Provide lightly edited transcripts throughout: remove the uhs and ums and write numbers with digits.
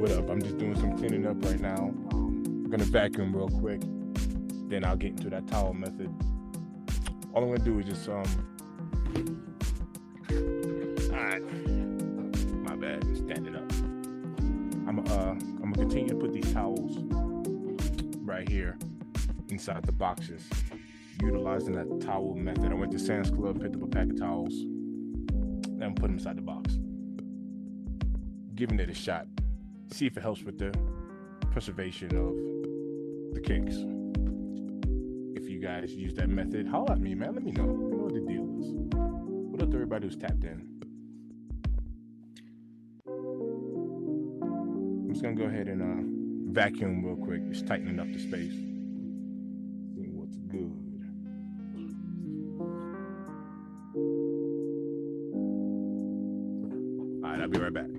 what up? I'm just doing some cleaning up right now. I'm gonna vacuum real quick, then I'll get into that towel method. All I'm gonna do is just all right, my bad, standing up. I'm gonna continue to put these towels right here inside the boxes, utilizing that towel method. I went to Sam's Club, picked up a pack of towels, then put them inside the box, giving it a shot. See if it helps with the preservation of the kicks. If you guys use that method, holler at me, man. Let me know. Let me know what the deal is. What up to everybody who's tapped in? I'm just gonna go ahead and vacuum real quick, just tightening up the space. Seeing what's good. All right, I'll be right back.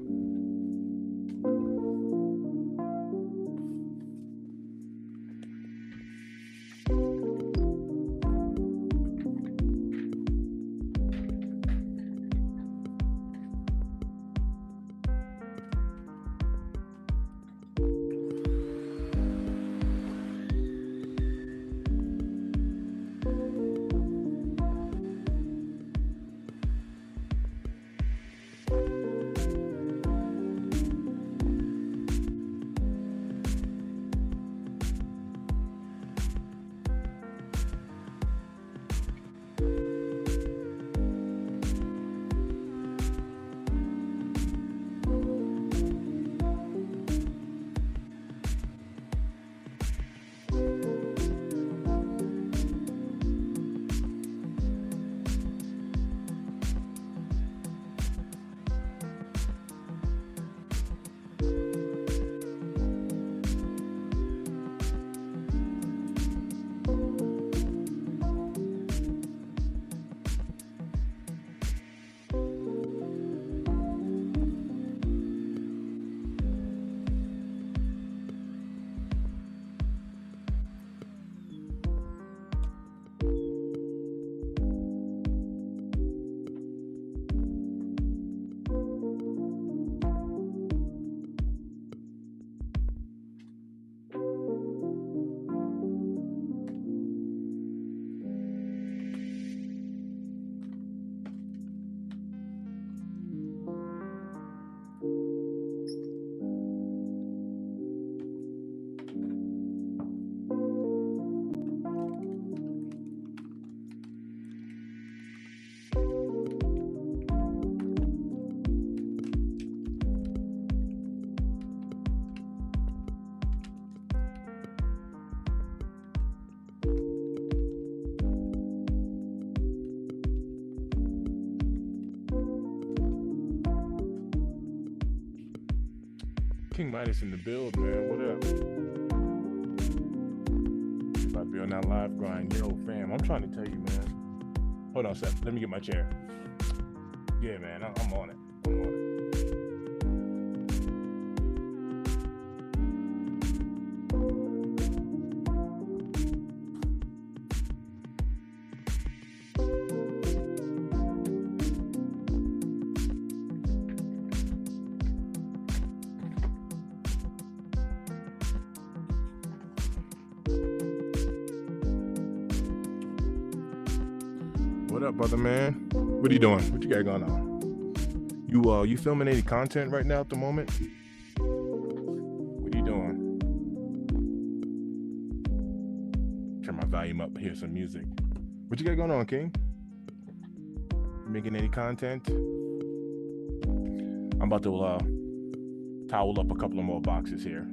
King Midas in the build, man. What up? About to be on that live grind. Yo, fam, I'm trying to tell you, man. Hold on a sec. Let me get my chair. Yeah, man, I'm on it. I'm on it. What up, brother, man? What are you doing? What you got going on? You filming any content right now at the moment? What are you doing? Turn my volume up, hear some music. What you got going on, King? Making any content? I'm about to towel up a couple of more boxes here.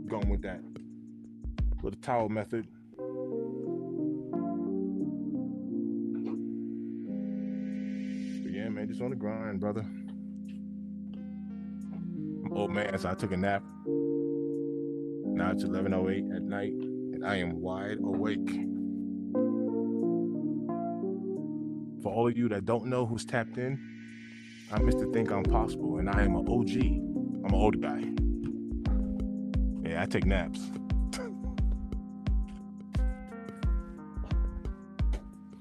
Going with that little towel method. Man, just on the grind, brother. I'm old man, so I took a nap. Now it's 11:08 at night, and I am wide awake. For all of you that don't know who's tapped in, I'm Mr. Think I'm Possible, and I am an OG. I'm an old guy. Yeah, I take naps.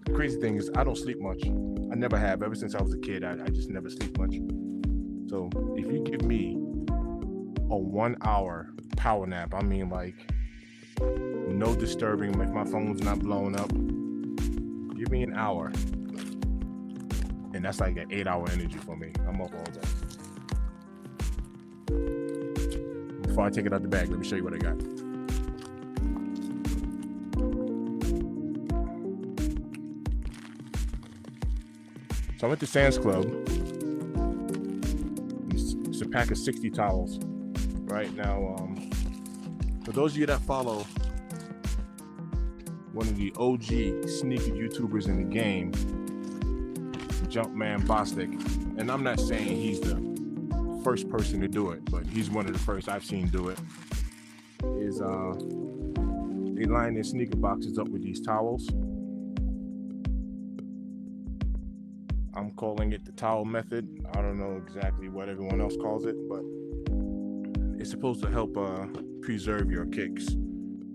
The crazy thing is, I don't sleep much. I never have. Ever since I was a kid, I just never sleep much. So if you give me a 1 hour power nap, I mean like no disturbing, if my phone's not blowing up, give me an hour. And that's like an 8 hour energy for me. I'm up all day. Before I take it out the bag, let me show you what I got. So I'm at the Sam's Club. It's a pack of 60 towels. Right now, for those of you that follow one of the OG sneaker YouTubers in the game, Jumpman Bostic, and I'm not saying he's the first person to do it, but he's one of the first I've seen do it, is they line their sneaker boxes up with these towels. I'm calling it the towel method. I don't know exactly what everyone else calls it, but it's supposed to help preserve your kicks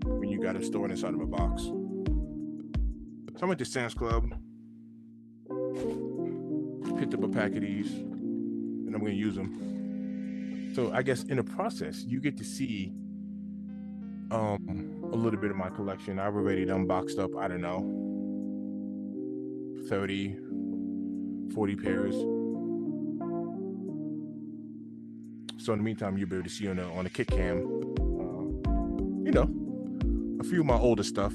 when you got them stored inside of a box. So I'm at the Sam's Club, picked up a pack of these, and I'm going to use them. So I guess in the process, you get to see a little bit of my collection. I've already unboxed up, I don't know, 30, 40 pairs. So in the meantime, you'll be able to see on the kick cam, a few of my older stuff.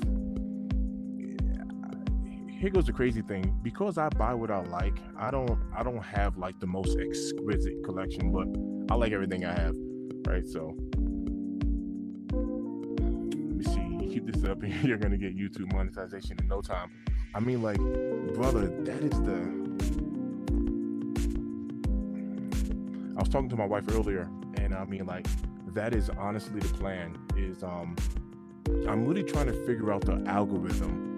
Here goes the crazy thing. Because I buy what I like, I don't have like the most exquisite collection, but I like everything I have, right? So let me see. You keep this up and you're gonna get YouTube monetization in no time. I mean, like, brother, that is I was talking to my wife earlier, and I mean, like, that is honestly the plan. Is I'm really trying to figure out the algorithm.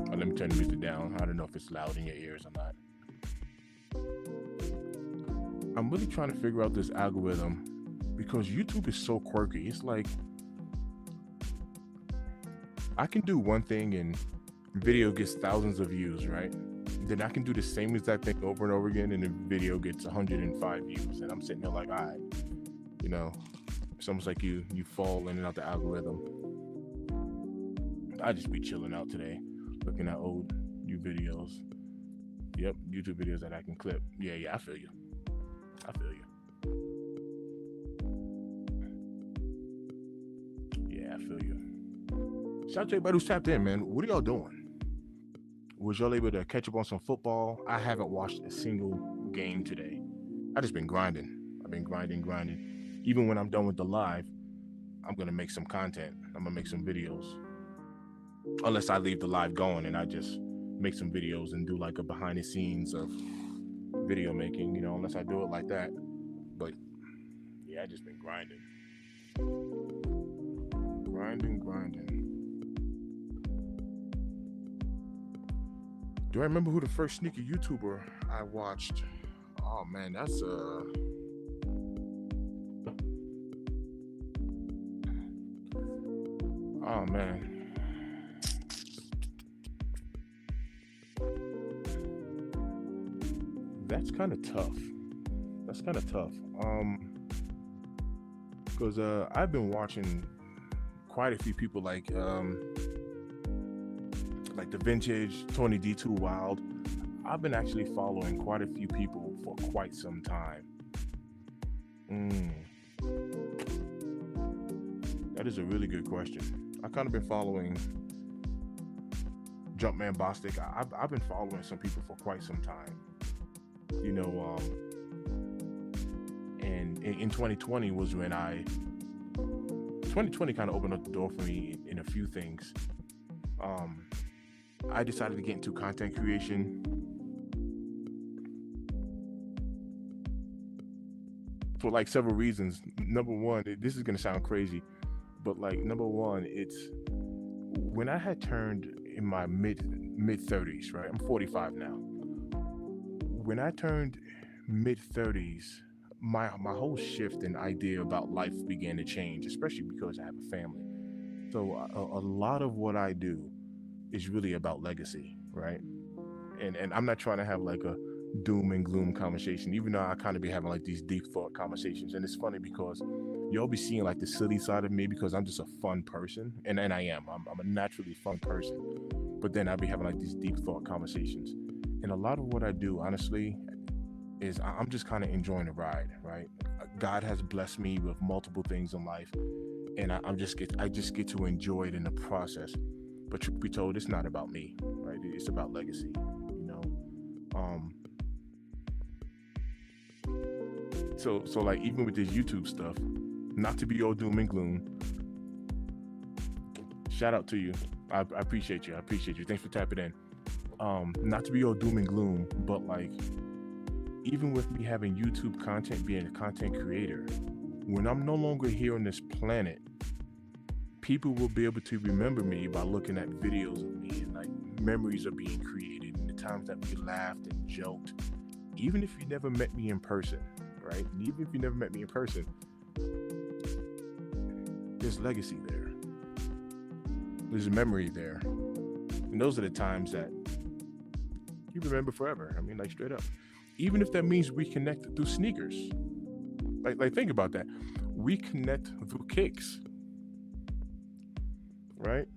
Let me turn the music down. I don't know if it's loud in your ears or not. I'm really trying to figure out this algorithm because YouTube is so quirky. It's like I can do one thing and video gets thousands of views, right? Then I can do the same exact thing over and over again and the video gets 105 views. And I'm sitting there like, all right, it's almost like you fall in and out the algorithm. I just be chilling out today, looking at old new videos. Yep, YouTube videos that I can clip. Yeah, I feel you. Yeah, I feel you. Shout out to everybody who's tapped in, man. What are y'all doing? Was y'all able to catch up on some football? I haven't watched a single game today. I just been grinding. I've been grinding. Even when I'm done with the live, I'm going to make some content. I'm going to make some videos. Unless I leave the live going and I just make some videos and do like a behind the scenes of video making, unless I do it like that. But yeah, I just been grinding. Do I remember who the first sneaker YouTuber I watched? Oh man, that's oh man. That's kind of tough. Because I've been watching quite a few people like the vintage Tony D2 Wild. I've been actually following quite a few people for quite some time. That is a really good question. I've kind of been following Jumpman Bostic. I've been following some people for quite some time. And in 2020 was when 2020 kind of opened up the door for me in a few things. I decided to get into content creation. For like several reasons. Number one, this is going to sound crazy, but like number one, it's when I had turned in my mid 30s, right? I'm 45 now. When I turned mid 30s, my whole shift and idea about life began to change, especially because I have a family. So a lot of what I do is really about legacy, right? And I'm not trying to have like a doom and gloom conversation, even though I kind of be having like these deep thought conversations. And it's funny because you'll be seeing like the silly side of me because I'm just a fun person, and I am. I'm a naturally fun person. But then I'll be having like these deep thought conversations, and a lot of what I do, honestly, is I'm just kind of enjoying the ride, right? God has blessed me with multiple things in life, and I just get to enjoy it in the process. But truth be told, it's not about me, right? It's about legacy, you know. Um, so like even with this YouTube stuff, not to be all doom and gloom. Shout out to you. I appreciate you. I appreciate you. Thanks for tapping in. Not to be all doom and gloom, but like even with me having YouTube content, being a content creator, when I'm no longer here on this planet, people will be able to remember me by looking at videos of me, and like memories are being created and the times that we laughed and joked. Even if you never met me in person, right? And even if you never met me in person, there's legacy there. There's a memory there. And those are the times that you remember forever. I mean, like straight up. Even if that means we connect through sneakers. Like think about that. We connect through kicks. Right?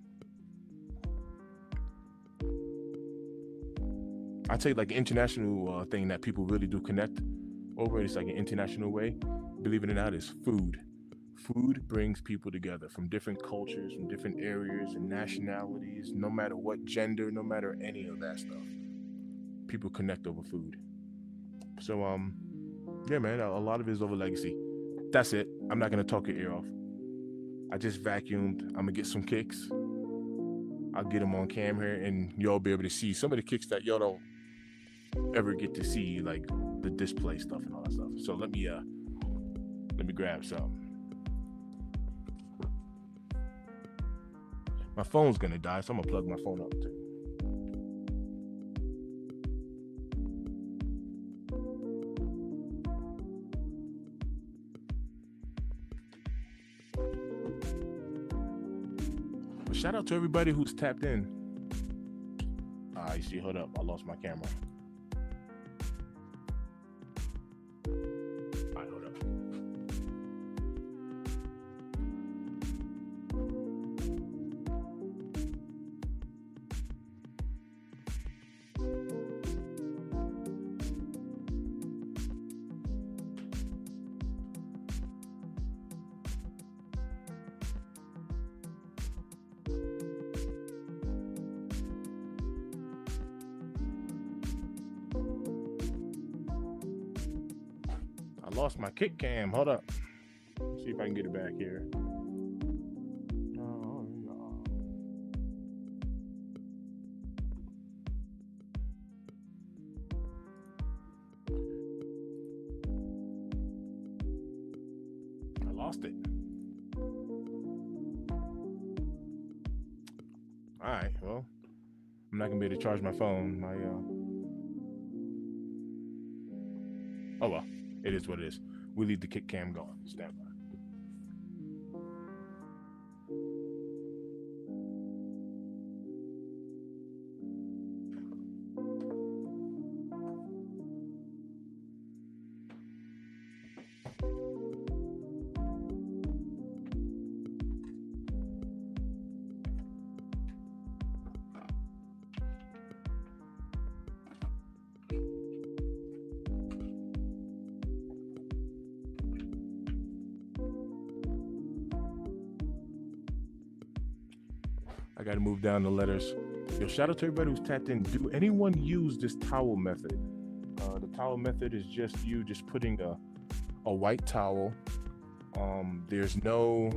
I'd say like an international thing that people really do connect over. It's like an international way. Believe it or not, is food. Food brings people together from different cultures, from different areas and nationalities, no matter what gender, no matter any of that stuff. People connect over food. So, yeah, man, a lot of it is over legacy. That's it. I'm not going to talk your ear off. I just vacuumed. I'm going to get some kicks. I'll get them on cam here, and y'all be able to see some of the kicks that y'all don't ever get to see, like the display stuff and all that stuff. So let me grab some. My phone's gonna die, so I'm gonna plug my phone up too. But shout out to everybody who's tapped in. You see, hold up, I lost my camera. All right, hold up. I lost my kick cam. Hold up. Let's see if I can get it back here. Oh, no. I lost it. All right. Well, I'm not gonna be able to charge my phone. Oh well. It is what it is. We leave the kick cam going. Stand by. I gotta move down the letters. Yo, shout out to everybody who's tapped in. Do anyone use this towel method? The towel method is just you just putting a white towel. There's no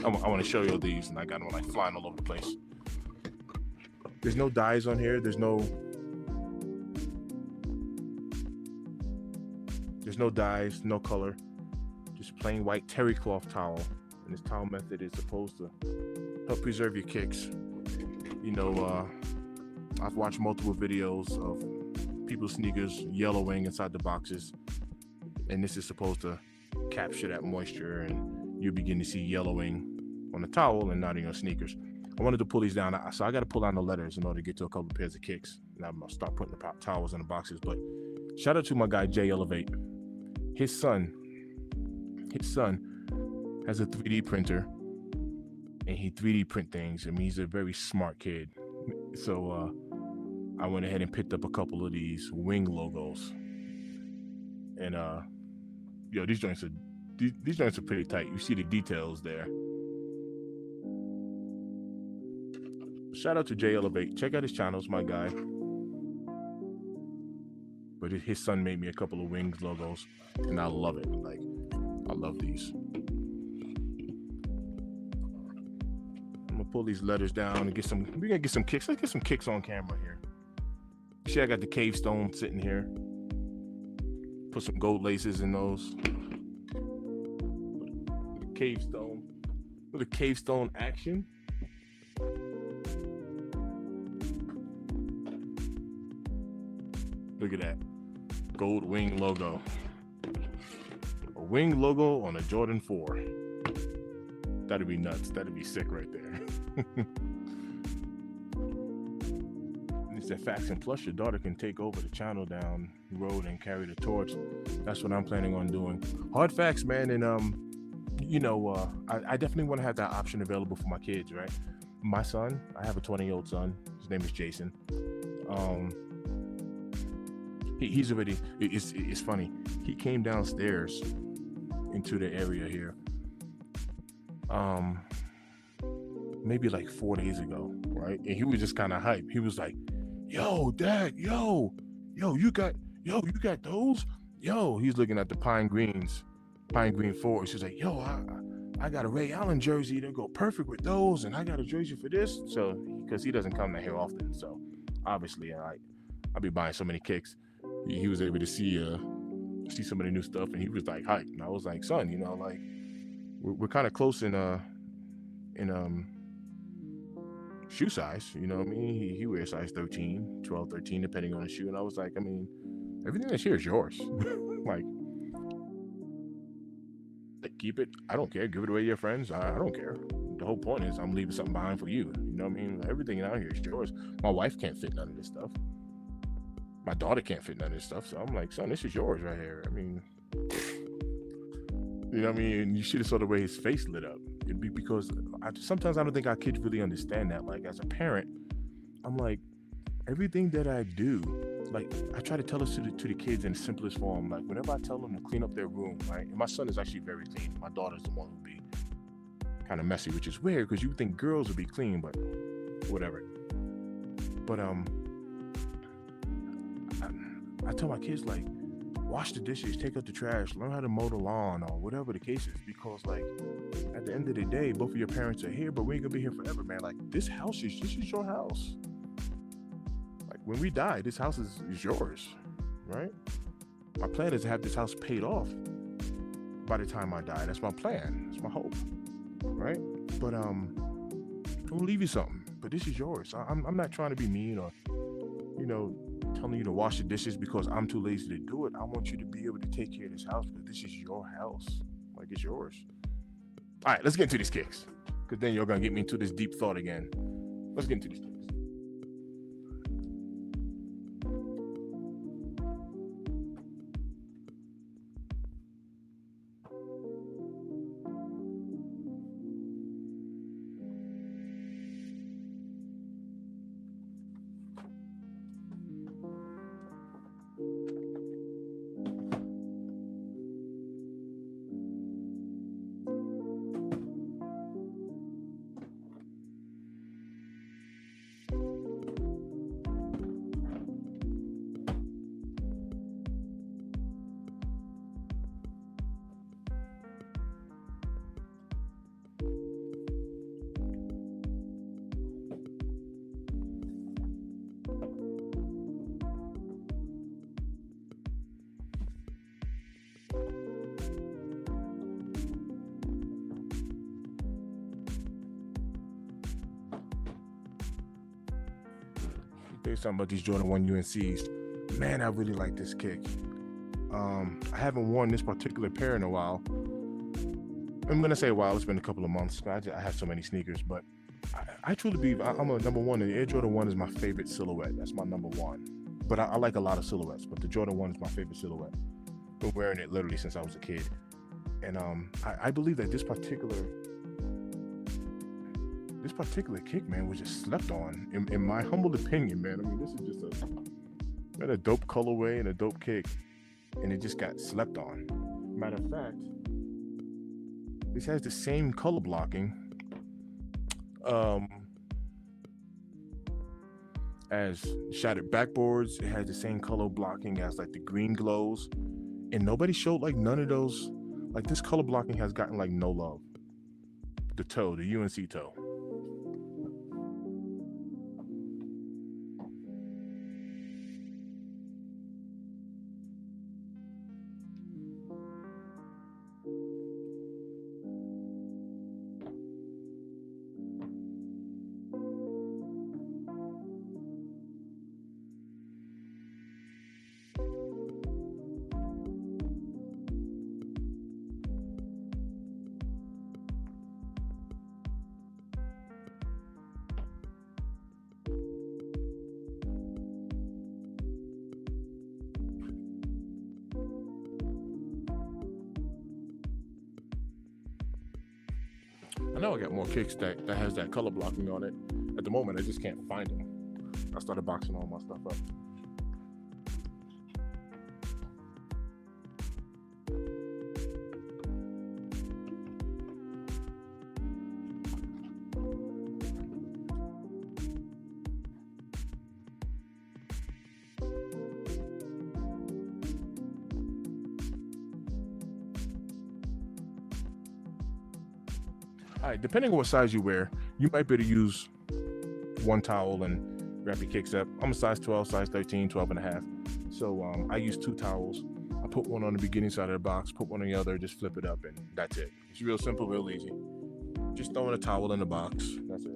I want to show you these, and I got them like flying all over the place. There's no dyes on here. There's no dyes, no color. Just plain white terry cloth towel. And this towel method is supposed to help preserve your kicks. You know, I've watched multiple videos of people's sneakers yellowing inside the boxes, and this is supposed to capture that moisture, and you begin to see yellowing on the towel and not in your sneakers. I wanted to pull these down, so I got to pull down the letters in order to get to a couple of pairs of kicks. And I'm gonna start putting the towels in the boxes. But shout out to my guy Jay Elevate. His son has a 3D printer, and he 3D print things. I mean, he's a very smart kid. So I went ahead and picked up a couple of these wing logos, and these joints are pretty tight. You see the details there. Shout out to Jay Elevate. Check out his channels, my guy. But his son made me a couple of wings logos, and I love it. Like, I love these. I'm gonna pull these letters down and we're gonna get some kicks. Let's get some kicks on camera here. See, I got the cave stone sitting here. Put some gold laces in those. The cave stone. With the cave stone action. Look at that. Gold wing logo. A wing logo on a Jordan 4. That'd be nuts. That'd be sick right there. It's that Facts and Plus, your daughter can take over the channel down the road and carry the torch. That's what I'm planning on doing. Hard facts, man. And I definitely want to have that option available for my kids, right? My son, I have a 20-year-old son. His name is Jason. He's already, it's funny. He came downstairs into the area here. Maybe like 4 days ago, right? And he was just kind of hyped. He was like, yo, Dad, you got those? Yo, he's looking at the Pine Green Forest. He's like, yo, I got a Ray Allen jersey to go perfect with those, and I got a jersey for this. So, because he doesn't come down here often, so obviously I'll be buying so many kicks. He was able to see some of the new stuff, and he was like hyped. And I was like, son, like we're kind of close in shoe size, you know what I mean? He wears size 13, 12, 13, depending on the shoe. And I was like, I mean, everything that's here is yours. like, keep it. I don't care. Give it away to your friends. I don't care. The whole point is I'm leaving something behind for you. You know what I mean? Everything out here is yours. My wife can't fit none of this stuff. My daughter can't fit none of this stuff. So I'm like, son, this is yours right here. I mean, you know what I mean? And you should have saw the way his face lit up. It'd be because sometimes I don't think our kids really understand that. Like, as a parent, I'm like, everything that I do, like, I try to tell this to the kids in the simplest form. Like, whenever I tell them to clean up their room, right? And my son is actually very clean. My daughter's the one who'd be kind of messy, which is weird because you would think girls would be clean, but whatever. But I tell my kids, like, wash the dishes, take out the trash, learn how to mow the lawn, or whatever the case is, because, like, at the end of the day, both of your parents are here, but we ain't gonna be here forever, man. Like, this is your house. Like, when we die, this house is yours, right? My plan is to have this house paid off by the time I die. That's my plan. That's my hope, right? But we'll leave you something, but this is yours. I'm not trying to be mean or, telling you to wash the dishes because I'm too lazy to do it. I want you to be able to take care of this house because this is your house. Like, it's yours. All right, let's get into these kicks, because then you're going to get me into this deep thought again. Let's get into these kicks. Something about these Jordan 1 UNCs. Man, I really like this kick. I haven't worn this particular pair in a while, I'm gonna say a while. It's been a couple of months. I have so many sneakers, but I truly believe I'm a number one. The Air Jordan 1 is my favorite silhouette. That's my number one. But I like a lot of silhouettes, but the Jordan 1 is my favorite silhouette. Been wearing it literally since I was a kid, and I believe that this particular kick, man, was just slept on. In my humble opinion, man. I mean, this is just a dope colorway and a dope kick, and it just got slept on. Matter of fact, this has the same color blocking as Shattered Backboards. It has the same color blocking as like the Green Glows, and nobody showed like none of those. Like, this color blocking has gotten like no love. The toe, the UNC toe. I know I got more kicks that has that color blocking on it. At the moment, I just can't find them. I started boxing all my stuff up. All right, depending on what size you wear, you might be able to use one towel and wrap your kicks up. I'm a size 12, size 13, 12 and a half. So I use two towels. I put one on the beginning side of the box, put one on the other, just flip it up, and that's it. It's real simple, real easy. Just throwing a towel in the box. That's it.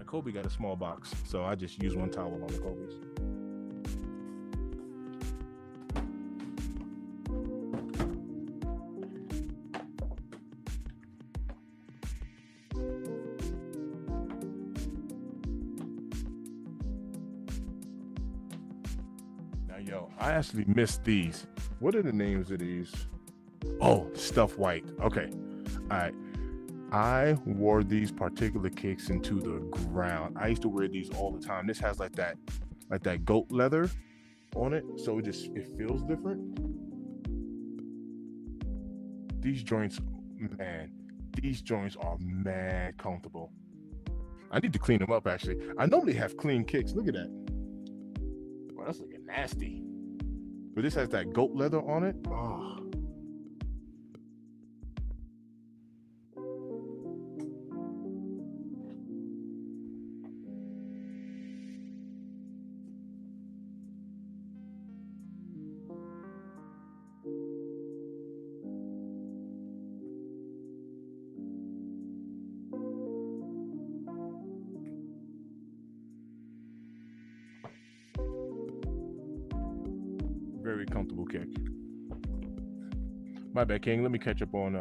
Kobe got a small box, so I just use one towel on the Kobe's. Now, yo, I actually missed these. What are the names of these? Oh, Stuff White. Okay. All right. I wore these particular kicks into the ground. I used to wear these all the time. This has like that goat leather on it, so it feels different. These joints are mad comfortable. I need to clean them up, actually. I normally have clean kicks. Look at that. Wow, that's looking nasty. But this has that goat leather on it. Oh. Very comfortable kick. My bad, King. Let me catch up on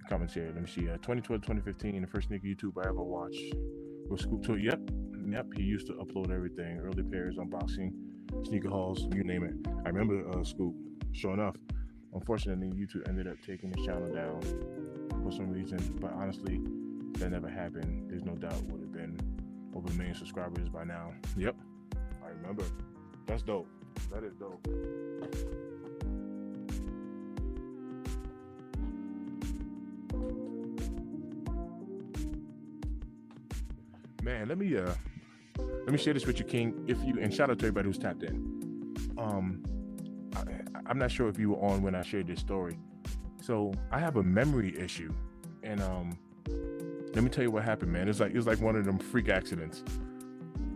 comments here. Let me see. 2012, 2015, the first sneaker YouTube I ever watched with Scoop too. Yep, yep. He used to upload everything, early pairs, unboxing, sneaker hauls, you name it. I remember Scoop. Sure enough, unfortunately, YouTube ended up taking his channel down for some reason. But honestly, that never happened. There's no doubt would have been over a million subscribers by now. Yep, I remember. That's dope. That is dope. Man, let me share this with you, King. If you and shout out to everybody who's tapped in. I, I'm not sure if you were on when I shared this story. So I have a memory issue, and let me tell you what happened, man. It was like one of them freak accidents.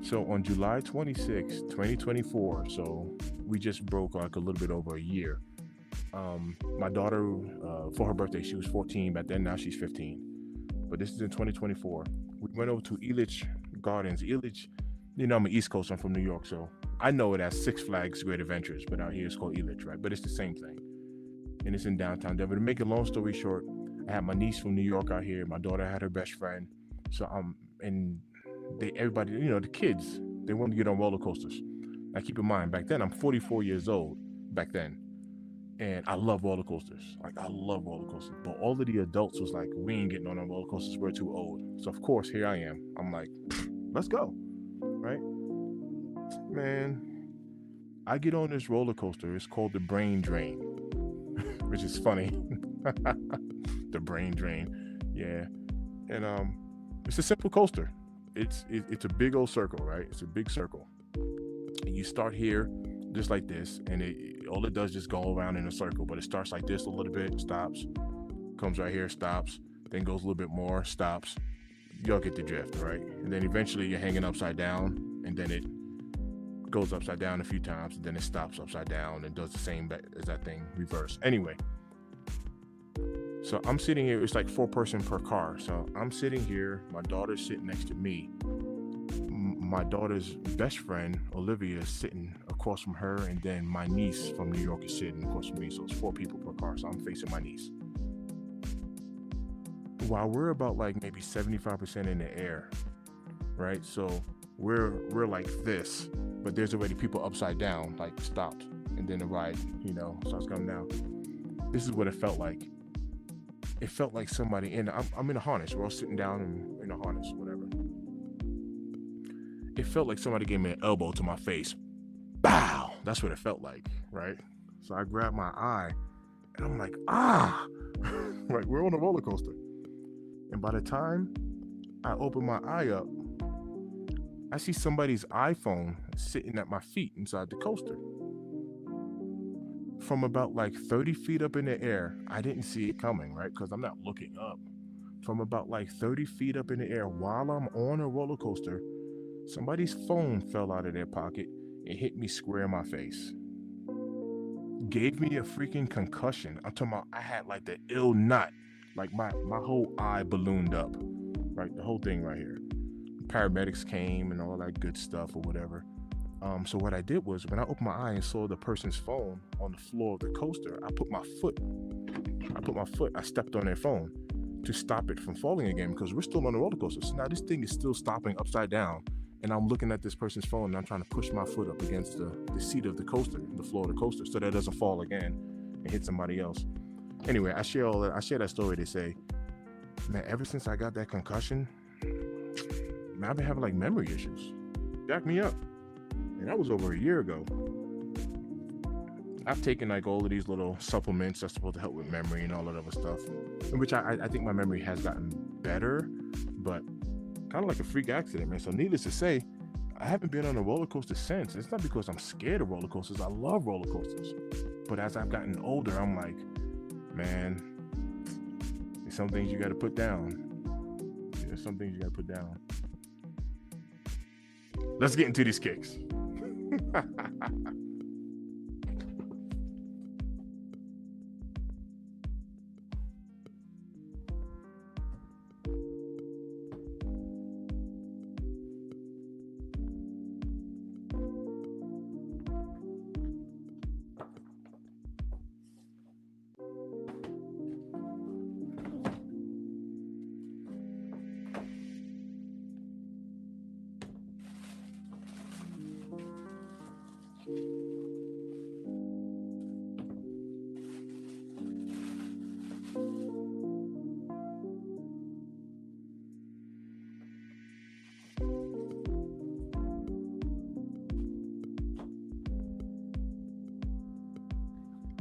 So on July 26, 2024, so we just broke like a little bit over a year. My daughter, for her birthday, she was 14 back then. Now she's 15. But this is in 2024. We went over to Elitch Gardens. Elitch, I'm an East Coast. I'm from New York, so I know it as Six Flags Great Adventures, but out here it's called Elitch, right? But it's the same thing. And it's in downtown Denver. To make a long story short, I had my niece from New York out here. My daughter had her best friend. So and everybody, the kids, they want to get on roller coasters. Now keep in mind, back then I'm 44 years old. Back then, and I love roller coasters. Like I love roller coasters. But all of the adults was like, we ain't getting on roller coasters. We're too old. So of course, here I am. I'm like, let's go, right? Man, I get on this roller coaster. It's called the Brain Drain, which is funny. The Brain Drain, yeah. And it's a simple coaster. It's a big old circle, right? It's a big circle. And you start here, just like this, and all it does is just go around in a circle. But it starts like this a little bit, stops, comes right here, stops, then goes a little bit more, stops. Y'all get the drift, right? And then eventually you're hanging upside down, and then it goes upside down a few times, and then it stops upside down and does the same as that thing, reverse. Anyway, so I'm sitting here. It's like 4-person per car. So I'm sitting here. My daughter's sitting next to me. My daughter's best friend, Olivia, is sitting across from her. And then my niece from New York is sitting across from me. So it's 4 people per car. So I'm facing my niece. While we're about like maybe 75% in the air, right? So we're like this, but there's already people upside down, like stopped. And then the ride, starts coming down. This is what it felt like. It felt like somebody I'm in a harness. We're all sitting down in a harness, whatever. It felt like somebody gave me an elbow to my face. Bow! That's what it felt like, right? So I grabbed my eye, and I'm like, like we're on a roller coaster. And by the time I open my eye up, I see somebody's iPhone sitting at my feet inside the coaster. From about like 30 feet up in the air, I didn't see it coming, right? Because I'm not looking up. From about like 30 feet up in the air, while I'm on a roller coaster, somebody's phone fell out of their pocket and hit me square in my face. Gave me a freaking concussion. I'm talking about I had like the ill nut. Like my whole eye ballooned up, right? The whole thing right here. Paramedics came and all that good stuff or whatever. So what I did was when I opened my eye and saw the person's phone on the floor of the coaster, I stepped on their phone to stop it from falling again because we're still on the roller coaster. So now this thing is still stopping upside down, and I'm looking at this person's phone and I'm trying to push my foot up against the seat of the coaster, the floor of the coaster, so that it doesn't fall again and hit somebody else. Anyway, I share that story to say, man, ever since I got that concussion, man, I've been having like memory issues. Jack me up. And that was over a year ago. I've taken like all of these little supplements that's supposed to help with memory and all that other stuff, in which I think my memory has gotten better, but kind of like a freak accident, man. So needless to say, I haven't been on a roller coaster since. It's not because I'm scared of roller coasters. I love roller coasters. But as I've gotten older, I'm like, man, there's some things you got to put down. There's some things you got to put down. Let's get into these kicks.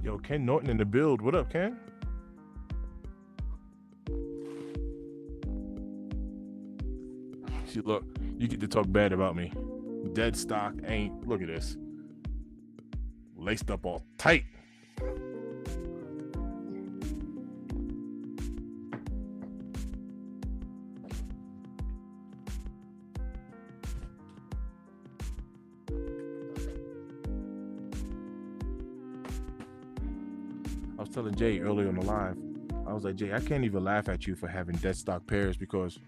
Yo, Ken Norton in the build. What up, Ken? See, look, you get to talk bad about me. Dead stock ain't. Look at this. Laced up all tight. I was telling Jay earlier on the live, I was like, Jay, I can't even laugh at you for having dead stock pairs, because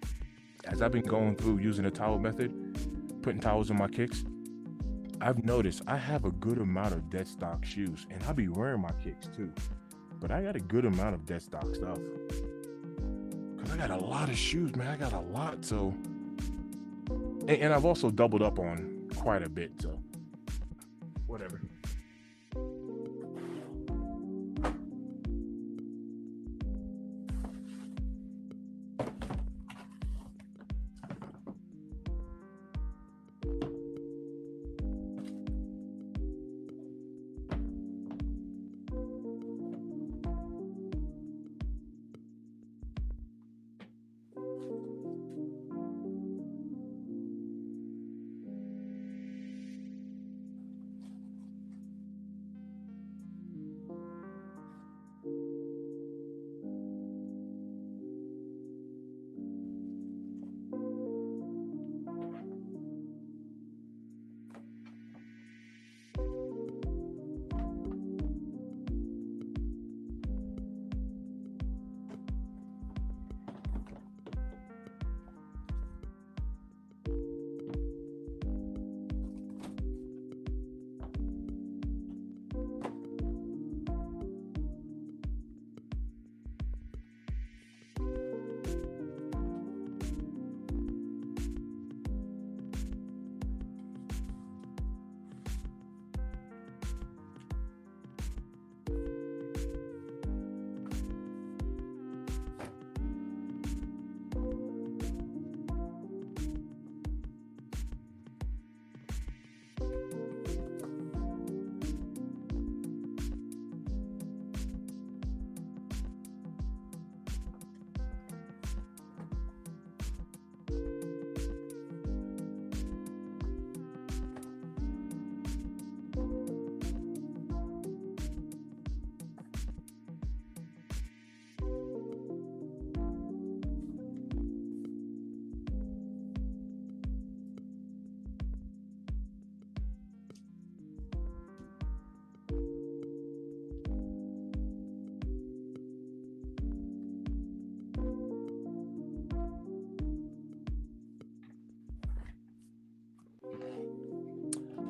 as I've been going through using the towel method, putting towels in my kicks, I've noticed I have a good amount of dead stock shoes, and I be wearing my kicks too. But I got a good amount of dead stock stuff. Cause I got a lot of shoes, man. I got a lot, so. And I've also doubled up on quite a bit, so. Whatever.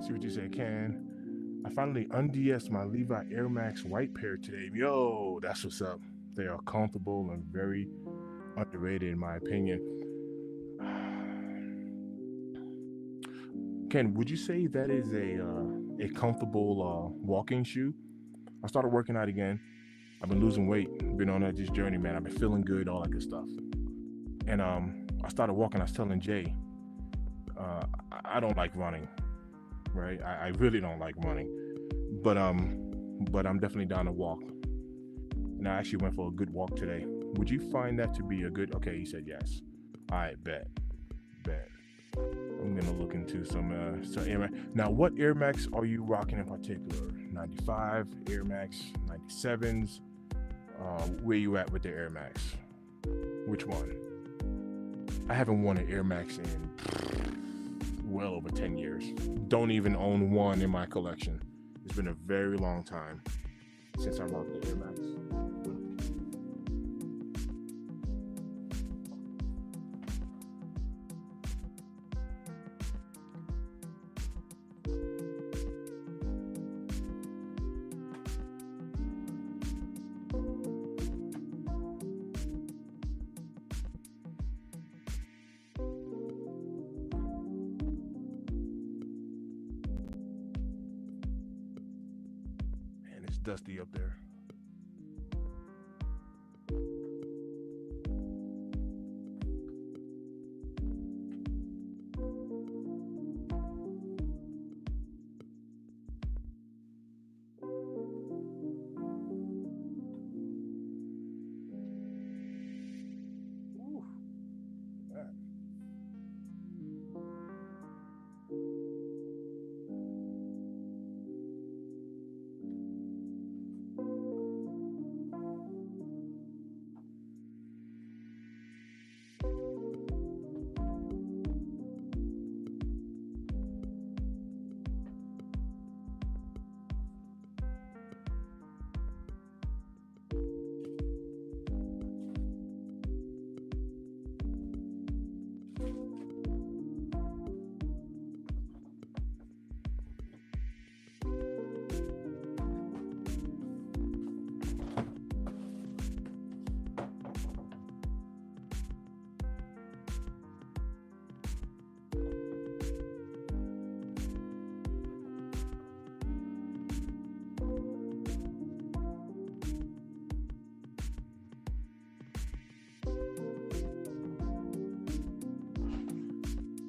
See what you say, Ken. I finally unds my Levi Air Max white pair today. Yo, that's what's up. They are comfortable and very underrated in my opinion. Ken, would you say that is a comfortable walking shoe? I started working out again. I've been losing weight. Been on this journey, man. I've been feeling good, all that good stuff. And I started walking. I was telling Jay, I don't like running, right? I really don't like running, but I'm definitely down to walk. And I actually went for a good walk today. Would you find that to be a good? Okay, he said yes. All right, bet. I'm gonna look into some Air Max. Now, what Air Max are you rocking in particular? 95 Air Max, 97s. Where you at with the Air Max? Which one? I haven't worn an Air Max in well over 10 years. Don't even own one in my collection. It's been a very long time since I rocked the Air Max. Dusty up there.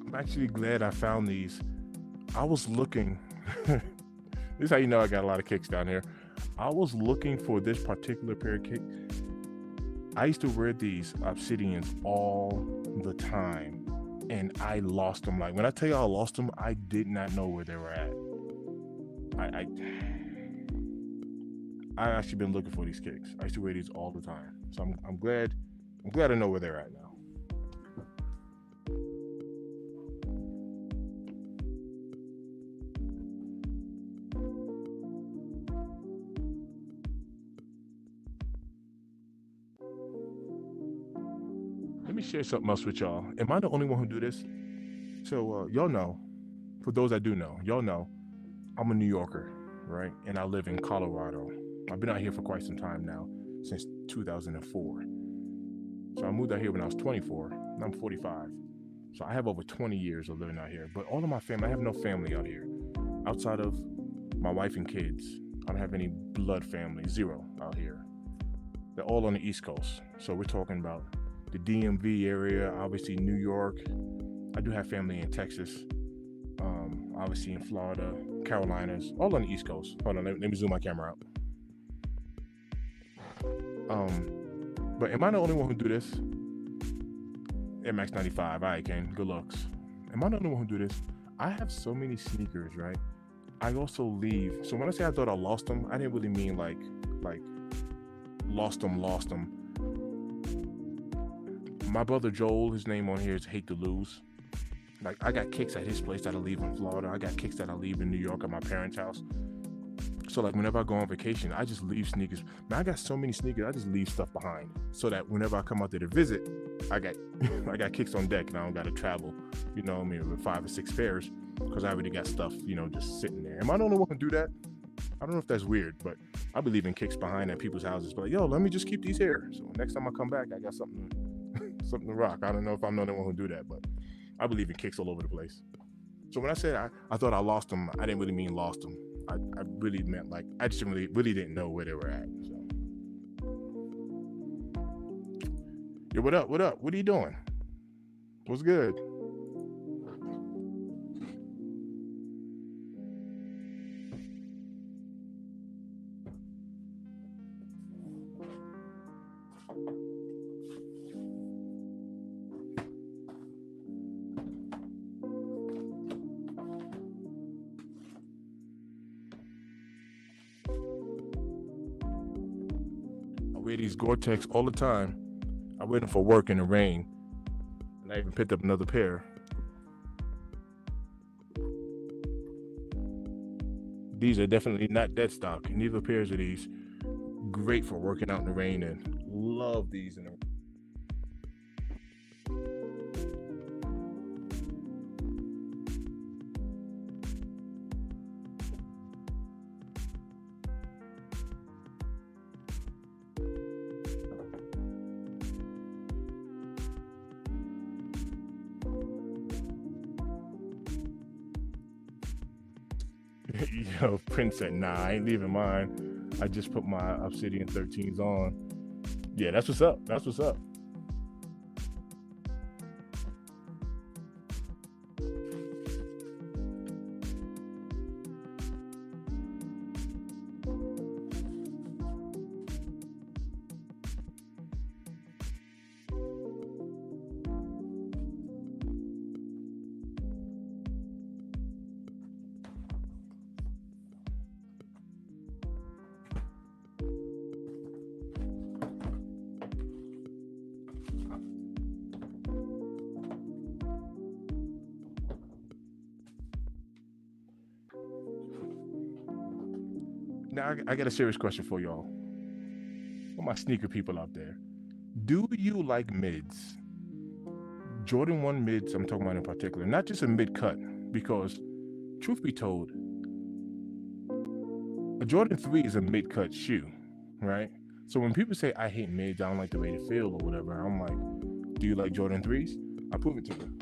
I'm actually glad I found these. I was looking. This is how you know I got a lot of kicks down here. I was looking for this particular pair of kicks. I used to wear these Obsidians all the time, and I lost them. Like when I tell you I lost them, I did not know where they were at. I actually been looking for these kicks. I used to wear these all the time, so I'm glad I know where they're at now. Let me share something else with y'all. Am I the only one who do this? So y'all know, for those that do know, y'all know, I'm a New Yorker, right? And I live in Colorado. I've been out here for quite some time now, since 2004. So I moved out here when I was 24, and I'm 45. So I have over 20 years of living out here. But all of my family, I have no family out here. Outside of my wife and kids, I don't have any blood family, zero out here. They're all on the East Coast. So we're talking about the DMV area, obviously New York. I do have family in Texas, obviously in Florida, Carolinas, all on the East Coast. Hold on, let me zoom my camera out. But am I the only one who do this? Air Max 95, all right, Ken, good looks. Am I the only one who do this? I have so many sneakers, right? I also leave. So when I say I thought I lost them, I didn't really mean like lost them. My brother Joel, his name on here is Hate to Lose. Like I got kicks at his place that I leave in Florida. I got kicks that I leave in New York at my parents' house. So like whenever I go on vacation, I just leave sneakers. Man, I got so many sneakers, I just leave stuff behind. So that whenever I come out there to visit, I got kicks on deck and I don't gotta travel, you know what I mean, with 5 or 6 pairs. Because I already got stuff, you know, just sitting there. Am I the only one who do that? I don't know if that's weird, but I be leaving kicks behind at people's houses. But like, yo, let me just keep these here. So next time I come back, I got something to rock. I don't know if I'm the only one who do that, but I believe in kicks all over the place. So when I said I thought I lost them, I didn't really mean lost them. I really meant like I just really didn't know where they were at. So. Yo, what up? What up? What are you doing? What's good? I wear these Gore-Tex all the time. I wear them for work in the rain. And I even picked up another pair. These are definitely not dead stock. Neither pairs of these. Great for working out in the rain and love these in the rain. Yo, Prince said, nah, I ain't leaving mine. I just put my Obsidian 13s on. Yeah, that's what's up. That's what's up. Now, I got a serious question for y'all. For my sneaker people out there. Do you like mids? Jordan 1 mids, I'm talking about in particular. Not just a mid cut, because truth be told, a Jordan 3 is a mid cut shoe, right? So when people say I hate mids, I don't like the way they feel or whatever, I'm like, do you like Jordan 3s? I prove it to you.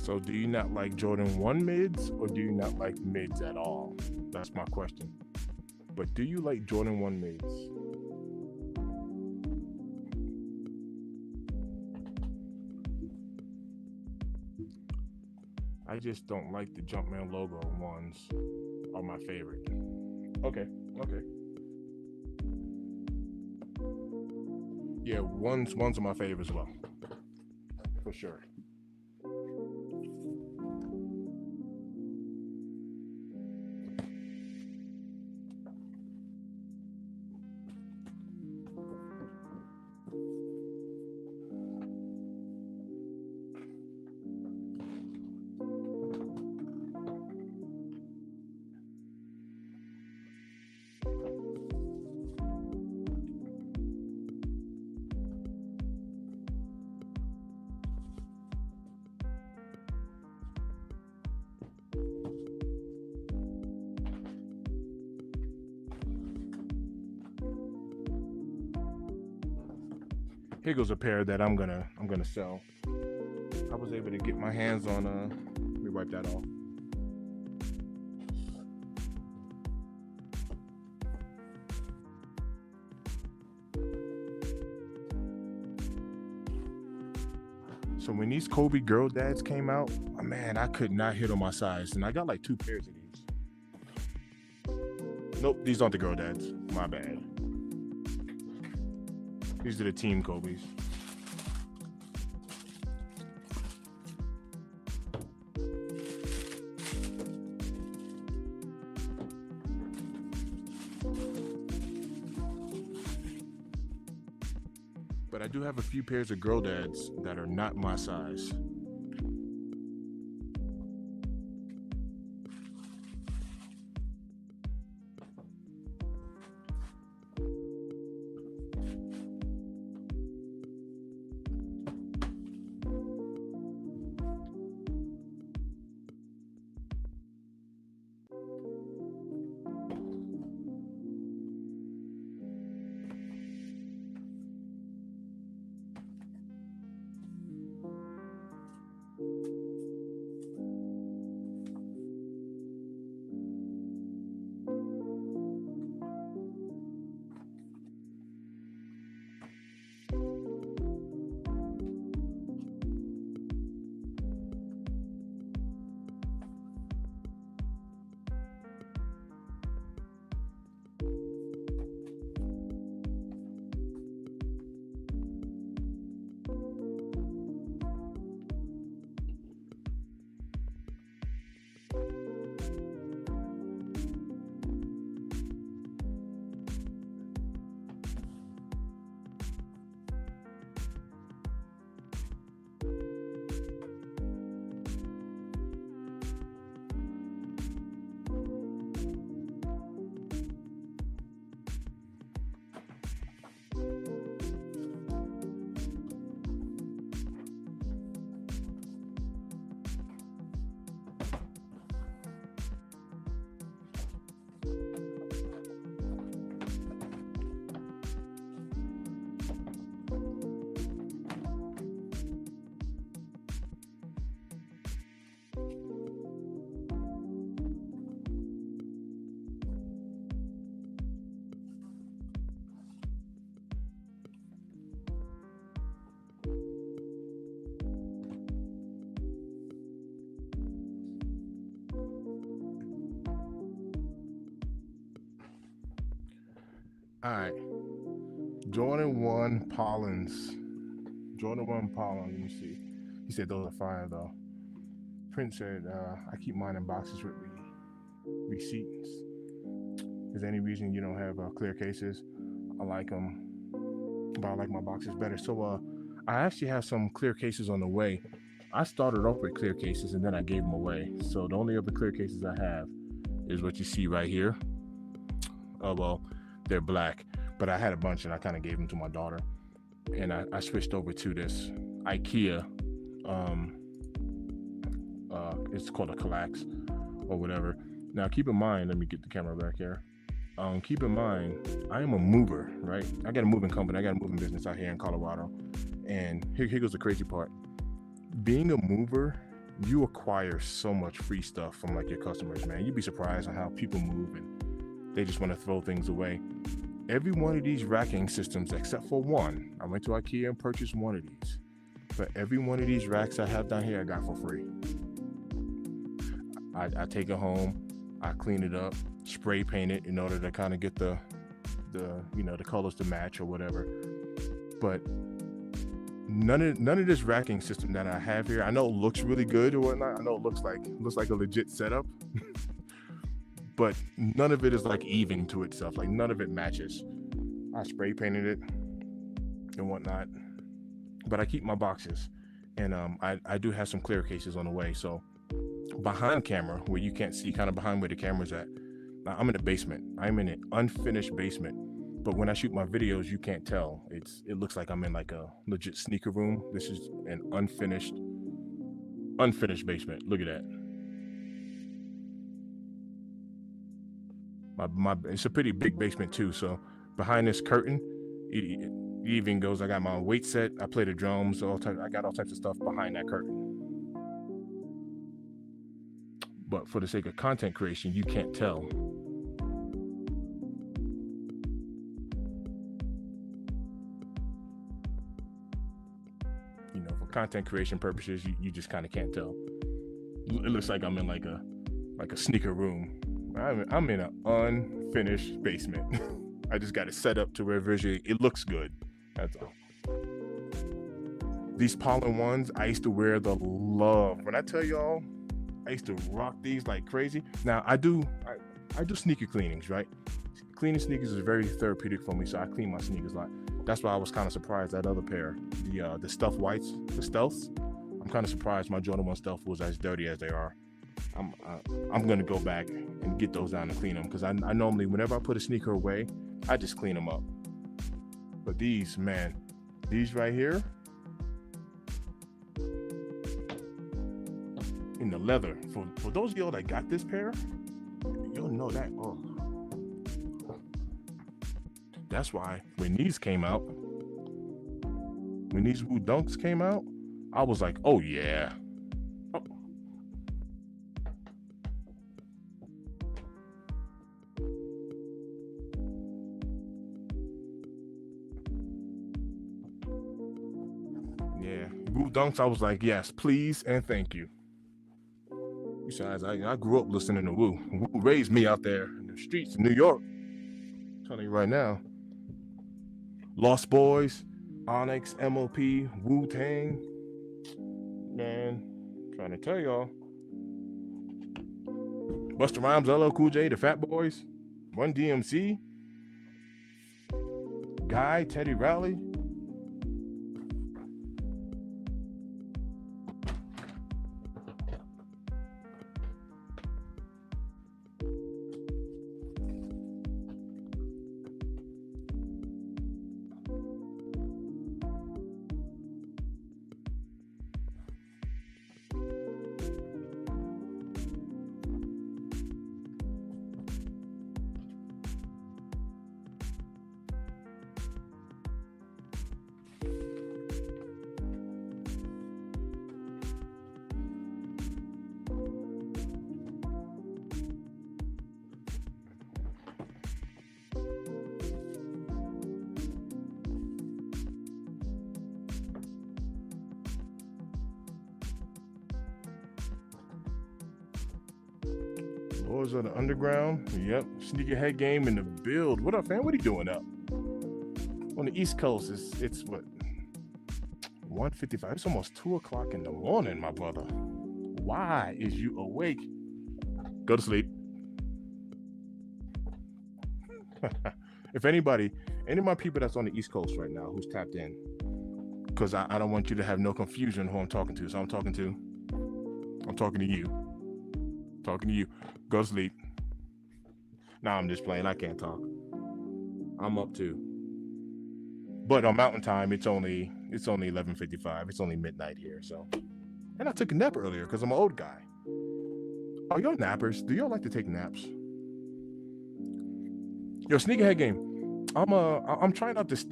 So do you not like Jordan 1 mids, or do you not like mids at all? That's my question. But do you like Jordan 1 mids? I just don't like the Jumpman logo ones are my favorite. Okay, okay. Yeah, ones are my favorite as well. For sure. Here goes a pair that I'm gonna sell. I was able to get my hands on let me wipe that off. So when these Kobe girl dads came out, man, I could not hit on my size, and I got like 2 pairs of these. Nope, these aren't the girl dads. My bad. These are the team Kobe's. But I do have a few pairs of girl dads that are not my size. All right. Jordan 1 Pollins. Jordan 1 Pollins. Let me see. He said those are fire though. Prince said, I keep mine in boxes with receipts. Is there any reason you don't have clear cases? I like them, but I like my boxes better. So I actually have some clear cases on the way. I started off with clear cases and then I gave them away. So the only other clear cases I have is what you see right here. Oh, well, they're black, but I had a bunch and I kind of gave them to my daughter. And I switched over to this IKEA. It's called a Kallax or whatever. Now, keep in mind, let me get the camera back here. Keep in mind, I am a mover, right? I got a moving company. I got a moving business out here in Colorado. And here goes the crazy part. Being a mover you acquire so much free stuff from like your customers, man. You'd be surprised on how people move and they just want to throw things away. Every one of these racking systems, except for one, I went to IKEA and purchased one of these. But every one of these racks I have down here, I got for free. I take it home, I clean it up, spray paint it in order to kind of get the colors to match or whatever. But none of this racking system that I have here, I know it looks really good or whatnot. I know it looks like a legit setup, but none of it is like even to itself. Like none of it matches. I spray painted it and whatnot, but I keep my boxes, and I do have some clear cases on the way. So behind camera, where you can't see, kind of behind where the camera's at, I'm in the basement. I'm in an unfinished basement. But when I shoot my videos, you can't tell. It looks like I'm in like a legit sneaker room. This is an unfinished basement. Look at that. It's a pretty big basement too. So behind this curtain, it even goes. I got my weight set. I play the drums. I got all types of stuff behind that curtain. But for the sake of content creation, you can't tell. Content creation purposes, you just kind of can't tell. It looks like I'm in like a sneaker room. I'm in an unfinished basement. I just got it set up to where visually it looks good. That's all. These pollen ones, I used to wear the love. When I tell y'all, I used to rock these like crazy. Now I do sneaker cleanings, right? Cleaning sneakers is very therapeutic for me, so I clean my sneakers a lot. That's why I was kind of surprised that other pair, the Stealth Whites, the Stealths. I'm kind of surprised my Jordan 1 Stealth was as dirty as they are. I'm gonna go back and get those down and clean them, because I normally, whenever I put a sneaker away, I just clean them up. But these, man, these right here, in the leather. For those of y'all that got this pair, you'll know that. Oh. That's why when these came out, when these Woo Dunks came out, I was like, oh yeah. Oh. Yeah, Woo Dunks, I was like, yes, please and thank you. Besides, I grew up listening to Woo. Woo raised me out there in the streets of New York. I'm telling you right now. Lost Boys, Onyx, MOP, Wu-Tang. Man, I'm trying to tell y'all. Busta Rhymes, LL Cool J, the Fat Boys, Run DMC, Guy, Teddy Riley. Lords of the Underground. Yep. Sneakerhead game in the build. What up, fam? What are you doing up? On the East Coast, it's what? 1:55. It's almost 2 o'clock in the morning, my brother. Why is you awake? Go to sleep. If any of my people that's on the East Coast right now who's tapped in, because I don't want you to have no confusion who I'm talking to. So I'm talking to you. Talking to you. Go to sleep. Nah, I'm just playing. I can't talk. I'm up too. But on Mountain Time, it's only 11:55. It's only midnight here. So, and I took a nap earlier because I'm an old guy. Oh, y'all nappers? Do y'all like to take naps? Yo, sneakerhead game. I'm trying out this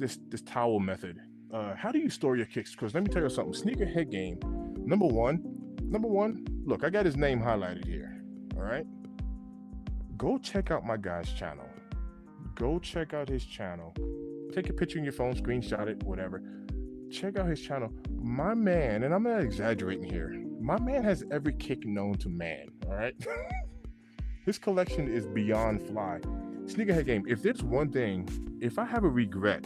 towel method. How do you store your kicks? Because let me tell you something. Sneakerhead game. Number one, Number one, look, I got his name highlighted here. All right. Go check out my guy's channel. Go check out his channel. Take a picture on your phone, screenshot it, whatever. Check out his channel. My man, and I'm not exaggerating here, my man has every kick known to man. All right. His collection is beyond fly. Sneakerhead Game, if there's one thing, if I have a regret,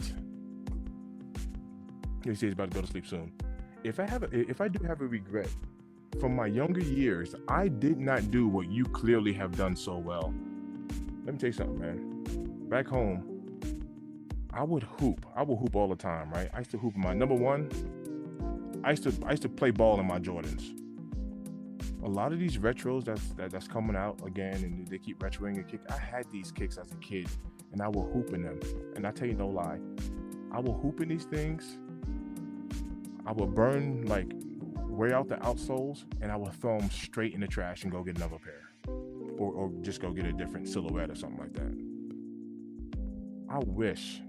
he says he's about to go to sleep soon. If I do have a regret from my younger years, I did not do what you clearly have done so well. Let me tell you something, man. Back home, I would hoop. I would hoop all the time, right? I used to hoop in my number one. I used to play ball in my Jordans. A lot of these retros that's coming out again, and they keep retroing a kick. I had these kicks as a kid, and I will hoop in them. And I tell you no lie, I will hoop in these things. I will burn like wear out the outsoles, and I will throw them straight in the trash and go get another pair, or just go get a different silhouette or something like that. I wish,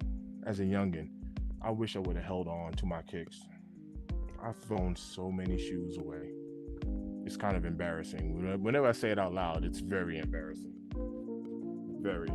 as a youngin', I wish I would have held on to my kicks. I've thrown so many shoes away. It's kind of embarrassing. Whenever I say it out loud, it's very embarrassing. Very.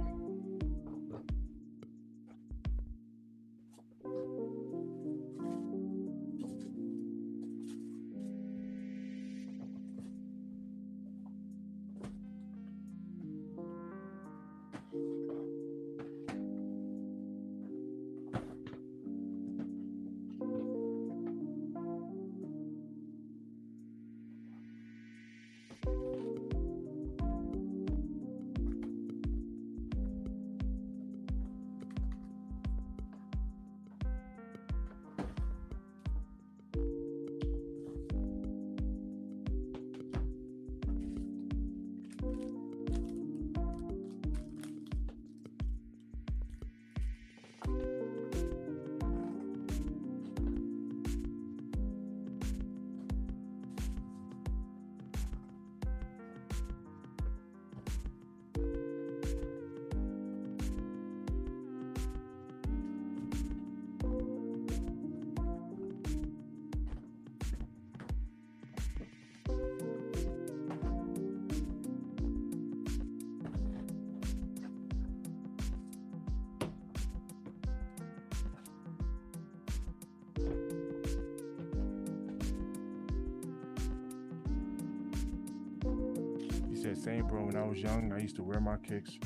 Said, same bro, when I was young, I used to wear my kicks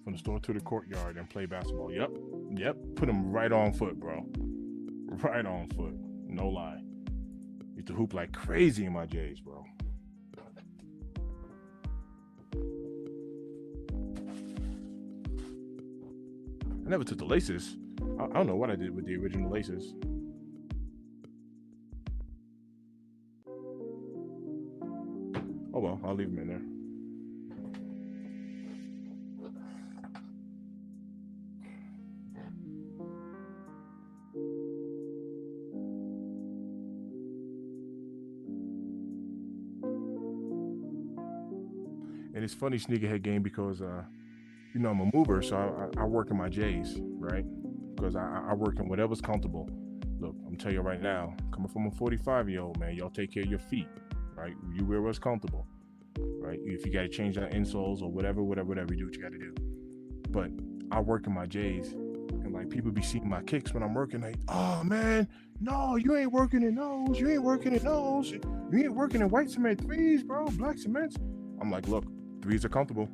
from the store to the courtyard and play basketball. Yep. Put them right on foot, bro. Right on foot. No lie. Used to hoop like crazy in my J's, bro. I never took the laces. I don't know what I did with the original laces. Oh well, I'll leave them in there. And it's funny, Sneakerhead Game, because you know, I'm a mover, so I work in my J's, right? Because I work in whatever's comfortable. Look, I'm telling you right now, coming from a 45-year-old, man, y'all take care of your feet, right? You wear what's comfortable, right? If you got to change out insoles or whatever, you do what you got to do. But I work in my J's, and like people be seeing my kicks when I'm working, like, oh man, no, you ain't working in those, you ain't working in those, you ain't working in white cement threes, bro, black cements. I'm like, look, threes are comfortable,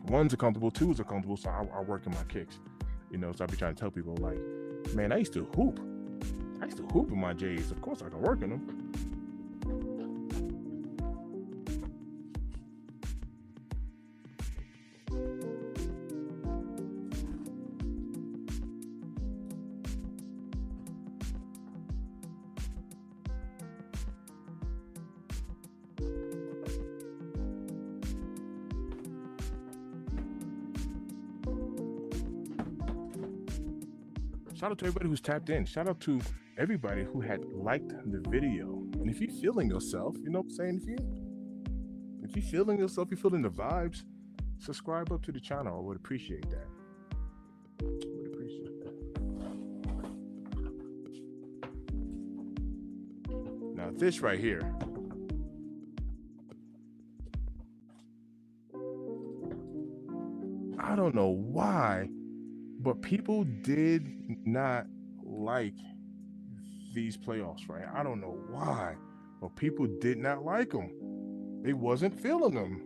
ones are comfortable, twos are comfortable, so I work in my kicks, you know. So I be trying to tell people, like, man, I used to hoop in my J's. Of course I can work in them. Shout out to everybody who's tapped in. Shout out to everybody who had liked the video. And if you're feeling yourself, you know what I'm saying? If you're feeling yourself, you're feeling the vibes, subscribe up to the channel. I would appreciate that. Now this right here, I don't know why, but people did not like these playoffs, right? I don't know why, but people did not like them. They wasn't feeling them.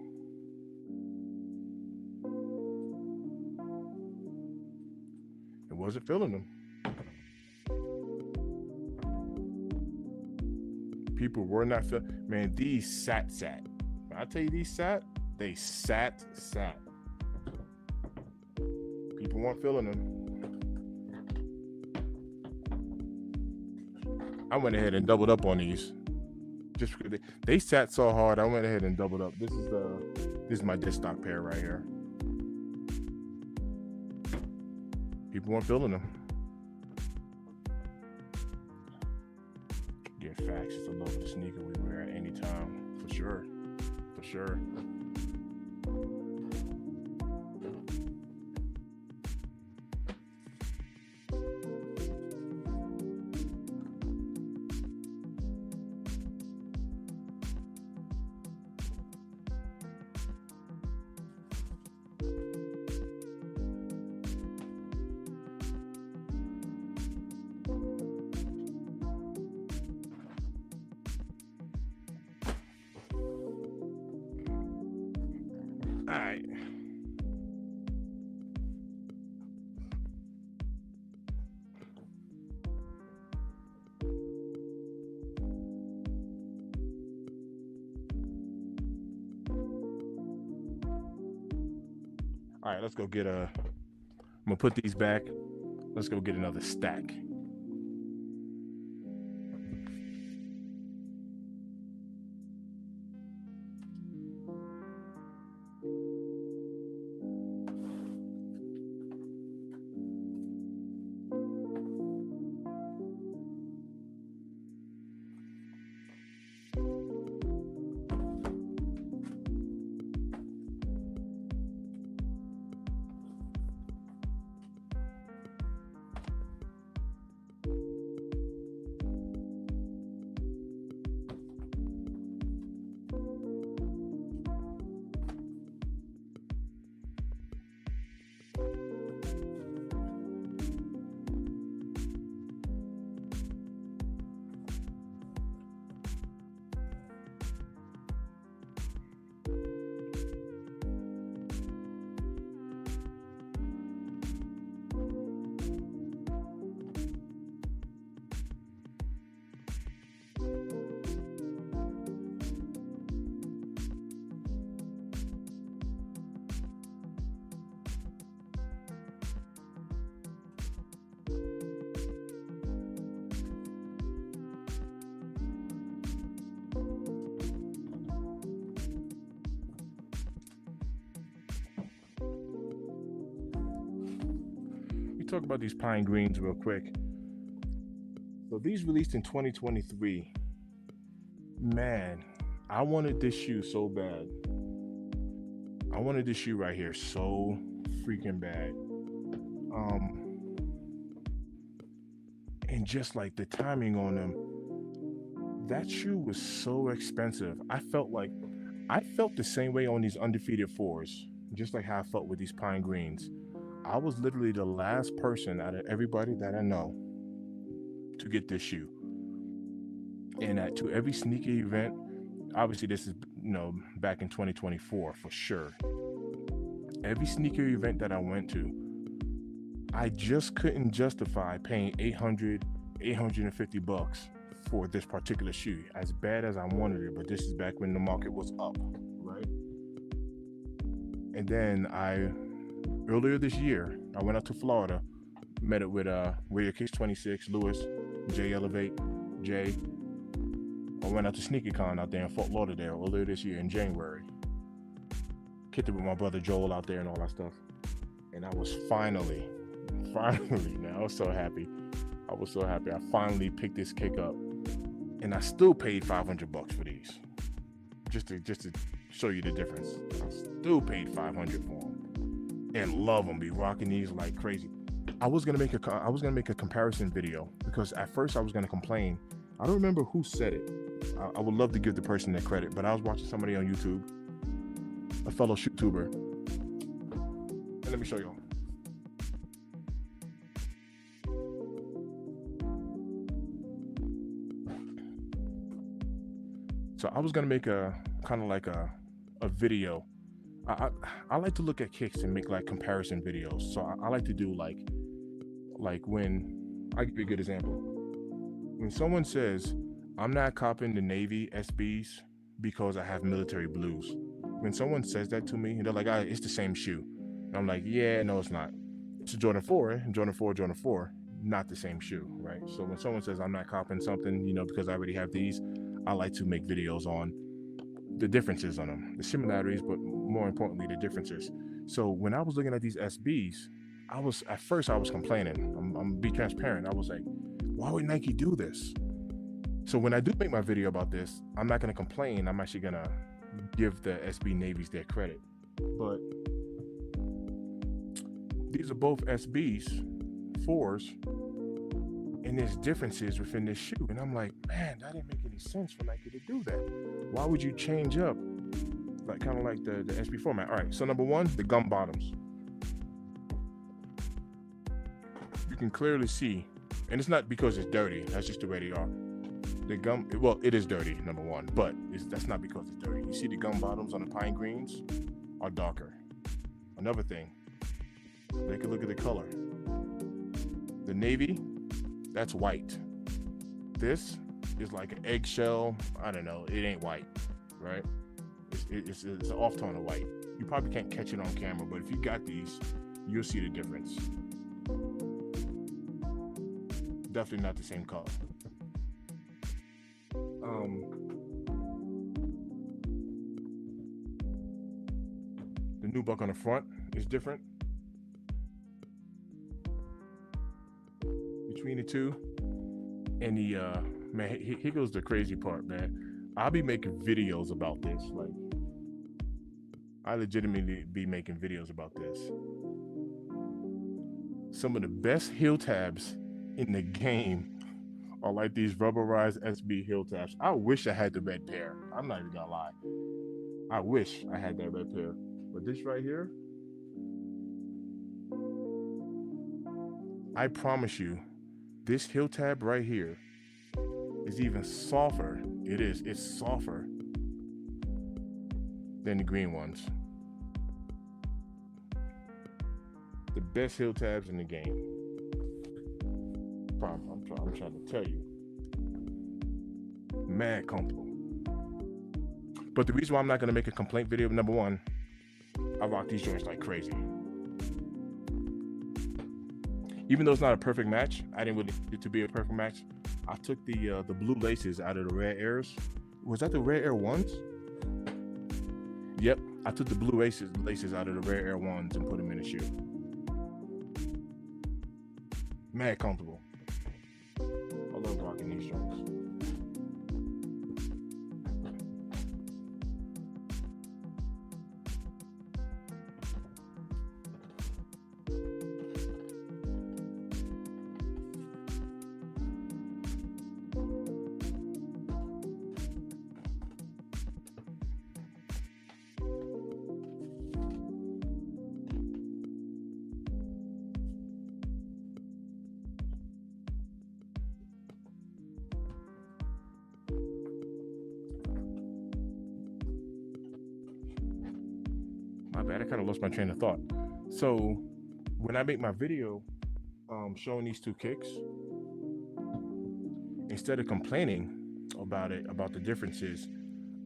It wasn't feeling them. People were not feeling. Man, these sat. When I tell you these sat, they sat. People weren't feeling them. I went ahead and doubled up on these. Just because they sat so hard, I went ahead and doubled up. This is my dead stock pair right here. People weren't feeling them. Yeah, facts. It's a lovely sneaker we wear at any time, for sure. All right. All right, let's go get I'm gonna put these back. Let's go get another stack. Talk about these pine greens real quick. So these released in 2023. Man, I wanted this shoe so bad. I wanted this shoe right here so freaking bad. And just like the timing on them, that shoe was so expensive. I felt the same way on these undefeated fours, just like how I felt with these pine greens. I was literally the last person out of everybody that I know to get this shoe. And to every sneaker event, obviously this is, back in 2024 for sure. Every sneaker event that I went to, I just couldn't justify paying $850 for this particular shoe, as bad as I wanted it. But this is back when the market was up, right? And then earlier this year, I went out to Florida, met up with Wear Kicks 26, Lewis, Jay Elevate, Jay. I went out to SneakerCon out there in Fort Lauderdale earlier this year in January. Kicked it with my brother Joel out there and all that stuff. And I was finally, man, I was so happy. I finally picked this kick up. And I still paid $500 for these. Just to show you the difference. I still paid $500 for them. And love them, be rocking these like crazy. I was gonna make a comparison video because at first I was gonna complain. I don't remember who said it. I would love to give the person their credit, but I was watching somebody on YouTube, a fellow shoot tuber, and let me show y'all. So I was gonna make a kind of like a video. I like to look at kicks and make like comparison videos. So I like to do like when I give you a good example. When someone says, I'm not copping the Navy SBs because I have military blues. When someone says that to me, and they're like, it's the same shoe. And I'm like, yeah, no, it's not. It's a Jordan 4, and Jordan 4, not the same shoe, right? So when someone says I'm not copping something, because I already have these, I like to make videos on the differences on them, the similarities, but more importantly, the differences. So when I was looking at these SBs, at first I was complaining. I'm gonna be transparent. I was like, why would Nike do this? So when I do make my video about this, I'm not gonna complain. I'm actually gonna give the SB Navies their credit. But these are both SBs, 4s, and there's differences within this shoe. And I'm like, man, that didn't make any sense for Nike to do that. Why would you change up kind of like the SB format? All right, so number one, the gum bottoms. You can clearly see, and it's not because it's dirty, that's just the way they are. The gum, well, it is dirty, number one, but that's not because it's dirty. You see the gum bottoms on the pine greens are darker. Another thing, take a look at the color. The navy, that's white. This is like an eggshell. I don't know. It ain't white, right? It's an off tone of white. You probably can't catch it on camera, but if you got these, you'll see the difference. Definitely not the same color. The nubuck on the front is different between the two. And the man, here goes the crazy part, man. I'll be making videos about this. Like, I legitimately be making videos about this. Some of the best heel tabs in the game are like these rubberized SB heel tabs. I wish I had the red pair. I'm not even gonna lie. I wish I had that red pair. But this right here, I promise you, this heel tab right here is even softer. It's softer than the green ones. The best heel tabs in the game. I'm trying to tell you. Mad comfortable. But the reason why I'm not gonna make a complaint video, number one, I rock these joints like crazy. Even though it's not a perfect match, I didn't really need it to be a perfect match. I took the blue laces out of the Red Airs. Was that the Red Air 1s? Yep, I took the blue laces out of the Red Air 1s and put them in the shoe. Mad comfortable. I love rocking these joints. My bad, I kind of lost my train of thought. So when I make my video showing these two kicks, instead of complaining about the differences,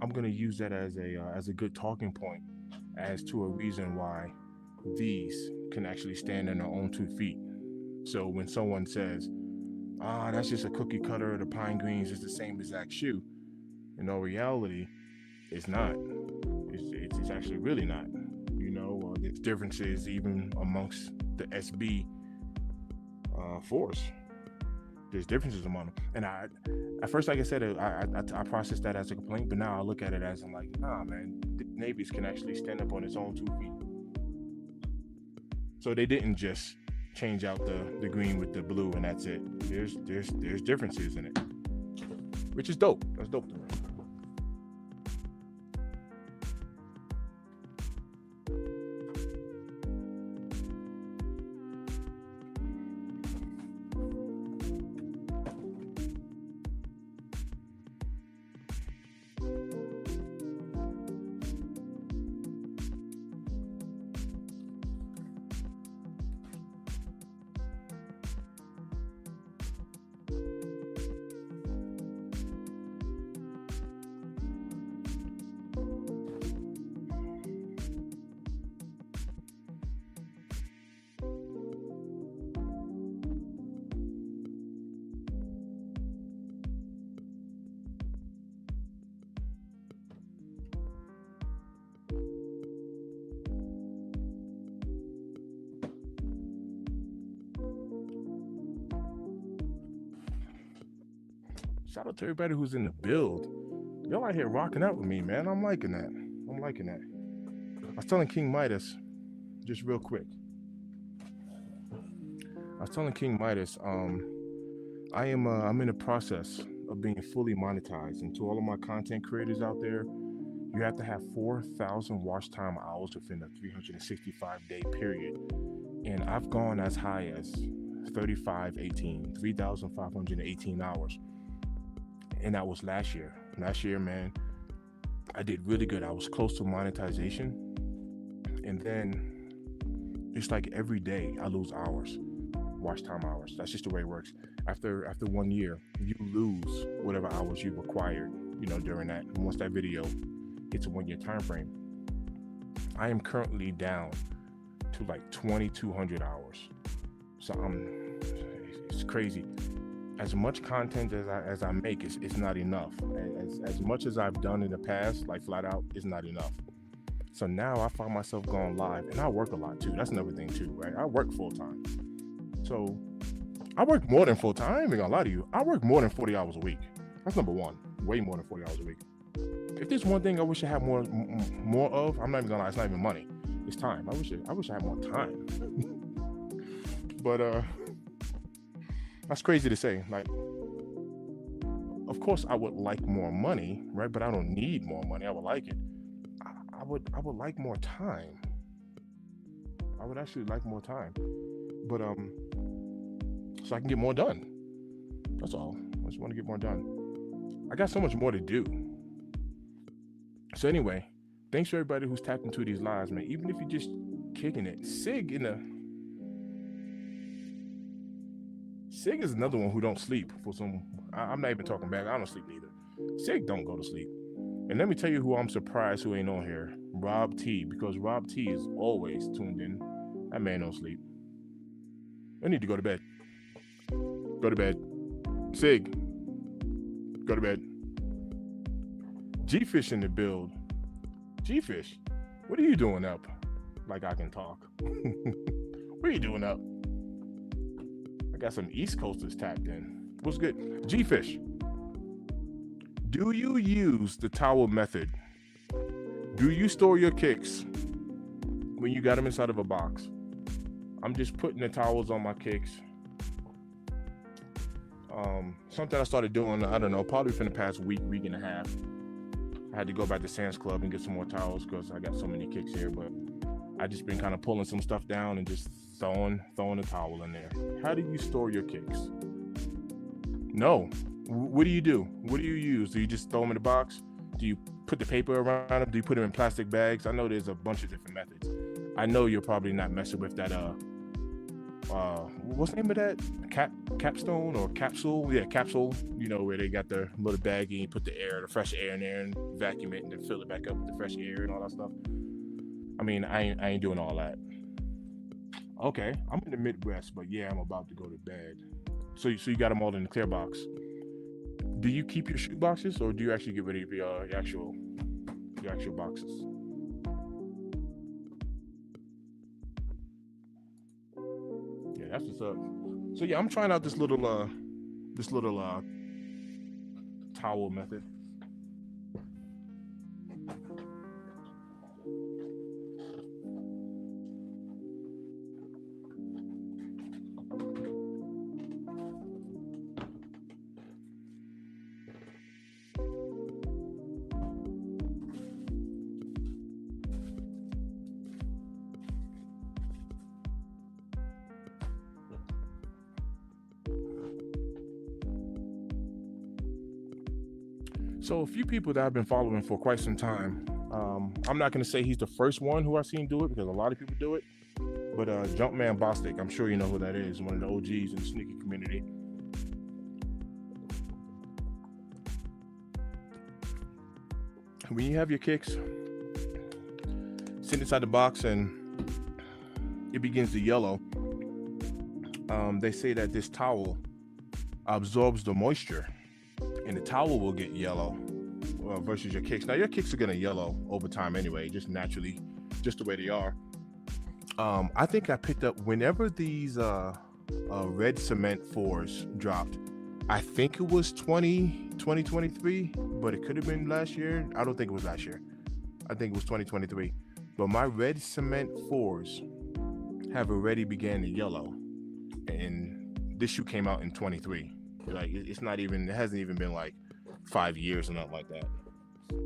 I'm gonna use that as a good talking point as to a reason why these can actually stand on their own 2 feet. So when someone says, that's just a cookie cutter of the pine greens, it's the same exact shoe, in all reality, it's not. It's actually really not. There's differences even amongst the SB 4s. There's differences among them. And at first, like I said, I processed that as a complaint, but now I look at it as I'm like, nah, man, the Navies can actually stand up on its own 2 feet. So they didn't just change out the green with the blue and that's it. There's differences in it, which is dope. That's dope to me. Shout out to everybody who's in the build. Y'all out here rocking out with me, man. I'm liking that. I'm liking that. I was telling King Midas, just real quick. I was telling King Midas, I'm in the process of being fully monetized. And to all of my content creators out there, you have to have 4,000 watch time hours within a 365-day period. And I've gone as high as 3,518 hours. And that was last year. Last year, man, I did really good. I was close to monetization. And then it's like every day I lose hours, watch time hours. That's just the way it works. After 1 year, you lose whatever hours you acquired, during that. And once that video hits a 1 year time frame, I am currently down to like 2,200 hours. So it's crazy. As much content as I make, it's not enough. As much as I've done in the past, like flat out, it's not enough. So now I find myself going live, and I work a lot too. That's another thing too, right? I work full time. So I work more than full time. I ain't even gonna lie to you. I work more than 40 hours a week. That's number one. Way more than 40 hours a week. If there's one thing I wish I had more of, I'm not even gonna lie, it's not even money. It's time. I wish I had more time. But that's crazy to say. Like, of course I would like more money, right? But I don't need more money. I would like it. I would like more time. I would actually like more time. But so I can get more done. That's all. I just want to get more done. I got so much more to do. So anyway, thanks for everybody who's tapped into these lives, man. Even if you're just kicking it. Sig is another one who don't sleep for some. I'm not even talking back. I don't sleep either. Sig don't go to sleep. And let me tell you who I'm surprised who ain't on here. Rob T. Because Rob T is always tuned in. That man don't sleep. I need to go to bed. Go to bed. Sig. Go to bed. G-Fish in the build. G-Fish, what are you doing up? Like I can talk. What are you doing up? I got some East Coasters tapped in. What's good? G-Fish, do you use the towel method? Do you store your kicks when you got them inside of a box? I'm just putting the towels on my kicks. Something I started doing, I don't know, probably for the past week and a half. I had to go back to Sam's Club and get some more towels because I got so many kicks here, but I just been kind of pulling some stuff down and just throwing a towel in there. How do you store your kicks? No. What do you do? What do you use? Do you just throw them in the box? Do you put the paper around them? Do you put them in plastic bags? I know there's a bunch of different methods. I know you're probably not messing with that, what's the name of that? Capstone or capsule? Yeah, capsule. Where they got the little baggie and you put the fresh air in there and vacuum it and then fill it back up with the fresh air and all that stuff. I mean, I ain't doing all that. Okay, I'm in the Midwest, but yeah, I'm about to go to bed. So you got them all in the clear box. Do you keep your shoe boxes or do you actually get rid of your actual boxes? Yeah, that's what's up. So yeah, I'm trying out this little towel method. So a few people that I've been following for quite some time. I'm not going to say he's the first one who I've seen do it because a lot of people do it. But Jumpman Bostic, I'm sure you know who that is. One of the OGs in the sneaker community. When you have your kicks, sit inside the box and it begins to yellow. They say that this towel absorbs the moisture and the towel will get yellow versus your kicks. Now your kicks are going to yellow over time anyway, just naturally, just the way they are. I think I picked up whenever these red cement 4s dropped, I think it was 2023, but it could have been last year. I don't think it was last year. I think it was 2023. But my red cement 4s have already began to yellow, and this shoe came out in 23. Like it's not even. It hasn't even been like 5 years or nothing like that.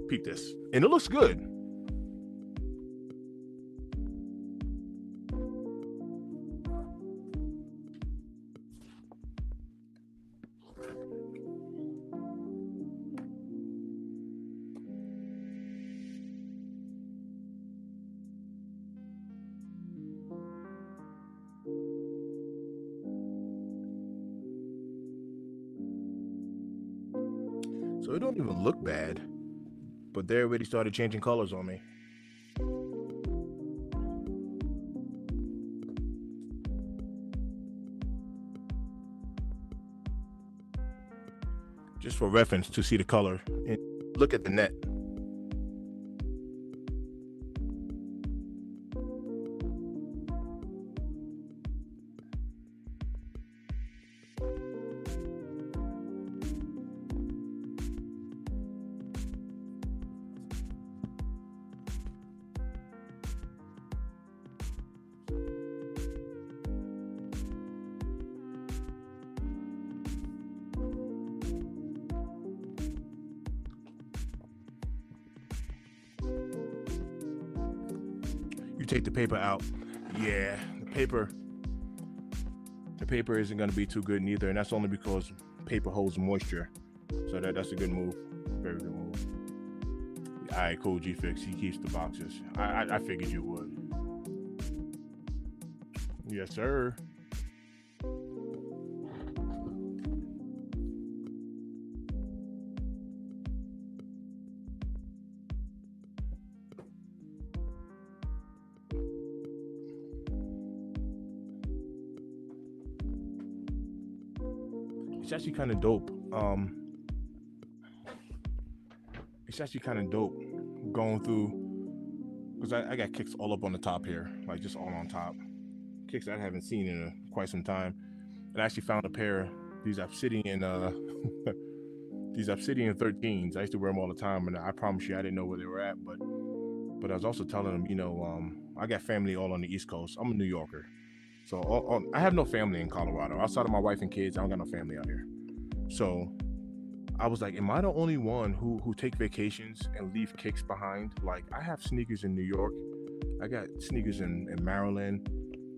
Peep this, and it looks good. So it don't even look bad, but they already started changing colors on me. Just for reference to see the color, and look at the net. You take the paper out. Yeah, the paper isn't going to be too good neither, and that's only because paper holds moisture. So that's a good move. Very good move. All right, cool. G-Fix. He keeps the boxes. I figured you would. Yes, sir. It's actually kind of dope. It's actually kind of dope going through, because I got kicks all up on the top here, like just all on top. Kicks I haven't seen in quite some time. And I actually found a pair of these Obsidian these Obsidian 13s. I used to wear them all the time, and I promise you I didn't know where they were at, but I was also telling them, I got family all on the East Coast. I'm a New Yorker. So I have no family in Colorado. Outside of my wife and kids, I don't got no family out here. So I was like, am I the only one who take vacations and leave kicks behind? Like, I have sneakers in New York. I got sneakers in Maryland.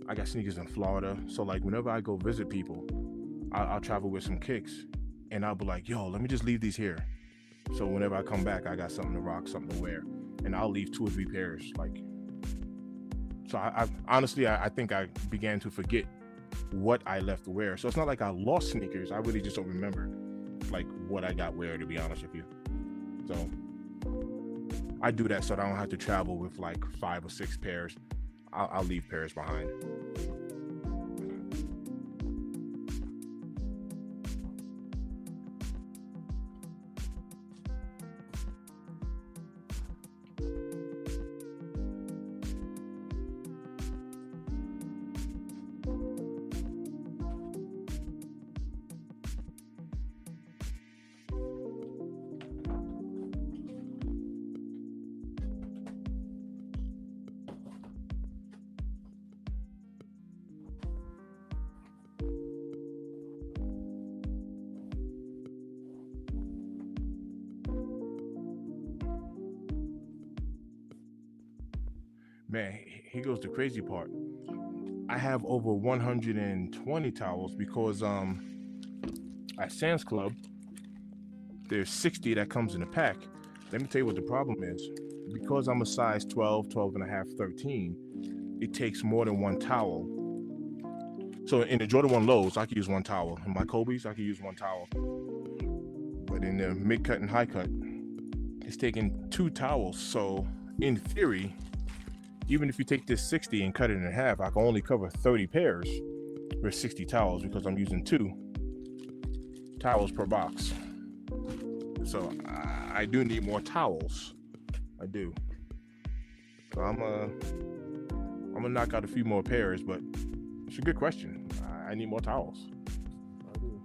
I got sneakers in Florida. So like whenever I go visit people, I'll travel with some kicks, and I'll be like, yo, let me just leave these here. So whenever I come back, I got something to rock, something to wear. And I'll leave 2 or 3 pairs. Like, so I honestly, I think I began to forget what I left to wear. So it's not like I lost sneakers. I really just don't remember like what I got where, to be honest with you. So I do that so that I don't have to travel with like 5 or 6 pairs. I'll leave pairs behind. Man, here goes the crazy part. I have over 120 towels because at Sam's Club there's 60 that comes in a pack. Let me tell you what the problem is. Because I'm a size 12, 12 and a half, 13, it takes more than one towel. So in the Jordan 1 lows, I can use one towel. In my Kobe's, I can use one towel. But in the mid cut and high cut, it's taking 2 towels. So in theory, even if you take this 60 and cut it in half, I can only cover 30 pairs with 60 towels because I'm using 2 towels per box. So I do need more towels. I do. So I'm gonna knock out a few more pairs, but it's a good question. I need more towels. I do.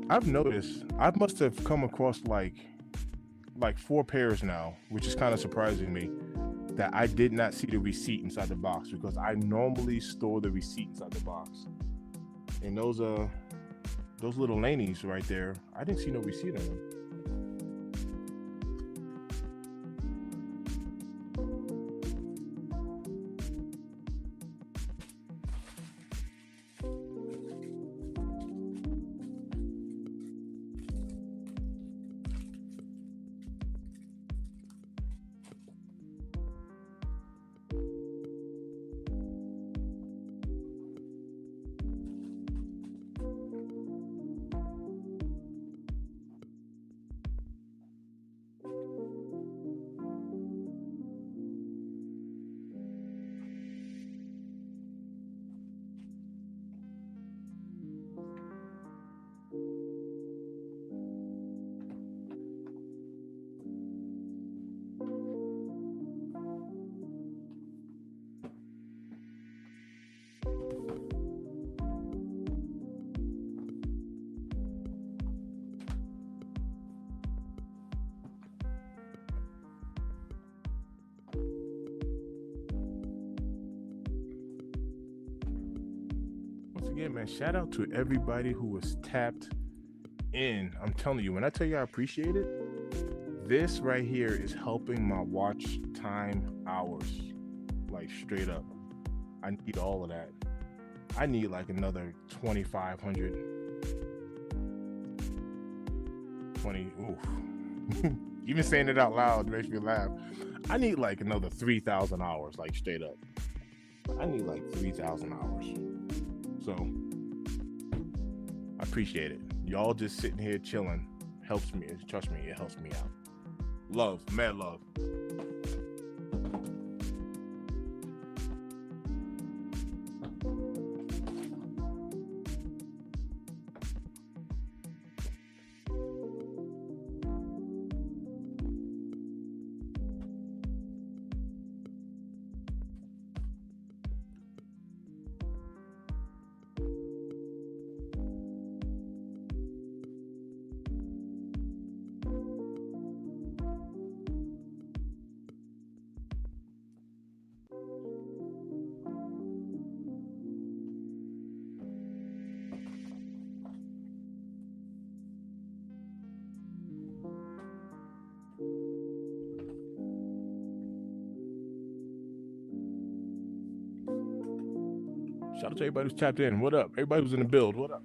I've noticed I must have come across like 4 pairs now, which is kind of surprising me that I did not see the receipt inside the box because I normally store the receipt inside the box. And those little lanies right there, I didn't see no receipt on them. Once again, man, shout out to everybody who was tapped in. I'm telling you, when I tell you I appreciate it, this right here is helping my watch time hours. Like straight up. I need all of that. I need like another 2,500. 20. Oof. Even saying it out loud makes me laugh. I need like another 3,000 hours, like straight up. I need like 3,000 hours. So I appreciate it. Y'all just sitting here chilling helps me. Trust me, it helps me out. Love, mad love. Shout out to everybody who's tapped in. What up? Everybody who's in the build. What up?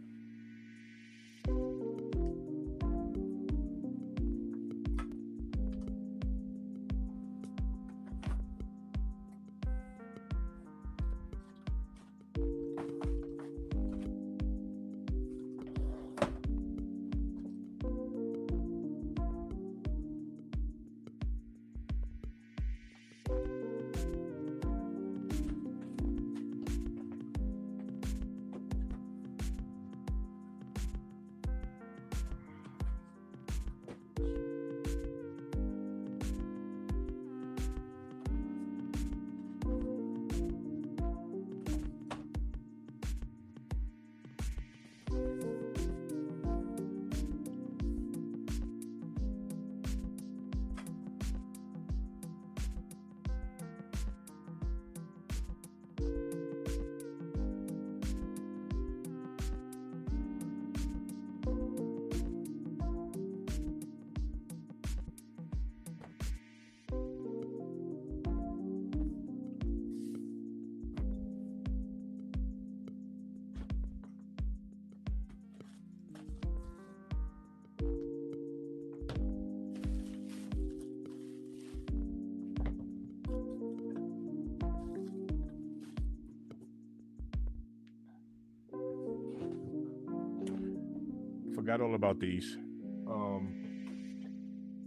Forgot all about these.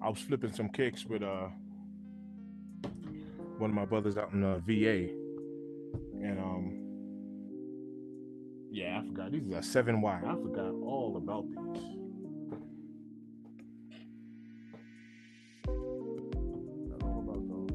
I was flipping some kicks with one of my brothers out in VA, and yeah, I forgot these are 7Y. I forgot all about these. Forgot all about those.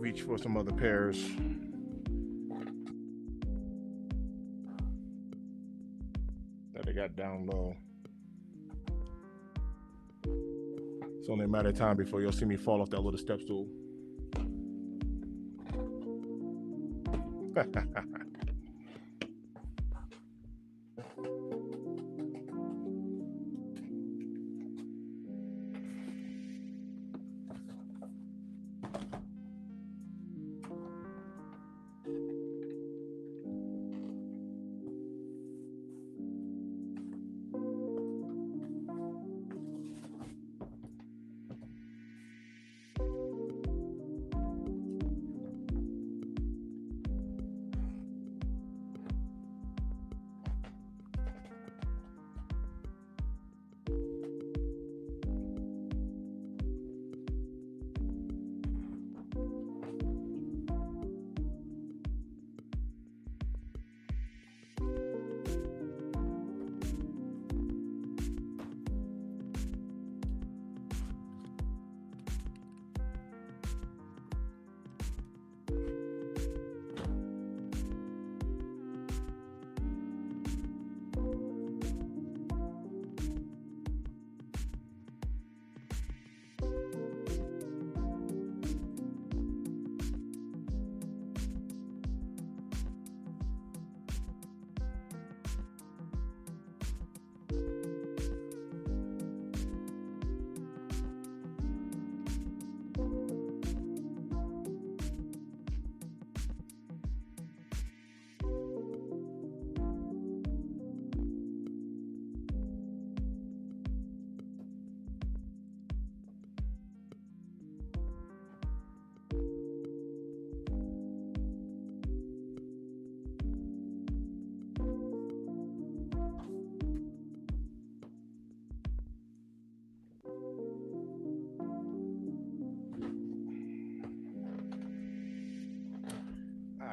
reach for some other pairs. That I got down low. It's only a matter of time before you'll see me fall off that little step stool.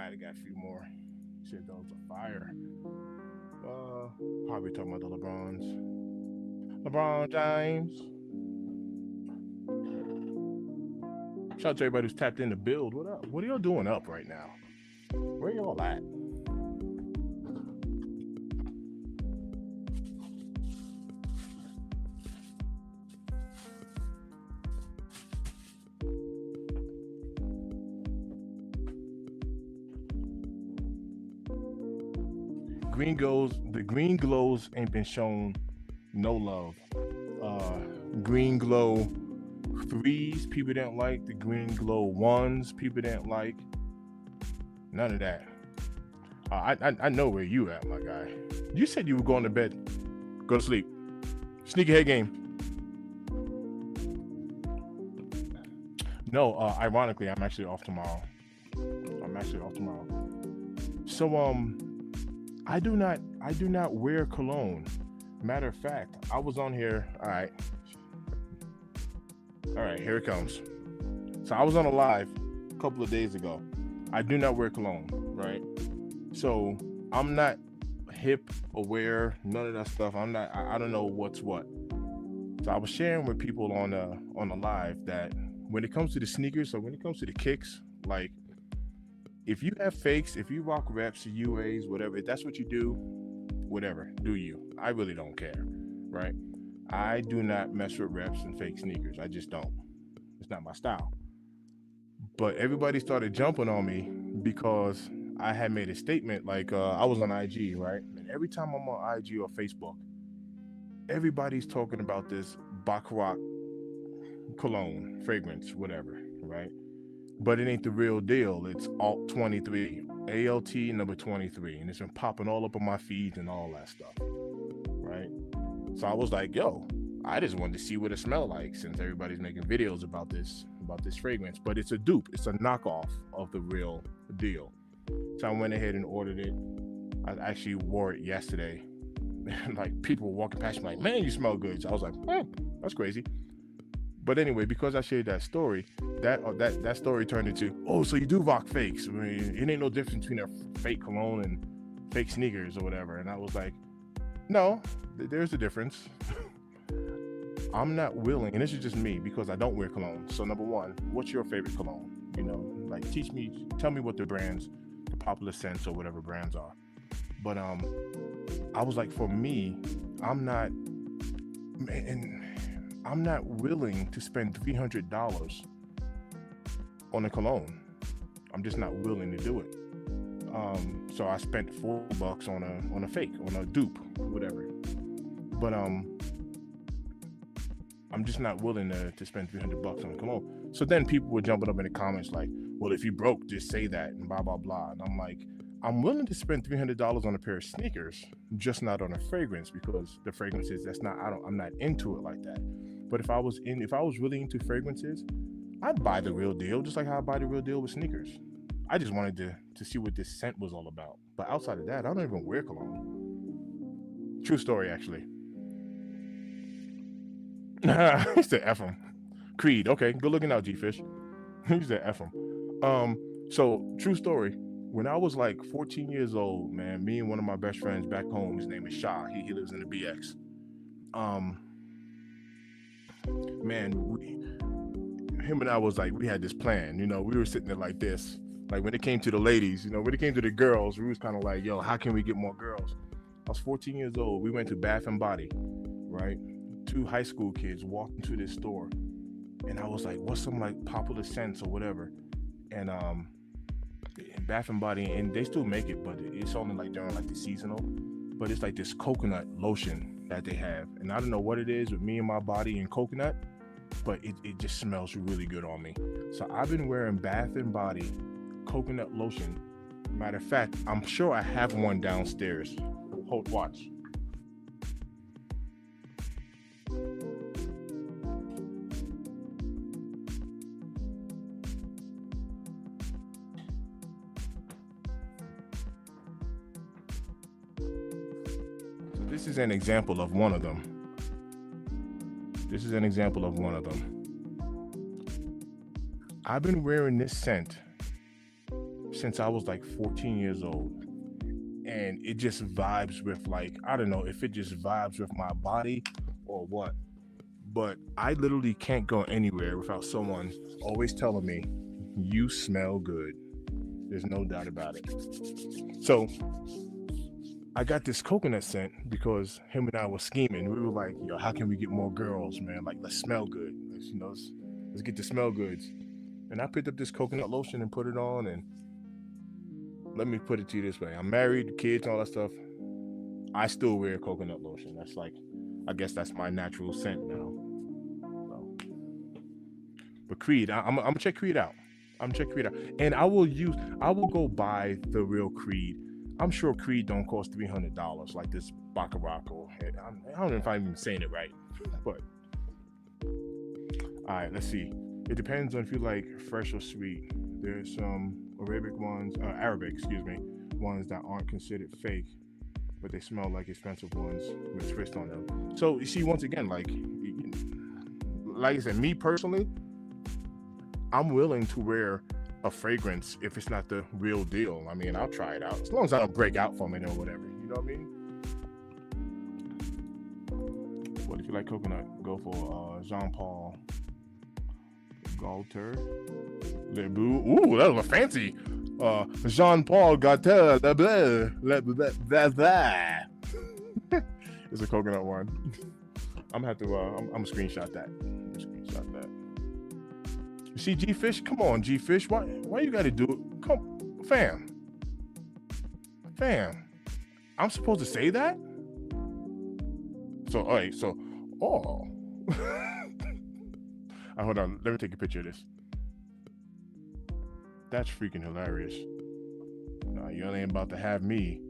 I got a few more. Shit, those are fire. Probably talking about the LeBron James. Shout out to everybody who's tapped in to build. What up? What are y'all doing up right now? Where y'all at? The green glows ain't been shown no love. Green glow 3s people didn't like. The green glow 1s people didn't like. None of that. I know where you at, my guy. You said you were going to bed. Go to sleep. Sneakerhead game. No, ironically, I'm actually off tomorrow. So I do not wear cologne. Matter of fact, I was on here. All right, here it comes. So I was on a live a couple of days ago. I do not wear cologne, right? So I'm not hip, aware, none of that stuff. I don't know what's what. So I was sharing with people on the live that when it comes to the sneakers, or when it comes to the kicks, like, if you have fakes, if you rock reps, UAs, whatever, if that's what you do, whatever, do you. I really don't care, right? I do not mess with reps and fake sneakers. I just don't. It's not my style. But everybody started jumping on me because I had made a statement, like I was on IG, right? And every time I'm on IG or Facebook, everybody's talking about this Baccarat cologne, fragrance, whatever, right? But it ain't the real deal. It's Alt 23, ALT number 23, and it's been popping all up on my feeds and all that stuff, right? So I was like, yo, I just wanted to see what it smelled like, since everybody's making videos about this fragrance. But it's a dupe. It's a knockoff of the real deal. So I went ahead and ordered it. I actually wore it yesterday. Like, people were walking past me like, man, you smell good. So I was like, that's crazy. But anyway, because I shared that story, that story turned into, oh, so you do rock fakes. I mean, it ain't no difference between a fake cologne and fake sneakers or whatever. And I was like, no, there's a difference. I'm not willing, and this is just me, because I don't wear cologne. So number one, what's your favorite cologne? You know, like tell me what the brands, the popular scents or whatever brands are. But I was like, for me, I'm not, and I'm not willing to spend $300 on a cologne. I'm just not willing to do it. So I spent $40 on a fake, on a dupe, whatever. But I'm just not willing to spend $300 on a cologne. So then people were jumping up in the comments like, well, if you broke, just say that and blah blah blah. And I'm like, I'm willing to spend $300 on a pair of sneakers, just not on a fragrance, because the fragrances, I'm not into it like that. But if I was really into fragrances, I'd buy the real deal, just like how I buy the real deal with sneakers. I just wanted to see what this scent was all about. But outside of that, I don't even wear cologne. True story, actually. He said F him. Creed, okay, good looking out, G-Fish. He said F him. So true story. When I was like 14 years old, man, me and one of my best friends back home, his name is Shah. He lives in the BX. Man, him and I was like, we had this plan. You know, we were sitting there like this. Like when it came to the ladies, you know, when it came to the girls, we was kind of like, yo, how can we get more girls? I was 14 years old. We went to Bath and Body, right? 2 high school kids walked into this store, and I was like, what's some like popular scents or whatever? And Bath and Body, and they still make it, but it's only like during like the seasonal. But it's like this coconut lotion that they have, and I don't know what it is with me and my body and coconut, but it just smells really good on me. So I've been wearing Bath and Body coconut lotion. Matter of fact, I'm sure I have one downstairs. Watch. This is an example of one of them. I've been wearing this scent since I was like 14 years old. And it just vibes with, like, I don't know if it just vibes with my body or what. But I literally can't go anywhere without someone always telling me, you smell good. There's no doubt about it. So I got this coconut scent because him and I were scheming. We were like, yo, how can we get more girls, man? Like, let's smell good. Let's get the smell goods. And I picked up this coconut lotion and put it on. And let me put it to you this way. I'm married, kids, all that stuff. I still wear coconut lotion. That's like, I guess that's my natural scent now. So. But Creed, I'm gonna check Creed out. And I will go buy the real Creed. I'm sure Creed don't cost $300 like this Baccarat. I don't know if I'm even saying it right. But all right, let's see. It depends on if you like fresh or sweet. There's some Arabic ones that aren't considered fake, but they smell like expensive ones with twist on them. So you see, once again, like I said, me personally, I'm willing to wear a fragrance if it's not the real deal. I mean, I'll try it out as long as I don't break out from it or whatever. You know what I mean? What if you like coconut? Go for Jean Paul Gaultier. Le Boo. Ooh, that was a fancy. Jean Paul Gaultier. It's a coconut one. I'm gonna have to. I'm gonna screenshot that. You see, G-Fish? Come on, G-Fish. Why you gotta do it? Come, fam. I'm supposed to say that? So, all right. So, oh. Hold on. Let me take a picture of this. That's freaking hilarious. Nah, you ain't about to have me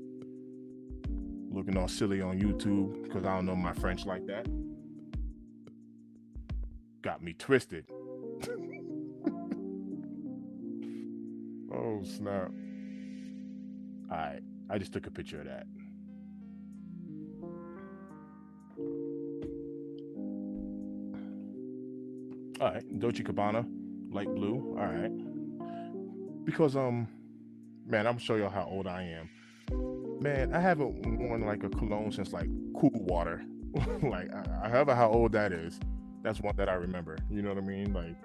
looking all silly on YouTube because I don't know my French like that. Got me twisted. Oh, snap. All right. I just took a picture of that. All right. Dolce & Gabbana, light blue. All right. Because, man, I'm going to show y'all how old I am. Man, I haven't worn like a cologne since like Cool Water. Like, however how old that is, that's one that I remember. You know what I mean? Like,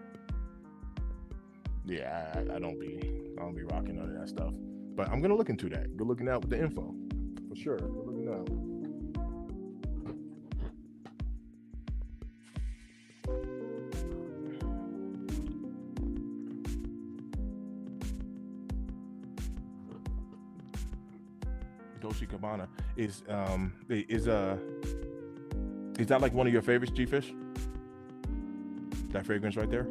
Yeah, I don't be rocking none of that stuff. But I'm gonna look into that. Good looking out with the info, for sure. Good looking out. Dolce Gabbana is that like one of your favorites, G Fish? That fragrance right there.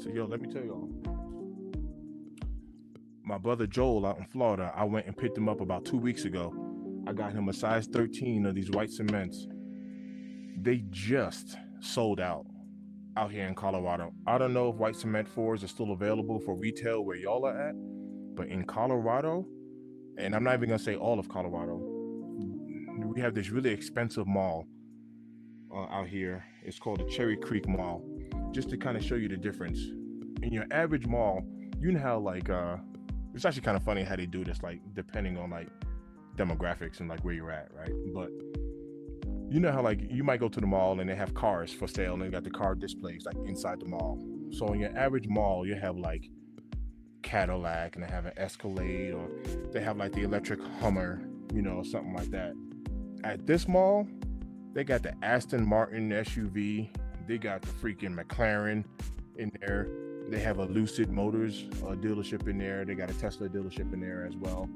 So yo, let me tell y'all. My brother Joel out in Florida, I went and picked him up about 2 weeks ago. I got him a size 13 of these white cements. They just sold out here in Colorado. I don't know if white cement fours are still available for retail where y'all are at, but in Colorado, and I'm not even gonna say all of Colorado, we have this really expensive mall out here. It's called the Cherry Creek Mall. Just to kind of show you the difference. In your average mall, you know how like it's actually kind of funny how they do this, like depending on like demographics and like where you're at, right? But you know how like you might go to the mall and they have cars for sale and they got the car displays like inside the mall. So in your average mall, you have like Cadillac and they have an Escalade or they have like the electric Hummer, something like that. At this mall, they got the Aston Martin SUV. They got the freaking McLaren in there. They have a Lucid Motors dealership in there. They got a Tesla dealership in there as well.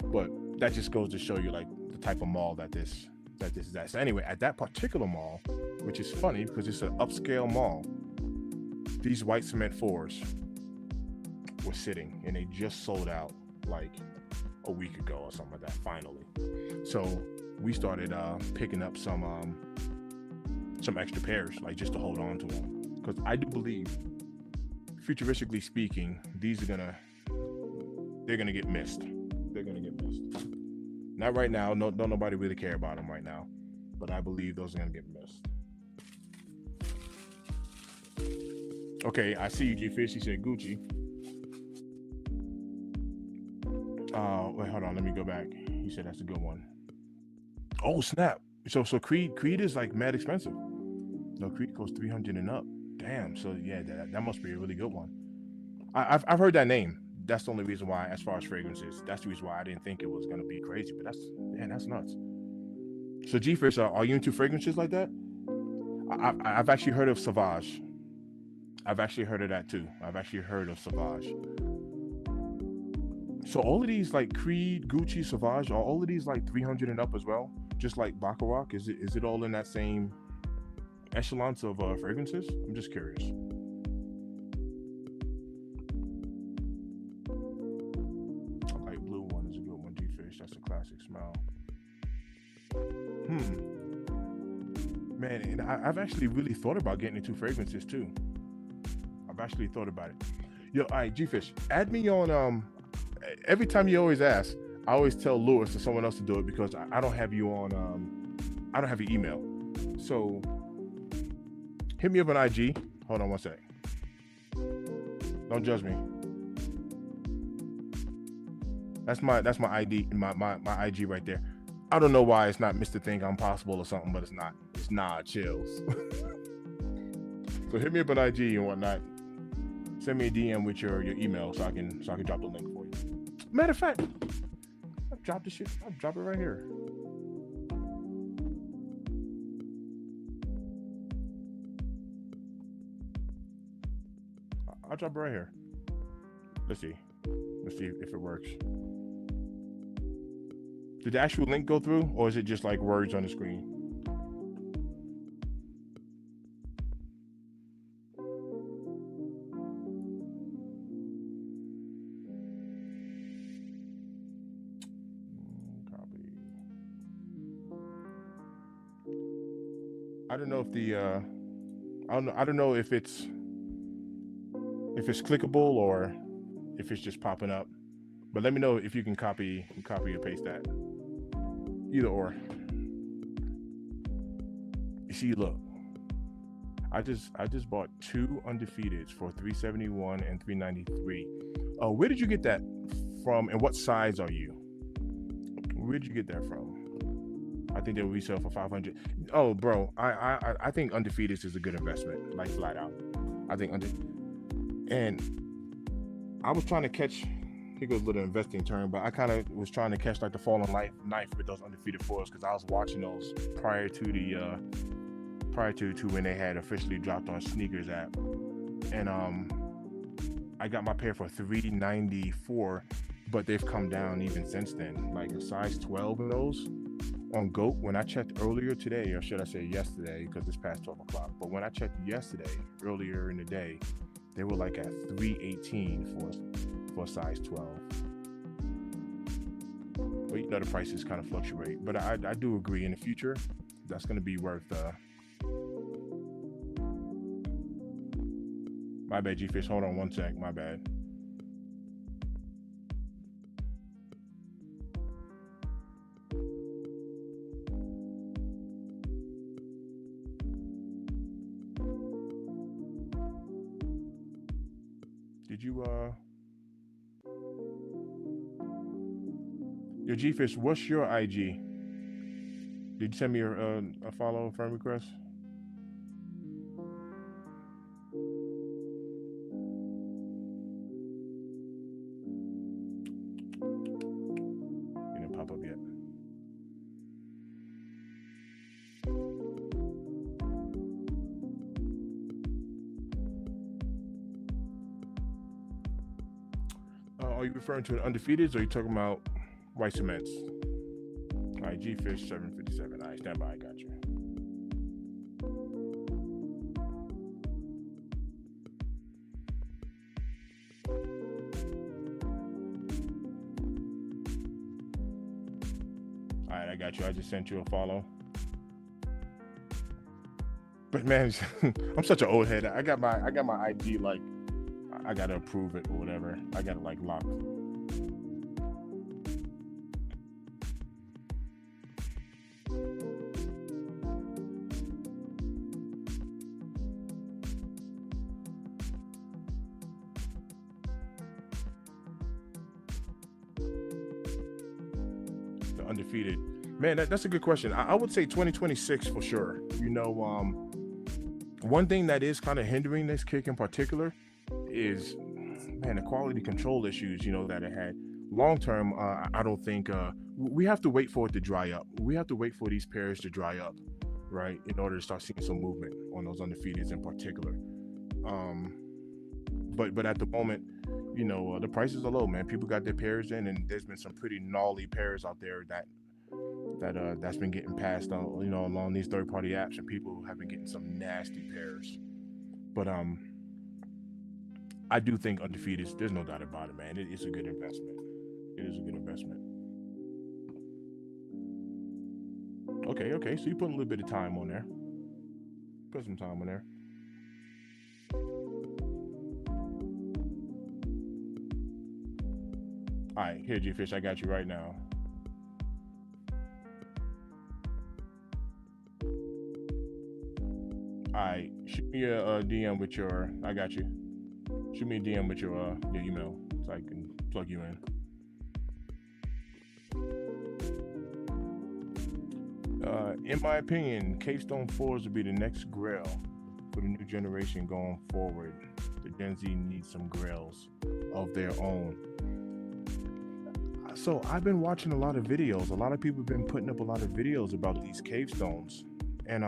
But that just goes to show you like the type of mall that this is at. So anyway, at that particular mall, which is funny because it's an upscale mall, these white cement fours were sitting and they just sold out like a week ago or something like that, finally. So we started picking up some extra pairs, like just to hold on to them, because I do believe, futuristically speaking, they're gonna get missed. They're gonna get missed. Not right now. No, don't nobody really care about them right now, but I believe those are gonna get missed. Okay, I see you, G Fish. He said Gucci. Wait, hold on. Let me go back. He said that's a good one. Oh snap! So Creed is like mad expensive. No, Creed goes 300 and up. Damn. So yeah, that must be a really good one. I've heard that name. That's the only reason why, as far as fragrances, that's the reason why I didn't think it was gonna be crazy. But that's nuts. So G-Fish, are you into fragrances like that? I've actually heard of Sauvage. I've actually heard of that too. I've actually heard of Sauvage. So all of these like Creed, Gucci, Sauvage, are all of these like 300 and up as well? Just like Baccarat? Is it all in that same echelons of fragrances? I'm just curious. A light blue one is a good one, G-Fish. That's a classic smell. Man, and I've actually really thought about getting into fragrances too. I've actually thought about it. Yo, all right, G-Fish, add me on. Every time you always ask, I always tell Lewis or someone else to do it because I don't have you on. I don't have your email. So hit me up on IG. Hold on one sec. Don't judge me. That's my ID, my IG right there. I don't know why it's not Mr. Think I'm Possible or something, but it's not. It's Chills. So hit me up on IG and whatnot. Send me a DM with your email so I can drop the link for you. Matter of fact, I've dropped the shit. I'll drop it right here. I'll drop it right here. Let's see if it works. Did the actual link go through, or is it just like words on the screen? I don't know if the I don't know if it's clickable or if it's just popping up. But let me know if you can copy or paste that. Either or. You see, look, I just bought two undefeateds for 371 and 393. Where did you get that from, and what size are you? Where did you get that from? I think they will resell for 500. Oh, bro, I think undefeateds is a good investment, like flat out. I think and I was trying to catch. Here goes a little investing term, but I kind of was trying to catch like the falling knife with those undefeated fours because I was watching those prior to when they had officially dropped on Sneakers app, and I got my pair for $394, but they've come down even since then, like a size 12 in those on GOAT. When I checked earlier today, or should I say yesterday, because it's past 12 o'clock, but when I checked yesterday, earlier in the day, they were like at $318 for a size 12. But you know, the prices kind of fluctuate, but I do agree in the future that's going to be worth my bad, G-Fish. Hold on one sec. My bad. Did you your G-Fish, what's your IG? Did you send me a follow friend request? It didn't pop up yet. Are you referring to the undefeateds, or are you talking about white cements? All right, G-Fish 757. All right, stand by. I got you. All right, I got you. I just sent you a follow. But man, I'm such an old head. I got my IG, like I gotta approve it or whatever. I got it like locked. The undefeated. Man, that's a good question. I would say 2026 for sure. You know, one thing that is kind of hindering this kick in particular is, man, the quality control issues, you know, that it had. Long term, I don't think we have to wait for it to dry up. We have to wait for these pairs to dry up, right, in order to start seeing some movement on those undefeateds in particular. But at the moment, you know, the prices are low, man. People got their pairs in, and there's been some pretty gnarly pairs out there that's been getting passed on, you know, along these third-party apps, and people have been getting some nasty pairs. But I do think undefeated. There's no doubt about it, man. It's a good investment. It is a good investment. Okay. So you put a little bit of time on there. Put some time on there. All right, here, G-Fish. I got you right now. All right, shoot me a DM with your. I got you. Shoot me a DM with your email so I can plug you in. In my opinion, Capestone 4s will be the next grail for the new generation going forward. The Gen Z needs some grails of their own. So I've been watching a lot of videos. A lot of people have been putting up a lot of videos about these Cavestones, and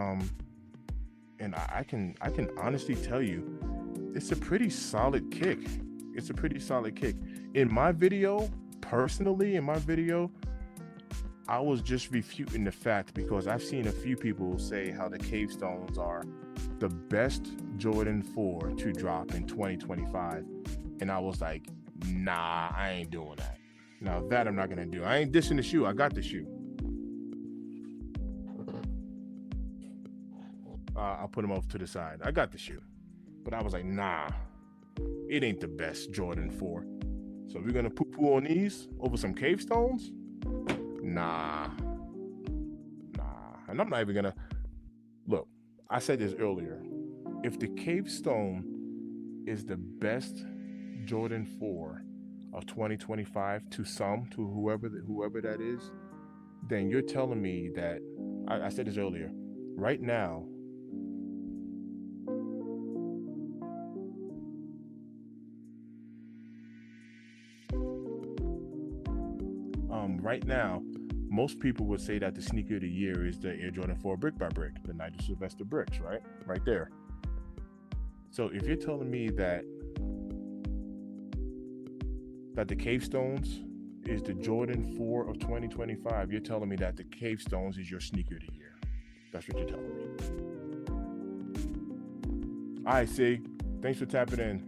I can honestly tell you, it's a pretty solid kick. It's a pretty solid kick. In my video, personally, I was just refuting the fact because I've seen a few people say how the Cavestones are the best Jordan 4 to drop in 2025. And I was like, nah, I ain't doing that. Now that I'm not gonna do. I ain't dissing the shoe. I got the shoe. I'll put them off to the side. I got the shoe, but I was like, nah, it ain't the best Jordan 4. So we're gonna poo-poo on these over some cave stones? Nah, nah. And I'm not even gonna look. I said this earlier. If the cave stone is the best Jordan 4 of 2025 to whoever that is, then you're telling me that I said this earlier. Right now, right now, most people would say that the sneaker of the year is the Air Jordan 4 brick by brick, the Nigel Sylvester bricks, right? Right there. So if you're telling me that the Cave Stones is the Jordan 4 of 2025, you're telling me that the Cave Stones is your sneaker of the year. That's what you're telling me. All right, Sig. Thanks for tapping in.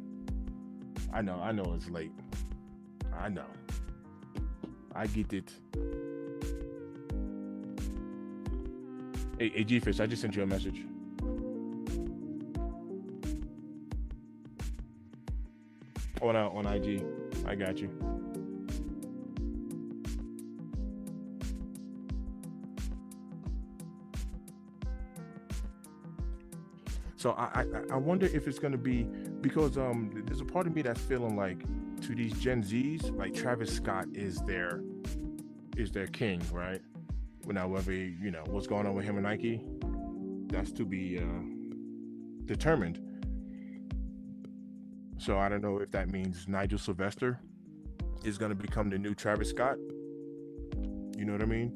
I know it's late. I know. I get it. Hey, G-Fish, I just sent you a message. On IG. I got you. So I wonder if it's gonna be because there's a part of me that's feeling like to these Gen Zs, like Travis Scott is their king, right? Whenever what's going on with him and Nike, that's to be determined. So I don't know if that means Nigel Sylvester is gonna become the new Travis Scott. You know what I mean?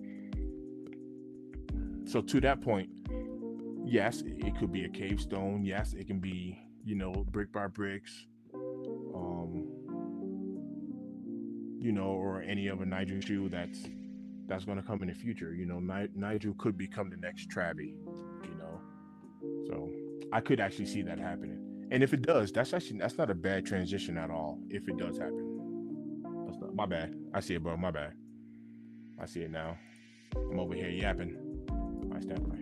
So to that point, yes, it could be a cave stone. Yes, it can be, brick by bricks. Or any other Nigel shoe that's going to come in the future. Nigel could become the next Travi. So I could actually see that happening. And if it does, that's not a bad transition at all. If it does happen, that's not my bad. I see it, bro. My bad. I see it now. I'm over here yapping. I stand by.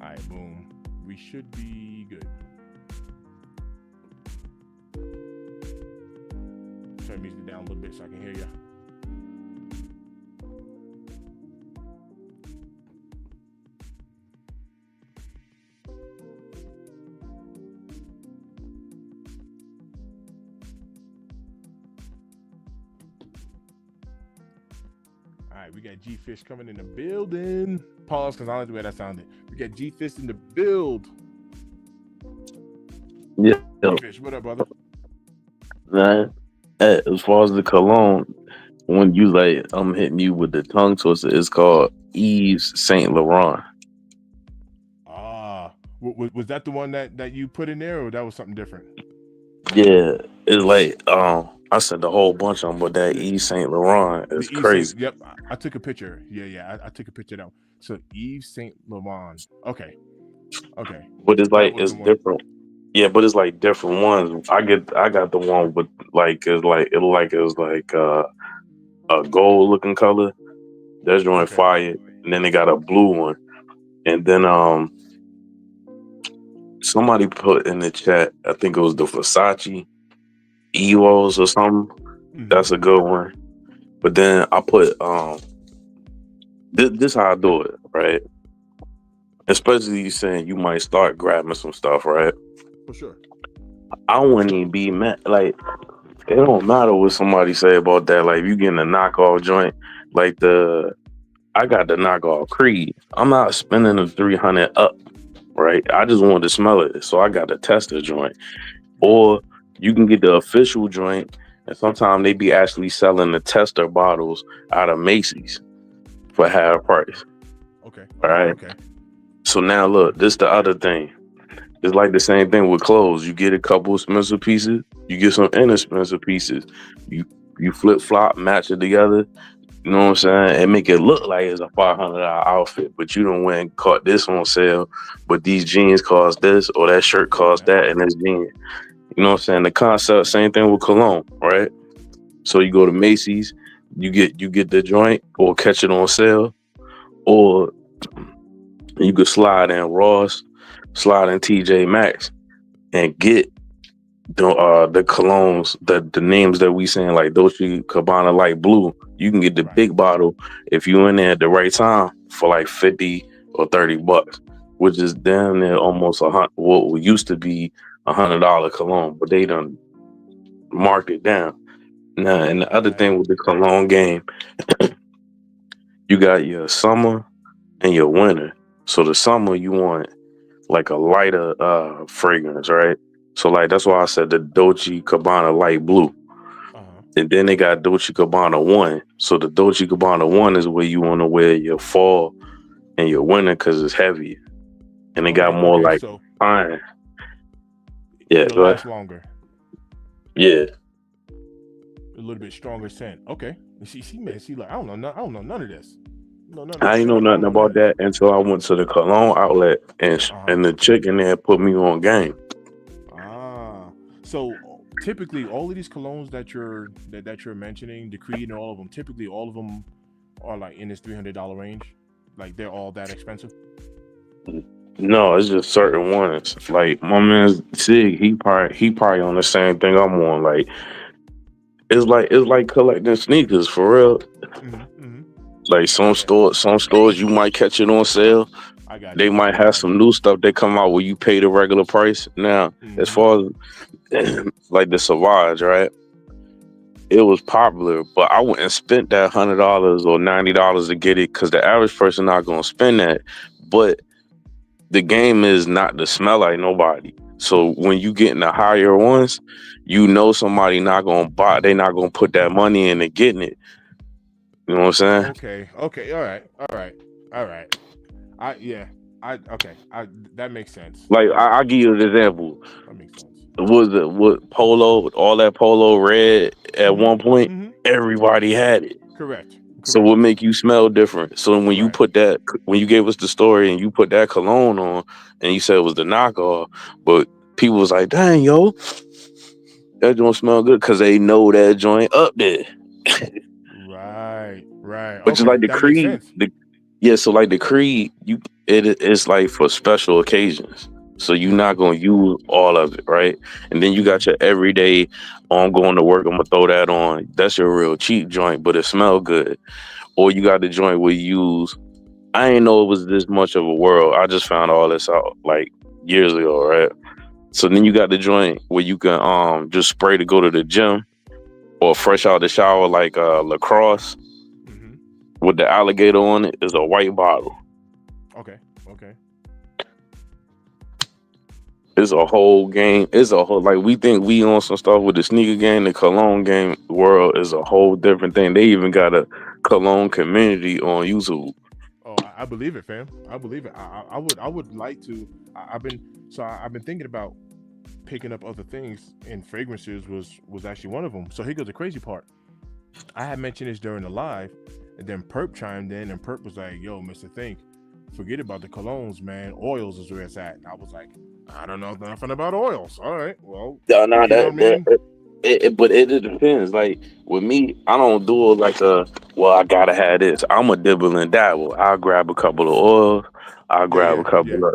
All right, boom. We should be good. Turn music down a little bit so I can hear you. All right, we got G-Fish coming in the building. Pause, because I don't like the way that sounded. We got G-Fish in the build. Yeah. G-Fish, what up, brother? Man, as far as the cologne, when you hitting you with the tongue twister, it's called Yves Saint Laurent. Was that the one that you put in there, or that was something different? Yeah, it's I sent a whole bunch of them, but that Yves Saint Laurent is crazy. Yep, I took a picture. Yeah, I took a picture of that one. So Yves Saint Laurent. Okay. But it's different. Yeah, but it's like different ones. I got the one with it was a gold looking color. That's joint fire, and then they got a blue one, and then somebody put in the chat, I think it was the Versace Eos or something. Mm-hmm. That's a good one. But then I put this how I do it, right? Especially you saying you might start grabbing some stuff, right? For sure. I wouldn't even be mad. Like, it don't matter what somebody say about that. Like, if you getting a knockoff joint, like I got the knockoff Creed. I'm not spending the 300 up, right? I just wanted to smell it, so I got the tester joint. Or you can get the official joint, and sometimes they be actually selling the tester bottles out of Macy's for half price. Okay. All right. Okay. So now look, this the other thing. It's like the same thing with clothes. You get a couple expensive pieces, you get some inexpensive pieces. You you flip flop, match it together. You know what I'm saying? And make it look like it's a $500 outfit, but you don't went and caught this on sale. But these jeans cost this, or that shirt cost Right. that, and this jeans. You know what I'm saying? The concept, same thing with cologne, right? So you go to Macy's, you get the joint, or catch it on sale, or you could slide in Ross, slide in TJ Maxx, and get the colognes, the names that we saying like Dolce Gabbana Light Blue. You can get the Right. big bottle if you in there at the right time for like 50 or $30, which is damn near almost what used to be $100 cologne, but they done marked it down. Now, and the other Right. thing with the cologne game, you got your summer and your winter. So the summer you want like a lighter fragrance, right? So like that's why I said the Dolce Gabbana Light Blue. Uh-huh. And then they got Dolce Gabbana One. So the Dolce Gabbana One is where you want to wear your fall and your winter because it's heavier, and they got Okay. more Okay. like So fine. Yeah, it'll go ahead. last longer. Yeah, A little bit stronger scent. Okay. See, man. See, like I don't know. I don't know none of this. No, none. I ain't know Straight up, I don't nothing know none about of this. that until I went to the cologne outlet, and Uh huh. and the chick in there put me on game. Ah. So typically, all of these colognes that you're mentioning, the Creed and all of them, typically all of them are like in this $300 range. Like they're all that expensive. No, it's just certain ones. Like my man Sig, he probably on the same thing I'm on. Like it's like collecting sneakers for real. Mm-hmm. Like some Yeah. stores you might catch it on sale. I got They you. might I have got some you. new stuff that come out where you pay the regular price. Now, as Mm-hmm. far as like the Savage, right? It was popular, but I wouldn't spend that $100 or $90 to get it because the average person not gonna spend that. But the game is not to smell like nobody. So when you get in the higher ones, you know somebody not gonna buy. They not gonna put that money into getting it. You know what I'm saying? Okay. Okay. All right. All right. All right. I yeah. I okay. I that makes sense. Like That makes I'll sense. give you an example. That makes sense. What polo, all that polo red at Mm-hmm. one point, Mm-hmm. everybody had it. Correct. So what Correct. make you smell different? So Right. when you gave us the story and you put that cologne on and you said it was the knockoff, but people was like, dang, yo, that joint smell good because they know that joint up there. Right. Right. Which is Okay. like the That makes Creed. sense. Yeah, so like the Creed, it's like for special occasions. So you're not Mm-hmm. gonna use all of it, right? And then you Mm-hmm. got your everyday, oh, I'm going to work, I'm gonna throw that on. That's your real cheap joint, but it smell good. Or you got the joint where you use. I ain't know it was this much of a world. I just found all this out like years ago, right? So then you got the joint where you can just spray to go to the gym or fresh out the shower like lacrosse Mm-hmm. with the alligator on it is a white bottle. Okay. Okay. It's a whole game. It's a whole like we think we on some stuff with the sneaker game, the cologne game world is a whole different thing. They even got a cologne community on YouTube. Oh, I believe it, fam. I believe it. I would like to. I've been thinking about picking up other things, and fragrances was actually one of them. So here goes the crazy part. I had mentioned this during the live, and then Perp chimed in, and Perp was like, "Yo, Mister Think, forget about the colognes, man. Oils is where it's at." And I was like, "I don't know nothing about oils. All right, well, Yeah, no, you know what I mean? but it depends. Like with me, I don't do it like well, I gotta have this. I'm a dibble and dabble. I'll grab a couple of oils. I'll Yeah, grab yeah, a couple yeah, of,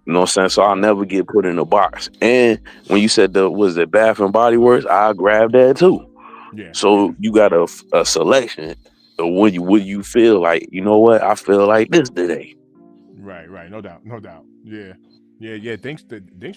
you know what I'm saying? So I'll yeah, never get put in a box. And when you said was it Bath and Body Works, I'll grab that too. yeah, yeah. So you got a selection. So would you feel like, you know what? I feel like this today. Right, right. No doubt, no doubt. Yeah, yeah, yeah. Thanks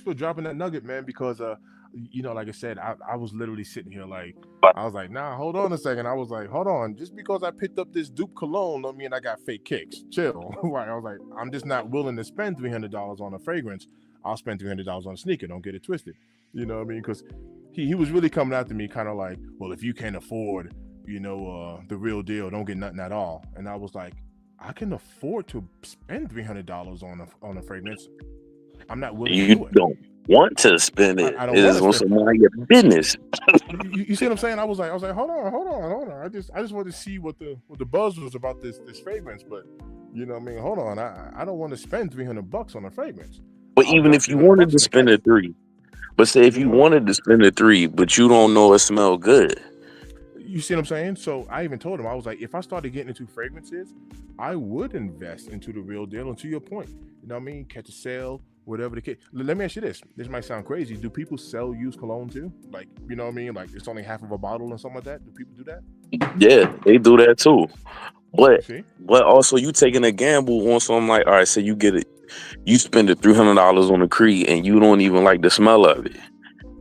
for dropping that nugget, man. Because like I said, I was literally sitting here like I was like, nah, hold on a second. I was like, hold on, just because I picked up this dupe cologne don't mean I got fake kicks. Chill. Right. I was like, I'm just not willing to spend $300 on a fragrance. I'll spend $300 on a sneaker. Don't get it twisted. You know what I mean? Because he was really coming after me, kind of like, well, if you can't afford, the real deal, don't get nothing at all. And I was like, I can afford to spend $300 on a fragrance. I'm not willing to You do it. don't want to spend it. I don't want It's to on spend. somebody your business. You see what I'm saying? I was like, hold on. I just wanted to see what the buzz was about this fragrance, but you know what I mean? Hold on, I don't want to spend $300 on a fragrance. But I'll even drop if you 300 wanted bucks to on a spend a case. three, but say if You you know, wanted to spend a three, but you don't know it smell good. you see what I'm saying? So I even told him, I was like, if I started getting into fragrances, I would invest into the real deal. And to your point, you know what I mean? Catch a sale, whatever the case. Let me ask you this. This might sound crazy. Do people sell used cologne too? Like, you know what I mean? Like it's only half of a bottle and something like that. Do people do that? Yeah, they do that too. You But see? also you taking a gamble on something like, all right, so you get it, you spend the $300 on a Creed and you don't even like the smell of it.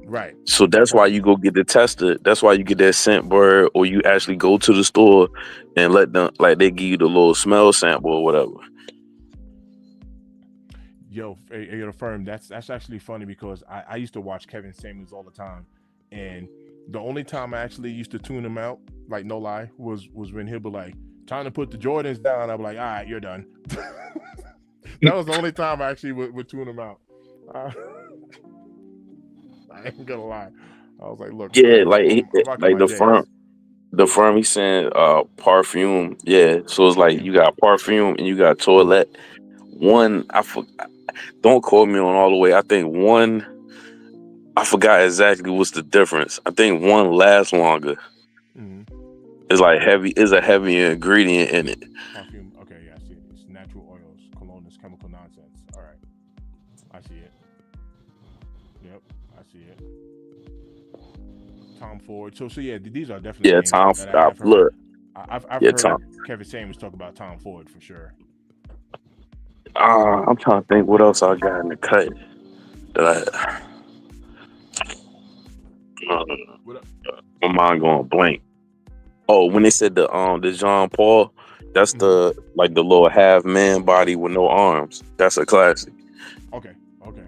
Right. So that's why Right. you go get the tester. That's why you get that scent bird, or you actually go to the store and let them, like, they give you the little smell sample or whatever. Yo, firm. That's actually funny because I used to watch Kevin Samuels all the time, and the only time I actually used to tune him out, like no lie, was when he'll be like, "Time to put the Jordans down." I'm like, "All right, you're done." That was the only time I actually would tune him out. Uh, I ain't gonna lie. I was like, "Look, Yeah, Kev, like I'm rocking like my J's." the firm he saying perfume. Yeah, so it's like Perfume. you got perfume and you got toilet. One don't quote me on all the way. I think one, I forgot exactly what's the difference. I think one lasts longer. Mm-hmm. It's like heavy. Is a heavier ingredient in it. Perfume. Okay, yeah, I see it. It's natural oils. Cologne is chemical nonsense. All right, I see it. Yep, I see it. Tom Ford. So yeah, these are definitely Yeah, names Tom. that I have heard. Look, I've yeah, heard Tom. Kevin Samuels talk about Tom Ford for sure. I'm trying to think what else I got in the cut that uh, What up? my mind going blank. Oh, when they said the Jean Paul, that's Mm-hmm. the, like, the little half man body with no arms. That's a classic. Okay, okay,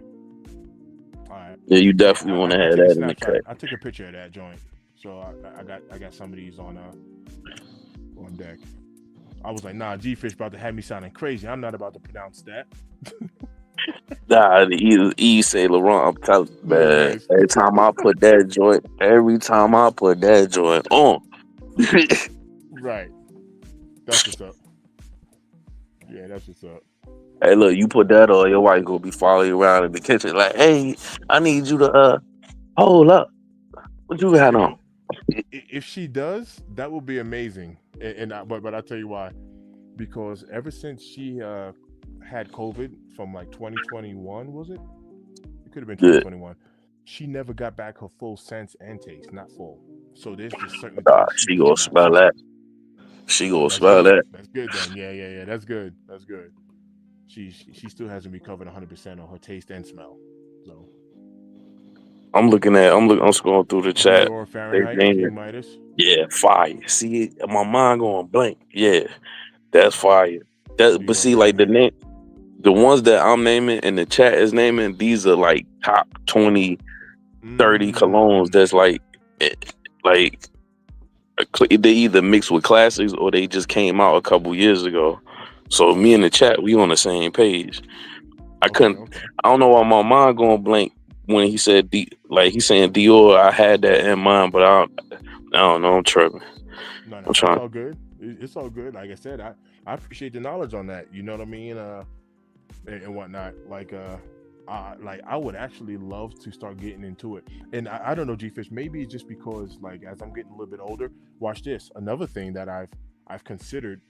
all right. Yeah, you Yeah, definitely want to I have took a that in the snapshot. cut. I took a picture of that joint. So I got some of these on deck. I was like, nah, G Fish about to have me sounding crazy. I'm not about to pronounce that. Nah, the E say Laurent. I'm telling you, Look, man. man. Every time I put that joint on. Right. That's what's up. Yeah, that's what's up. Hey, look, you put that on, your wife gonna be following you around in the kitchen like, hey, I need you to hold up. What you got on? Yo, if she does, that would be amazing. But I tell you why. Because ever since she had COVID from like 2021, was it? It could have been Yeah, 2021. She never got back her full sense and taste, not full. So there's just certain things she she gonna cannot smell smell. that. She gonna That's smell good. that. That's good then. Yeah. That's good. That's good. She still hasn't recovered 100% on her taste and smell. So I'm scrolling through the chat. Dior, They Fahrenheit, name it. King Midas. Yeah, fire. See it, my mind going blank. Yeah, that's fire. But Dior, see, like Fahrenheit. the ones that I'm naming and the chat is naming, these are like top 20, 30 colognes. Mm, That's like, eh, like they either mix with classics or they just came out a couple years ago. So me and the chat, we on the same page. I okay, couldn't. okay. I don't know why my mind going blank when he said like he's saying Dior. I had that in mind, but I don't know. I'm tripping. No, I'm it's trying. all good. It's all good. Like I said, I appreciate the knowledge on that. You know what I mean? And whatnot. Like I would actually love to start getting into it. And I don't know, G Fish. Maybe it's just because like as I'm getting a little bit older. Watch this. Another thing that I've considered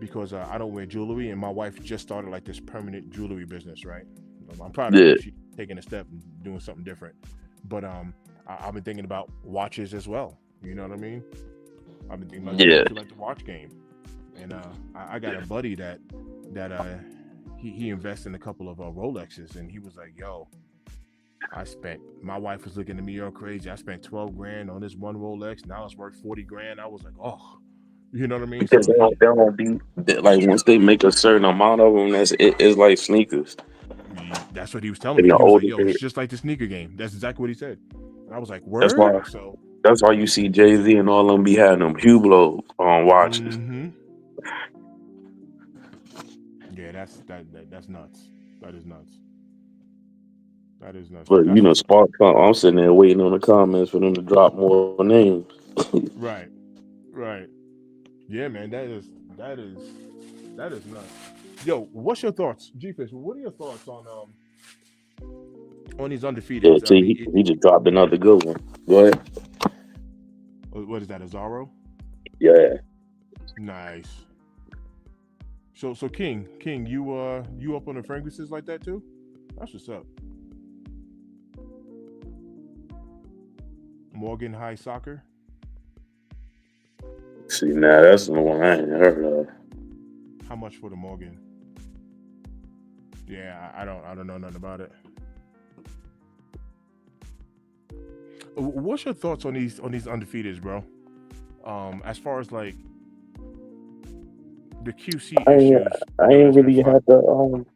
because I don't wear jewelry, and my wife just started like this permanent jewelry business. Right. I'm proud of her. Yeah, She's taking a step and doing something different. But I've been thinking about watches as well. You know what I mean? I've been thinking about getting yeah. into like the watch game, and I got a buddy that he invests in a couple of Rolexes, and he was like, "Yo, I spent." My wife was looking at me all crazy. I spent 12 grand on this one Rolex. Now it's worth 40 grand. I was like, "Oh, you know what I mean?" Because So they don't be like once they make a certain amount of them, it's like sneakers that's what he was telling in me. the He was like, older "Yo, it's days. just like the sneaker game." That's exactly what he said. And I was like, That's "Word." why. So, That's why you see Jay-Z and all them be having them Hublot watches. mm-hmm. Yeah, that's nuts. That is nuts. That is nuts. But That's what's Spark. I'm sitting there waiting on the comments for them to drop more names. right. Right. Yeah, man. That is nuts. Yo, what's your thoughts, G-Fish? What are your thoughts on these Yeah, undefeateds? I see, mean, he just dropped another good one. Go ahead. what is that? A Zaro? Yeah. Nice. So King, you up on the fragrances like that too? That's what's up. Morgan High Soccer. See, now that's the one I ain't heard of. How much for the Morgan? Yeah, I don't know nothing about it. What's your thoughts on these undefeateds, bro? As far as like the QC I ain't, issues, I ain't that's been really fun. had to.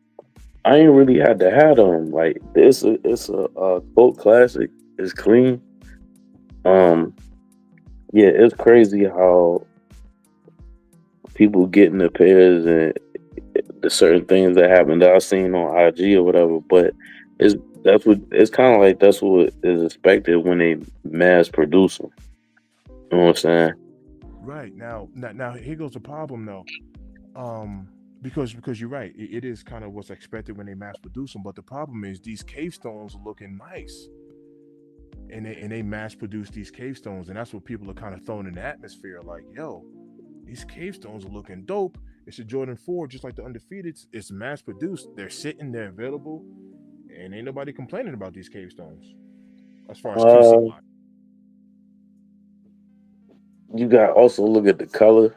I ain't really had to have them. Like it's a cult classic. It's clean. Um, yeah, it's crazy how people get in the pairs and the certain things that happen that I've seen on IG or whatever. But it's it's kind of like that's what is expected when they mass produce them. You know what I'm saying? Right now, here goes the problem though. Because you're right, it is kind of what's expected when they mass produce them. But the problem is these cave stones are looking nice, and they mass produce these cave stones, and that's what people are kind of throwing in the atmosphere. Like, yo, these cave stones are looking dope. It's a Jordan 4, just like the undefeated. It's mass produced. They're sitting, they're available, and ain't nobody complaining about these cave stones as far as QC Uh, wise. you got also look at the color.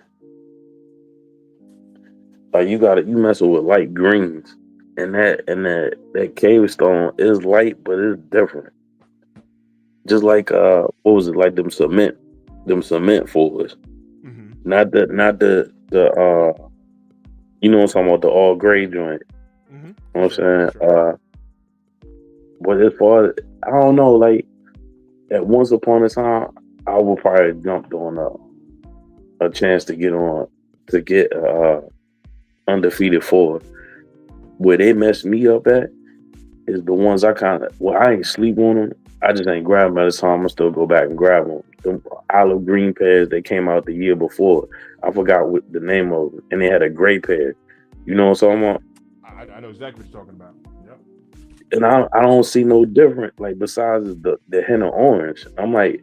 Like you messing with light greens, and that cave stone is light, but it's different. Just like what was it like them cement floors, Mm-hmm. not the you know what I'm talking about, the all gray joint. Mm-hmm. You For know what sure. I'm For saying? sure. But as far as I don't know, like at once upon a time, I would probably jumped on a chance to get undefeated four. Where they messed me up at is the ones I kind of, well, I ain't sleep on them. I just ain't grab them by the time. I still go back and grab them. The olive green pairs that came out the year before. I forgot what the name of them. And they had a gray pair. You know what I'm talking about? I know exactly what you're talking about. Yep. And I don't see no different, like, besides the hint of orange. I'm like,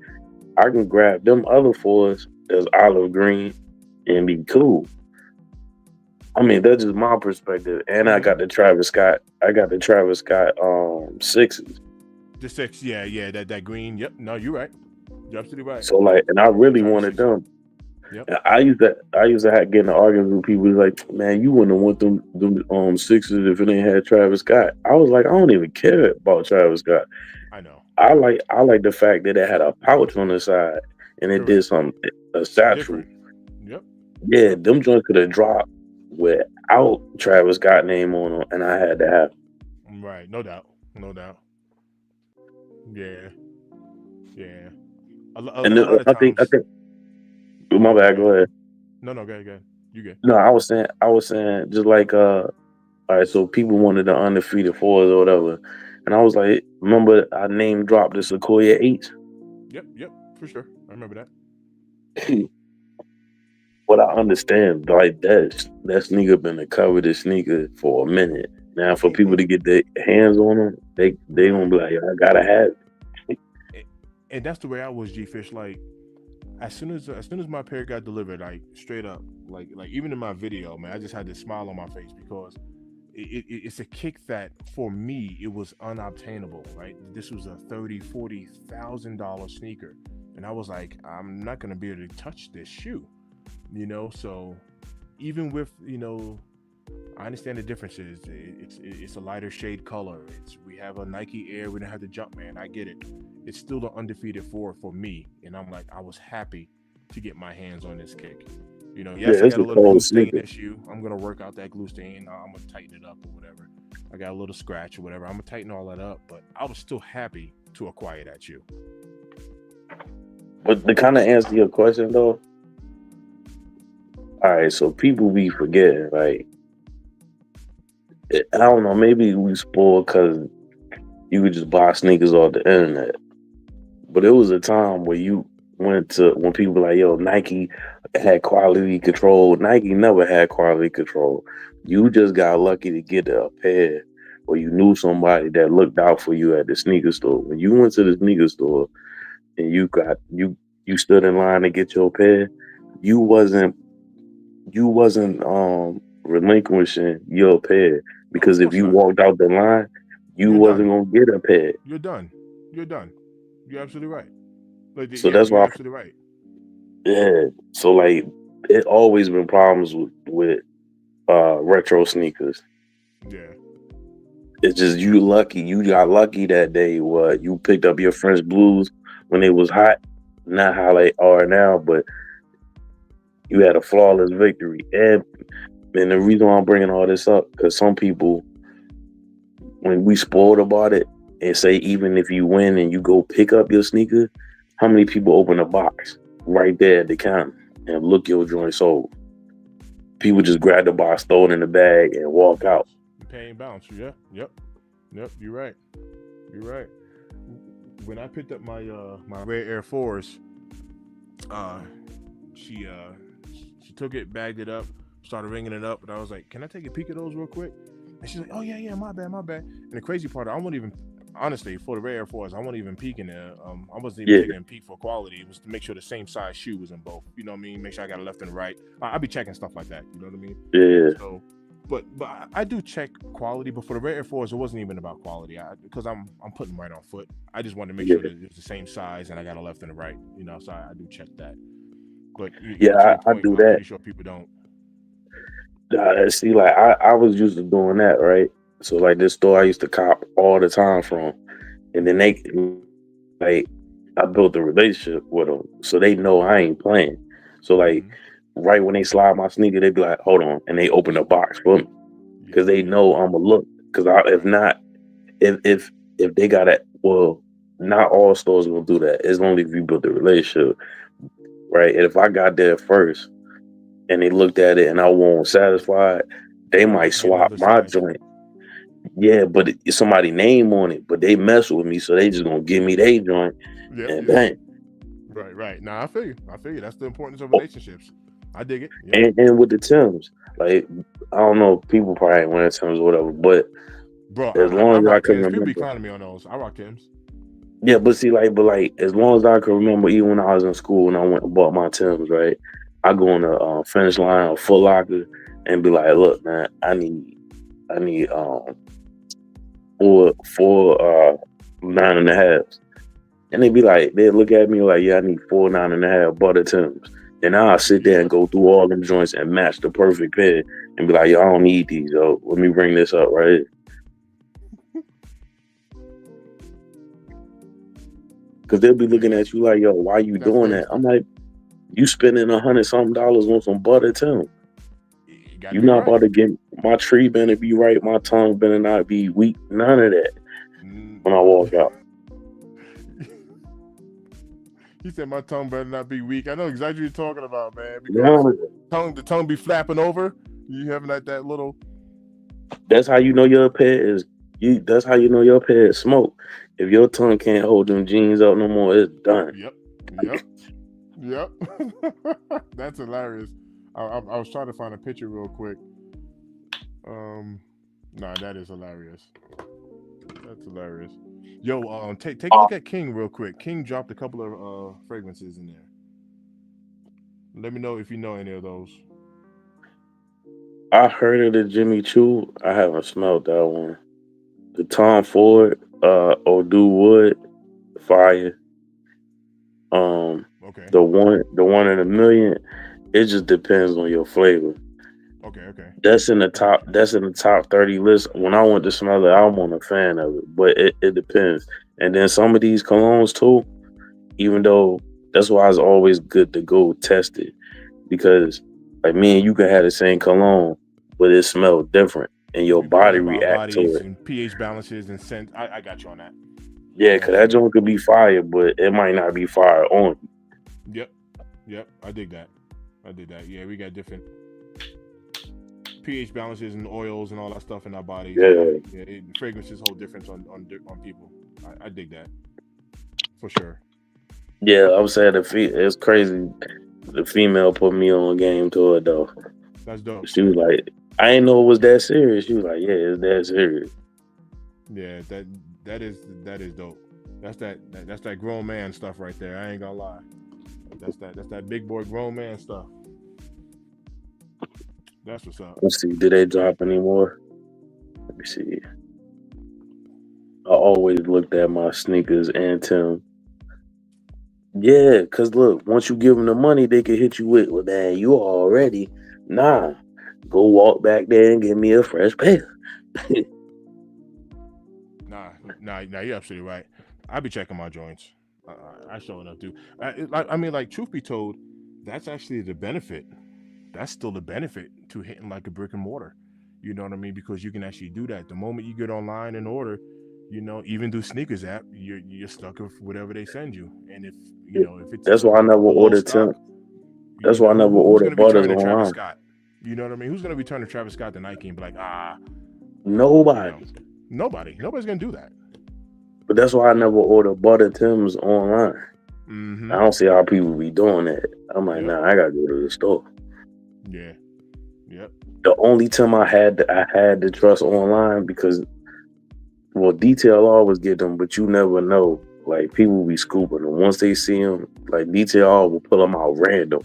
I can grab them other fours that's olive green and be cool. I mean, that's just my perspective. And I Mm-hmm. got the Travis Scott. I got the Travis Scott sixes. The six, yeah, that green. Yep. No, you're right. You're absolutely right. So like, and I The really Travis wanted sixes. them. Yep. And I used to have getting arguments with people like, man, you wouldn't have want them sixes if it ain't had Travis Scott. I was like, I don't even care about Travis Scott. I know. I like the fact that it had a pouch on the side and it did Correct. some a satchel. Different. Yep. Yeah, Yep. them joints could have dropped without Travis Scott name on them, and I had to have. Right. No doubt. No doubt. Yeah. Yeah. And A lot of I times. think my Go ahead. bad. Go Go ahead. ahead. No, go ahead. Go ahead. You good. No, I was saying just like all right, so people wanted the undefeated fours or whatever. And I was like, remember I name dropped the Sequoia 8? Yep. For sure. I remember that. What I understand, like that sneaker been a coveted sneaker for a minute. Now for people to And get their hands on them, they gonna right. be like, I gotta have it. And, and that's the way I was, G Fish. Like as soon as my pair got delivered, like straight up, like even in my video, man, I just had this smile on my face because it's a kick that for me it was unobtainable. Right, this was a $30,000-$40,000 sneaker, and I was like, I'm not gonna be able to touch this shoe, So even with I understand the differences. It's a lighter shade color. We have a Nike Air. We don't have the Jumpman. I get it. It's still the undefeated four for me, and I'm like, I was happy to get my hands on this kick. Yeah, Yes, I it's got a a little glue cold stain sneaker. issue. I'm gonna work out that glue stain. I'm gonna tighten it up or whatever. I got a little scratch or whatever. I'm gonna tighten all that up, but I was still happy to acquire that shoe. But to kind of answer your question though, all right, so people be forgetting, like I don't know, maybe we spoiled because You could just buy sneakers off the internet. But it was a time where you went to when people were like, yo, Nike had quality control. Nike never had quality control. You just got lucky to get a pair, or you knew somebody that looked out for you at the sneaker store. When you went to the sneaker store and you stood in line to get your pair, you wasn't relinquishing your pair, Of because if course you not. walked out the line, you You're wasn't done. gonna get a pair. You're done. You're done. You're absolutely right. Like, So yeah, that's you're why, absolutely right. yeah. So like, it always been problems with retro sneakers. Yeah. It's just you lucky. You got lucky that day. What, you picked up your French blues when it was hot, not how they are now, but you had a flawless victory. And the reason why I'm bringing all this up, because some people, when we spoiled about it, and say even if you win and you go pick up your sneaker, how many people open a box right there at the counter and look your joint sold? People just grab the box, throw it in the bag, and walk out. Pay and bounce. Yeah. Yep. Yep. You're right. You're right. When I picked up my Red Air Force, uh, she she took it, bagged it up, started ringing it up, and I was like, "Can I take a peek at those real quick?" And she's like, "Oh yeah, yeah, my bad, my bad." And the crazy part, I won't even honestly for the Red Air Force, I wasn't even peeking there. I wasn't even Yeah, taking a peek for quality. It was to make sure the same size shoe was in both. You know what I mean? Make sure I got a left and right. I'll be checking stuff like that. You know what I mean? yeah, So, but I do check quality. But for the Red Air Force, it wasn't even about quality. Because I'm putting right on foot. I just wanted to make yeah, sure that it's the same size and I got a left and a right. You know, so I do check that. But yeah. to your I point, do I'm that. pretty sure people don't. See, like I was used to doing that, right? So like this store I used to cop all the time from, and then they like I built a relationship with them, so they know I ain't playing. So like Mm-hmm. right when they slide my sneaker, they be like, "Hold on," and they open the box for me because Yep, they yep, know I'm a look. Because if right. not, if they got it, well, not all stores gonna do that. It's only if you build a relationship, right? And if I got there first and they looked at it and I wasn't satisfied, they They might get you swap another my size. joint. Yeah, but it's somebody name on it, but they mess with me, so they just gonna give me their joint Yep, and yep. bang. Right, right. Now I feel you. I feel you. That's the importance of Oh, relationships. I dig it. Yep. and with the Timbs, like I don't know, people probably ain't wearing Timbs or whatever, but Bro, as I long as I rock can Tim's. People be remember, clowning me on those. I rock Tim's. yeah. But see, like as long as I can remember, even when I was in school and I went and bought my Timbs, right? I go on the finish line or Foot Locker and be like, look, man, I need four 9.5s. And they be like, they look at me like, yeah, I need 4 9.5 butter Timbs. Then I'll sit there and Yep. go through all them joints and match the perfect pair and be like, yo, I don't need these. Yo, let me bring this up right here. Because they'll be Yeah, looking at you like, yo, why you that's doing that? crazy. I'm like, you spending $100 something on some butter Timbs. You got to You be not right. about to get my tree better be right, my tongue better not be weak. None of that Mm, when I walk out. he said my tongue better not be weak. I know exactly what you're talking about, man. Because None of that. the tongue be flapping over. You having that little. That's how you know your pet is you. That's how you know your pet is smoke. If your tongue can't hold them jeans out no more, it's done. Yep, yep, yep. That's hilarious. I was trying to find a picture real quick. Nah, that is hilarious. That's hilarious. Yo, take a look at King real quick. King dropped a couple of fragrances in there. Let me know if you know any of those. I heard of the Jimmy Choo. I haven't smelled that one. The Tom Ford, Odu Wood, fire. Um, Okay, the one in a million. It just depends on your flavor. okay, okay. That's in the top. That's in the top 30 list. When I went to smell it, I wasn't a fan of it, but it depends. And then some of these colognes too, even though that's why it's always good to go test it, because like me and you could have the same cologne, but it smells different and your Because body of our react to bodies it. and pH balances and scent. I got you on that. Yeah, cause Most that definitely. joint could be fire, but it might not be fire on you. Yep, yep. I dig that. I did that. Yeah, we got different pH balances and oils and all that stuff in our bodies. Yeah. Fragrances hold difference on people. I dig that for sure. Yeah, I'm saying it's crazy. The female put me on game to it though. That's dope. She was like, I didn't know it was that serious. She was like, yeah, it's that serious. Yeah, that is dope. That's that grown man stuff right there. I ain't gonna lie. That's that big boy grown man stuff. That's what's up. Let's see, did they drop any more? Let me see. I always looked at my sneakers and Tim. Yeah, because look, once you give them the money, they can hit you with, well, man, you already. Nah, go walk back there and give me a fresh pair. Nah, you're absolutely right. I be checking my joints. I sure enough do. I mean, like, truth be told, that's actually the benefit. That's still the benefit to hitting like a brick and mortar. You know what I mean? Because you can actually do that. The moment you get online and order, even through sneakers app, you're stuck with whatever they send you. And if it's that's why I never ordered stock, that's why I never ordered butters online. Travis Scott? You know what I mean? Who's gonna be turning Travis Scott to Nike and be like, nobody. Nobody's gonna do that. But that's why I never order butter Tims online. Mm-hmm. I don't see how people be doing that. I'm like, nah, I gotta go to the store. Yeah. Yep. The only time I had to trust online because, well, Detail always get them, but you never know. Like, people be scooping them. Once they see them, like, Detail will pull them out random,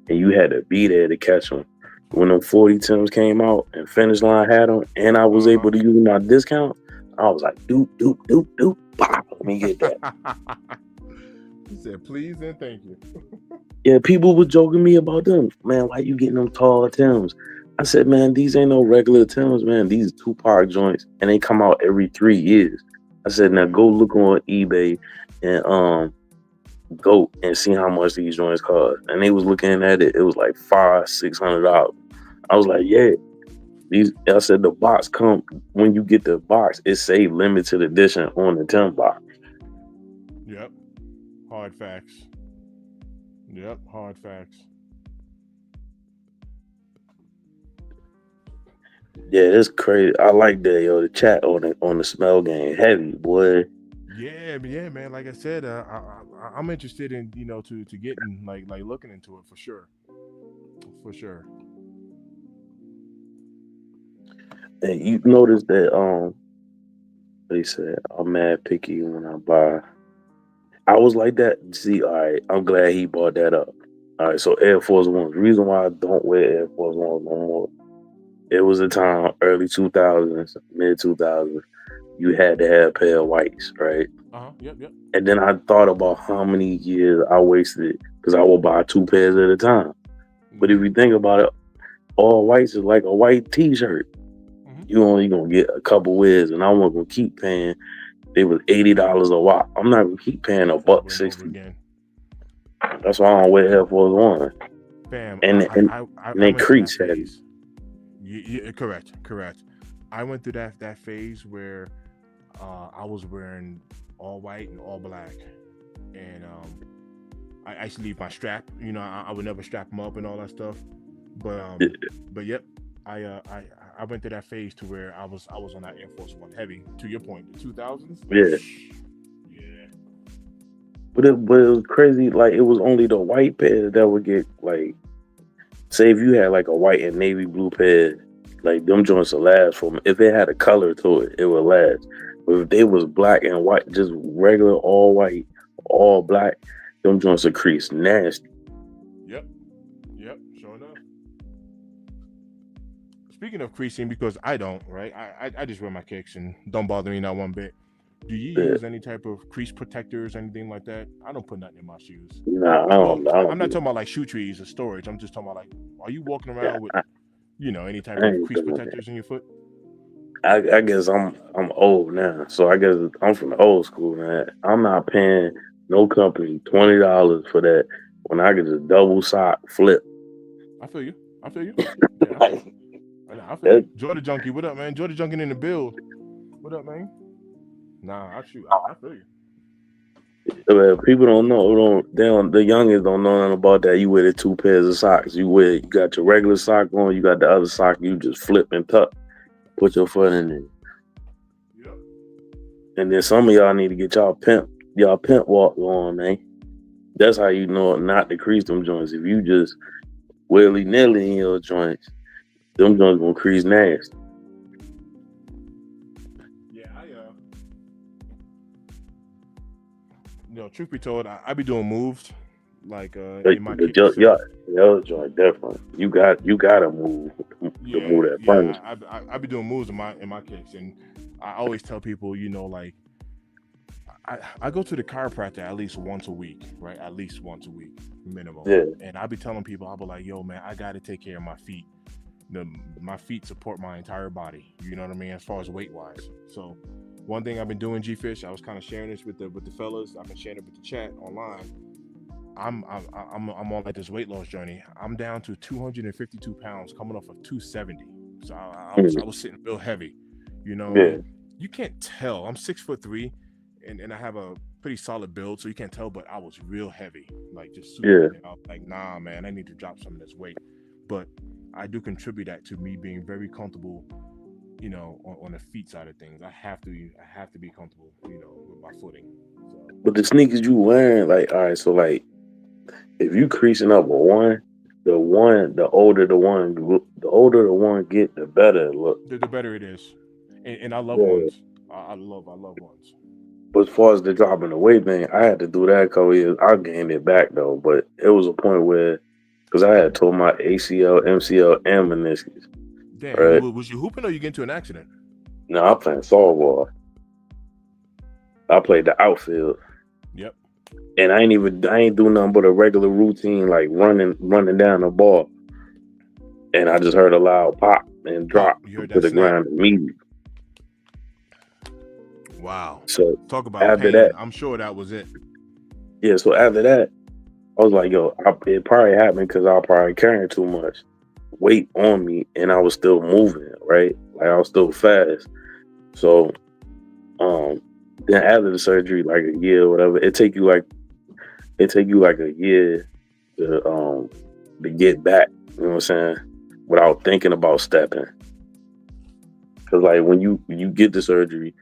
and you had to be there to catch them. When them 40 Tims came out and Finish Line had them, and I was able to use my discount, I was like, doop, doop, doop, doop, pop, let me get that. He said, please and thank you. Yeah, people were joking me about them. Man, why you getting them tall Tims? I said, man, these ain't no regular Tims, man. These Tupac joints, and they come out every 3 years. I said, now go look on eBay and go and see how much these joints cost. And they was looking at it. It was like $500-$600. I was like, yeah. I said the box come when you get the box. It say limited edition on the Tim box. Yep, hard facts. Yep, hard facts. Yeah, it's crazy. I like that, yo. The chat on the smell game, heavy boy. Yeah, man. Like I said, I'm interested in to getting like looking into it for sure. And you notice that they said I'm mad picky when I buy. I was like that. See, all right, I'm glad he brought that up. All right, so Air Force Ones. The reason why I don't wear Air Force Ones no more. It was a time, early 2000s, mid 2000s, you had to have a pair of whites, right? Yep. And then I thought about how many years I wasted because I would buy 2 pairs at a time. But if you think about it, all whites is like a white T-shirt. You only gonna get a couple wears, and I wasn't gonna keep paying. They was $80 a watt. I'm not gonna keep paying $160. That's why I don't wear Air Force One. Bam. And they crease heavy. Yeah, correct. I went through that phase where I was wearing all white and all black, and I used to leave my strap. I would never strap them up and all that stuff. But yep, I went through that phase to where I was on that Air Force One heavy. To your point, the 2000s. Yeah. But it was crazy. Like, it was only the white pair that would get, like, say if you had like a white and navy blue pair, like them joints will last for me. If it had a color to it, it would last. But if they was black and white, just regular all white, all black, them joints will crease nasty. Yep, sure enough. Speaking of creasing, because I don't, right? I just wear my kicks and don't bother me not one bit. Do you use any type of crease protectors, anything like that? I don't put nothing in my shoes. No, I don't. I'm not talking about like shoe trees or storage. I'm just talking about like, are you walking around with, any type of crease protectors in your foot? I guess I'm old now, so I guess I'm from the old school, man. I'm not paying no company $20 for that when I can just double sock flip. I feel you. Yeah, I feel you. Jordan Junkie, what up, man? Jordan Junkie in the build. What up, man? Nah, I feel you. People don't know. The youngest don't know nothing about that. You wear the two pairs of socks. You got your regular sock on. You got the other sock. You just flip and tuck. Put your foot in there. Yep. And then some of y'all need to get y'all pimp walk on, man. That's how you know not to crease them joints. If you just willy nilly in your joints, them joints gonna crease nasty. Yeah, truth be told, I be doing moves like in my kicks. Your joint different. You gotta move to move that furnace. I be doing moves in my kicks, and I always tell people, like I go to the chiropractor at least once a week, right? At least once a week minimum. Yeah. And I be telling people, I be like, yo, man, I got to take care of my feet. My feet support my entire body. You know what I mean? As far as weight wise. So one thing I've been doing, G-Fish, I was kind of sharing this with the fellas. I've been sharing it with the chat online. I'm on like this weight loss journey. I'm down to 252 pounds, coming off of 270. So I was sitting real heavy. Yeah. You can't tell. I'm 6'3", and I have a pretty solid build, so you can't tell. But I was real heavy, like just super. Yeah. I was like, nah, man, I need to drop some of this weight. But I do contribute that to me being very comfortable, on the feet side of things. I have to be comfortable, with my footing. So. But the sneakers you wearing, like, all right, so like, if you creasing up the older the one get, the better it look. The better it is, and I love ones. I love ones. But as far as the dropping the weight thing, I had to do that a couple years. I gained it back though, but it was a point where, because I had tore my ACL, MCL, and meniscus. Damn, right? Was you hooping or you get into an accident? No, I'm playing softball. I played the outfield. Yep. And I ain't doing nothing but a regular routine, like running down the ball. And I just heard a loud pop and drop to the ground immediately. Wow. So talk about after pain. that, I'm sure that was it. Yeah, so after that, I was like, yo, it probably happened because I was probably carrying too much weight on me and I was still moving, right? Like I was still fast. So then after the surgery, like a year or whatever, it take you like a year to get back, you know what I'm saying? Without thinking about stepping. Cause like when you get the surgery,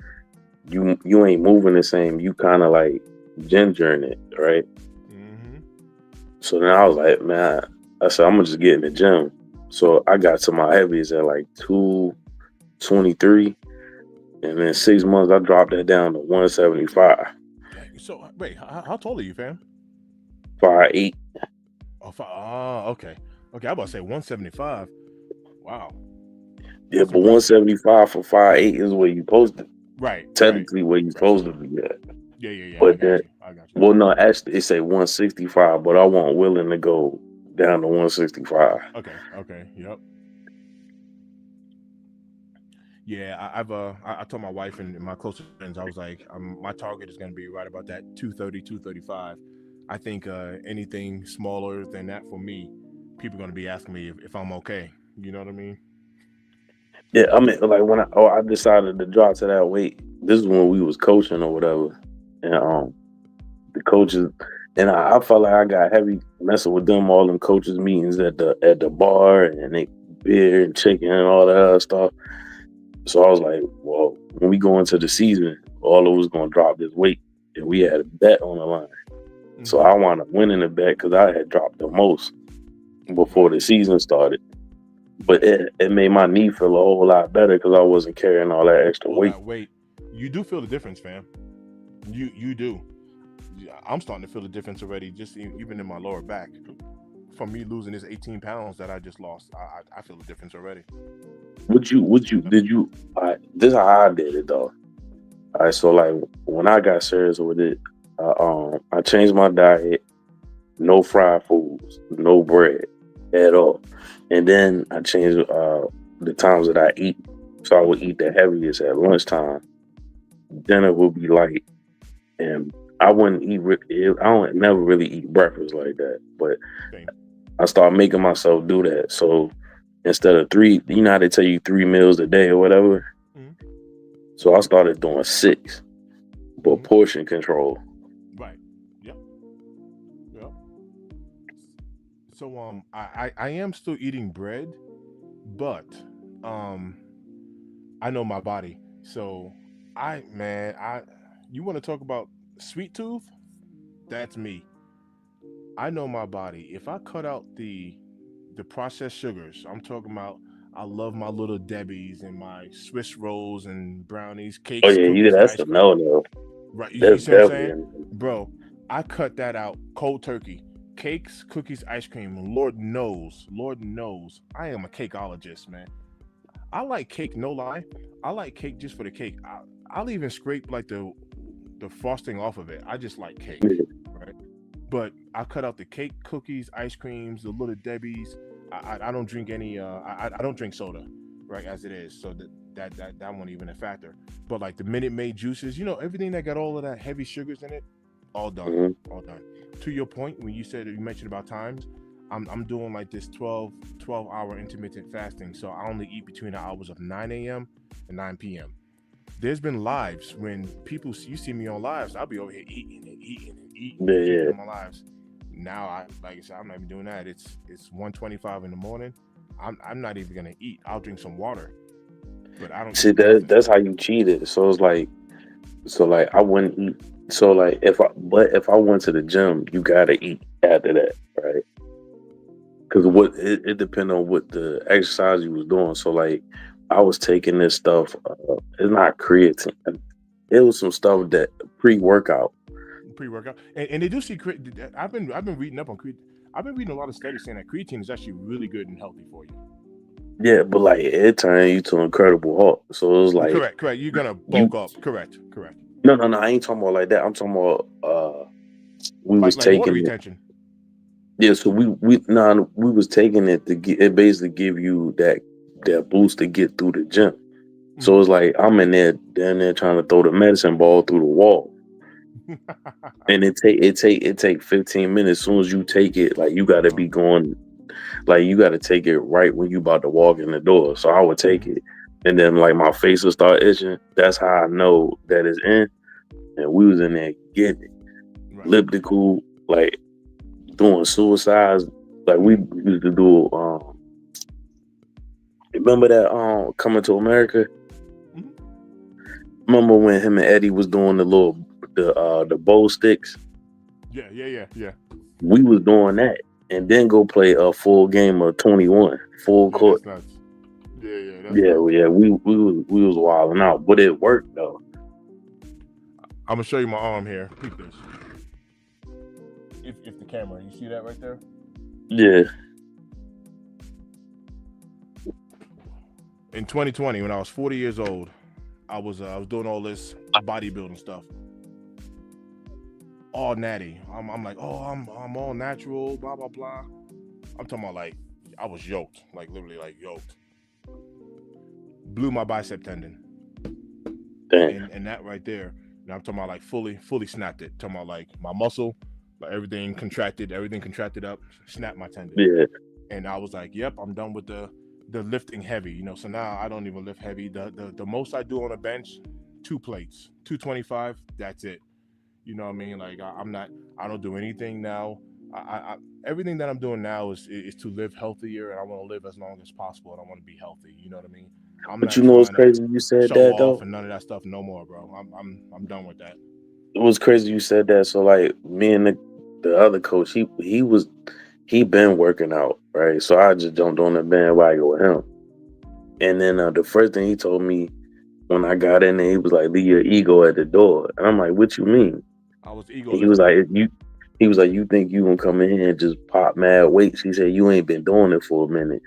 you ain't moving the same. You kind of like gingering it, right? Mm-hmm. So then I was like, man, I said, I'm gonna just get in the gym. So I got to my heaviest at like 223. And then 6 months, I dropped that down to 175. So wait, how tall are you, fam? 5'8". Okay. Okay, I'm about to say 175. Wow. Yeah, but 175 for 5'8" is where you supposed to. Right. Technically, where you supposed to be at. Yeah. But I got you. Well, no, actually, it say 165, but I wasn't willing to go down to 165. Okay. Yep. Yeah, I told my wife and my closest friends, I was like, my target is going to be right about that 230, 235. I think anything smaller than that for me, people are going to be asking me if I'm okay. You know what I mean? Yeah, I mean, like when I decided to drop to that weight, this is when we was coaching or whatever, and the coaches, and I felt like I got heavy messing with them, all them coaches meetings at the bar, and they beer and chicken and all that other stuff. So I was like, well, when we go into the season, all of us gonna drop this weight, and we had a bet on the line. Mm-hmm. So I wound up winning the bet because I had dropped the most before the season started. But it made my knee feel a whole lot better because I wasn't carrying all that extra weight. You do feel the difference, fam. You do. I'm starting to feel the difference already, just even in my lower back. From me losing this 18 pounds that I just lost, I feel the difference already. This is how I did it though. All right, so like when I got serious with it, I changed my diet, no fried foods, no bread at all. And then I changed the times that I eat. So I would eat the heaviest at lunchtime. Dinner would be light. And I wouldn't eat, I don't never really eat breakfast like that. But I started making myself do that. So instead of 3, you know how they tell you 3 meals a day or whatever? Mm-hmm. So I started doing 6, but portion control. Right. Yep. So I am still eating bread, but um I know my body. So I you want to talk about sweet tooth? That's me. I know my body. If I cut out the processed sugars, I'm talking about I love my little Debbie's and my Swiss rolls and brownies, Oh cakes, yeah, you cookies, that's ice a cream. no no. Right. You That's see what I'm saying? definitely Bro, I cut that out cold turkey. Cakes, cookies, ice cream. Lord knows, I am a cakeologist, man. I like cake, no lie. I like cake just for the cake. I'll even scrape like the frosting off of it. I just like cake, yeah. right? But I cut out the cake, cookies, ice creams, the little Debbie's. I don't drink any. I don't drink soda, right? As it is, so that won't even a factor. But like the Minute Maid juices, everything that got all of that heavy sugars in it, all done, Mhm. all done. To your point, when you mentioned about times, I'm doing like this 12 hour intermittent fasting. So I only eat between the hours of 9 a.m. and 9 p.m. There's been lives when you see me on lives, I'll be over here eating and eating and eating Yeah, and keeping yeah. on my lives. Now like I said, I'm not even doing that. It's 1:25 in the morning. I'm not even gonna eat. I'll drink some water, but I don't See eat that nothing. that's how you cheated. So I wouldn't eat. So like if I went to the gym, you gotta eat after that, right? Because it depends on what the exercise you was doing. So like I was taking this stuff. It's not creatine. It was some stuff that pre-workout. Pre-workout, and they do see. I've been reading up on creatine. I've been reading a lot of studies saying that creatine is actually really good and healthy for you. Yeah, but like it turned you to Incredible Hulk. So it was like Correct, correct. You're gonna you bulk up. Correct, correct. no. I ain't talking about like that. I'm talking about we was Like water taking it. retention. Yeah, so we was taking it to get it basically give you that boost to get through the gym. So Hmm. it's like I'm in there down there trying to throw the medicine ball through the wall. And it take 15 minutes. As soon as you take it, like you gotta Uh-huh. be going like you gotta take it right when you about to walk in the door. So I would take Hmm. it and then like my face will start itching. That's how I know that it's in. And we was in there getting it. Right. Elliptical, like doing suicides. Like we used to do remember that Coming to America? Hmm. Remember when him and Eddie was doing the bow sticks? Yeah, yeah, yeah, yeah. We was doing that and then go play a full game of 21, full Yeah, court. that's nuts. Yeah, yeah, that's Yeah, nuts. yeah, we was wilding out, but it worked though. I'm gonna show you my arm here. Peep this. If the camera, you see that right there? Yeah, In 2020, when I was 40 years old, I was doing all this bodybuilding stuff, all natty. I'm like, oh, I'm all natural, blah blah blah. I'm talking about like I was yoked, like literally like yoked. Blew my bicep tendon, damn. and that right there. Now I'm talking about like fully snapped it. Talking about like my muscle, like everything contracted up, snapped my tendon. Yeah, And I was like, "Yep, I'm done with the lifting heavy." So now I don't even lift heavy. The most I do on a bench, 2 plates, 225. That's it. You know what I mean? Like I'm not. I don't do anything now. Everything that I'm doing now is to live healthier, and I want to live as long as possible, and I want to be healthy. You know what I mean? I'm but not you know what's trying to crazy? You said show that off though. and none of that stuff no more, bro. I'm done with that. It was crazy you said that. So like me and the other coach, he been working out, right? So I just jumped on the bandwagon with him. And then the first thing he told me when I got in there, he was like, "Leave your ego at the door." And I'm like, "What you mean?" I was ego And he was lifting. like, He was like, "You think you gonna come in here and just pop mad weights?" He said, "You ain't been doing it for a minute."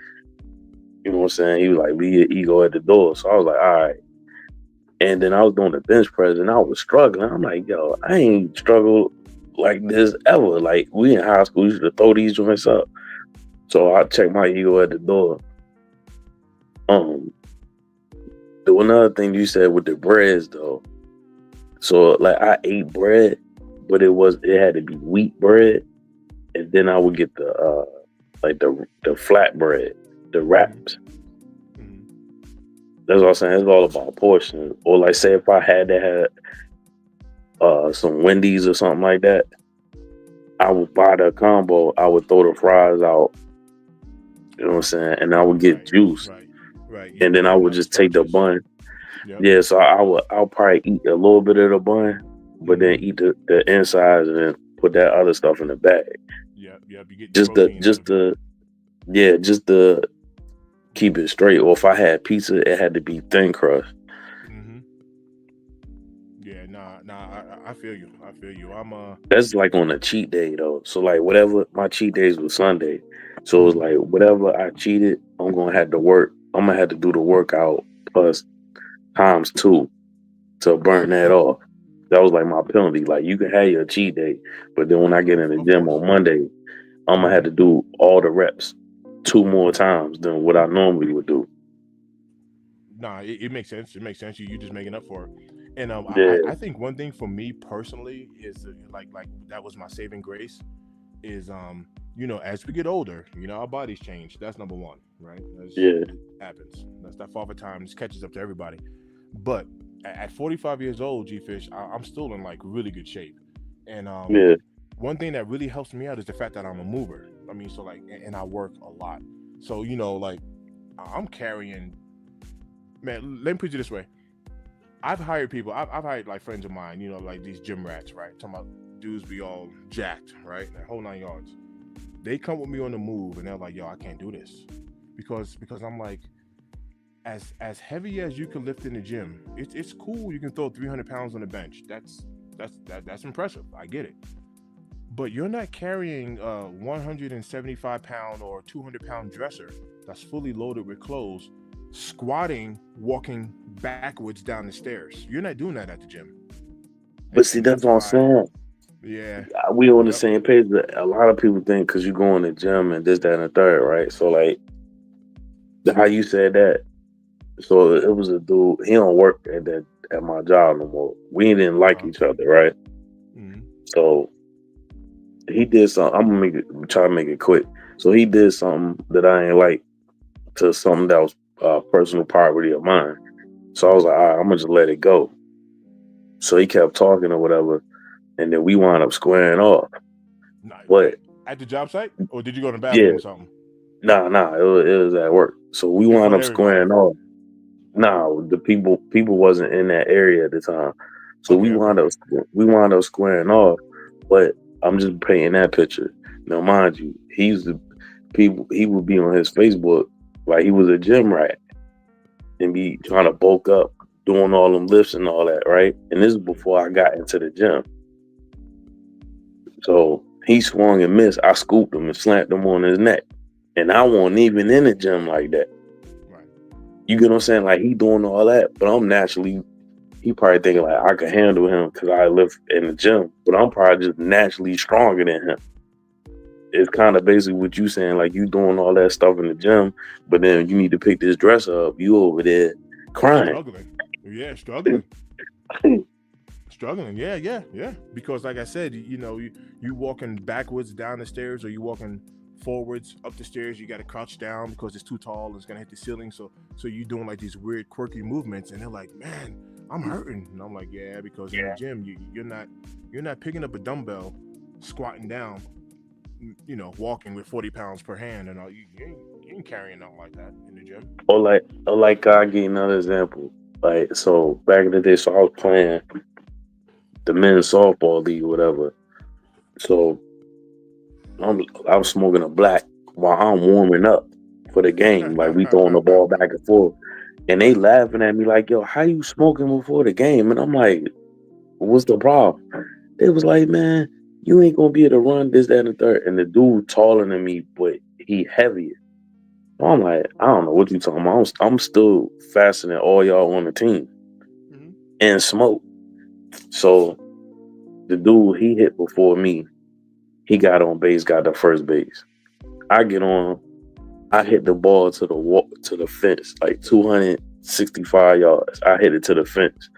You know what I'm saying? He was like, "Leave your ego at the door." So I was like, "All right." And then I was doing the bench press and I was struggling. I'm like, "Yo, I ain't struggled like this ever. Like we in high school used to throw these joints up." So I checked my ego at the door. Um, the another thing you said with the breads though. So like I ate bread, but it had to be wheat bread, and then I would get like the flat bread, the Hmm. wraps. Hmm. That's what I'm saying. It's all about portion. Or like say if I had to have some Wendy's or something like that, I would buy the combo. I would throw the fries out. You know what I'm saying? And I would get Right, juice, right, right. and You then I craving would all the just take the starches. bun. Yep. Yeah, so I'll probably eat a little bit of the bun, but then Mm-hmm. eat the insides and then put that other stuff in the bag. Yep, yep. You get your Just the protein just in. the yeah, just to keep it straight. Or if I had pizza, it had to be thin crust. Mm-hmm. Yeah, I feel you. I feel you. That's like on a cheat day though. So like whatever my cheat days was Sunday. So it was Mhm. like whatever I cheated, I'm gonna have to work. I'm gonna have to do the workout plus times two to burn that off. That was like my penalty. Like you can have your cheat day, but then when I get in the Of gym course. on Monday, I'm gonna have Hmm. to do all the reps two more times than what I normally would do. Nah, it makes sense. It makes sense. You just making up for it. And Yeah, I think one thing for me personally is like that was my saving grace is as we get older, our bodies change. That's number one, right? yeah, It happens. That's that father times catches up to everybody. But at 45 years old, G Fish, I'm still in like really good shape. And yeah. one thing that really helps me out is the fact that I'm a mover. I mean, so like, and I work a lot. So like I'm carrying. Man, let me put it this way. I've hired people. I've hired like friends of mine. Like these gym rats, right? Talking about dudes be all jacked, right? That whole 9 yards. They come with me on the move, and they're like, "Yo, I can't do this," because I'm like, as heavy as you can lift in the gym, it's cool. You can throw 300 pounds on the bench. That's impressive. I get it. But you're not carrying a 175-pound or 200-pound dresser that's fully loaded with clothes, squatting, walking backwards down the stairs. You're not doing that at the gym, But and see, and that's that's what I'm why. saying. Yeah. We on the Yep. same page. But a lot of people think because you go in the gym and this, that, and the third, right? So like how you said that. So it was a dude. He don't work at my job no more. We didn't Uh like huh. each other, right? Hmm. So he did something. I'm gonna try to make it quick. So he did something that I ain't like to something that was personal property of mine. So I was like, all right, I'm gonna just let it go. So he kept talking or whatever, and then we wound up squaring off. Nah, But at the job site, or did you go to the bathroom yeah, or something? nah, it was at work. So we In wound front of up everybody. squaring off. Nah, the people wasn't in that area at the time. So Okay, okay, okay. we wound up squaring off. But I'm just painting that picture. Now, mind you, he would be on his Facebook like he was a gym rat and be trying to bulk up, doing all them lifts and all that, right? And this is before I got into the gym. So he swung and missed. I scooped him and slapped him on his neck. And I wasn't even in the gym like that. Right. You get what I'm saying? Like he doing all that, but I'm naturally he probably thinking like I can handle him because I live in the gym, but I'm probably just naturally stronger than him. It's kind of basically what you saying, like you doing all that stuff in the gym, but then you need to pick this dress up. You over there crying. Struggling. Yeah, struggling. Struggling. Yeah, yeah, yeah. Because like I said, you walking backwards down the stairs, or you walking forwards up the stairs. You got to crouch down because it's too tall and it's gonna hit the ceiling. So you doing like these weird, quirky movements, and they're like, "Man, I'm hurting," and I'm like, "Yeah," because in the gym, you're not picking up a dumbbell, squatting down, walking with 40 pounds per hand, and all. You ain't carrying nothing like that in the gym. Or like I give you another example. Like so back in the day, so I was playing the men's softball league, or whatever. So I was smoking a black while I'm warming up for the game. Like we throwing the ball back and forth. And they laughing at me like, yo, how you smoking before the game? And I'm like, what's the problem? They was like, man, you ain't gonna be able to run this, that, and the third. And the dude taller than me, but he heavier. So I'm like, I don't know what you talking about. I'm still faster than all y'all on the team Mhm. and smoke. So the dude he hit before me, he got on base, got the first base. I get on, I hit the ball to the wall, to the fence, like 265 yards. I hit it to the fence.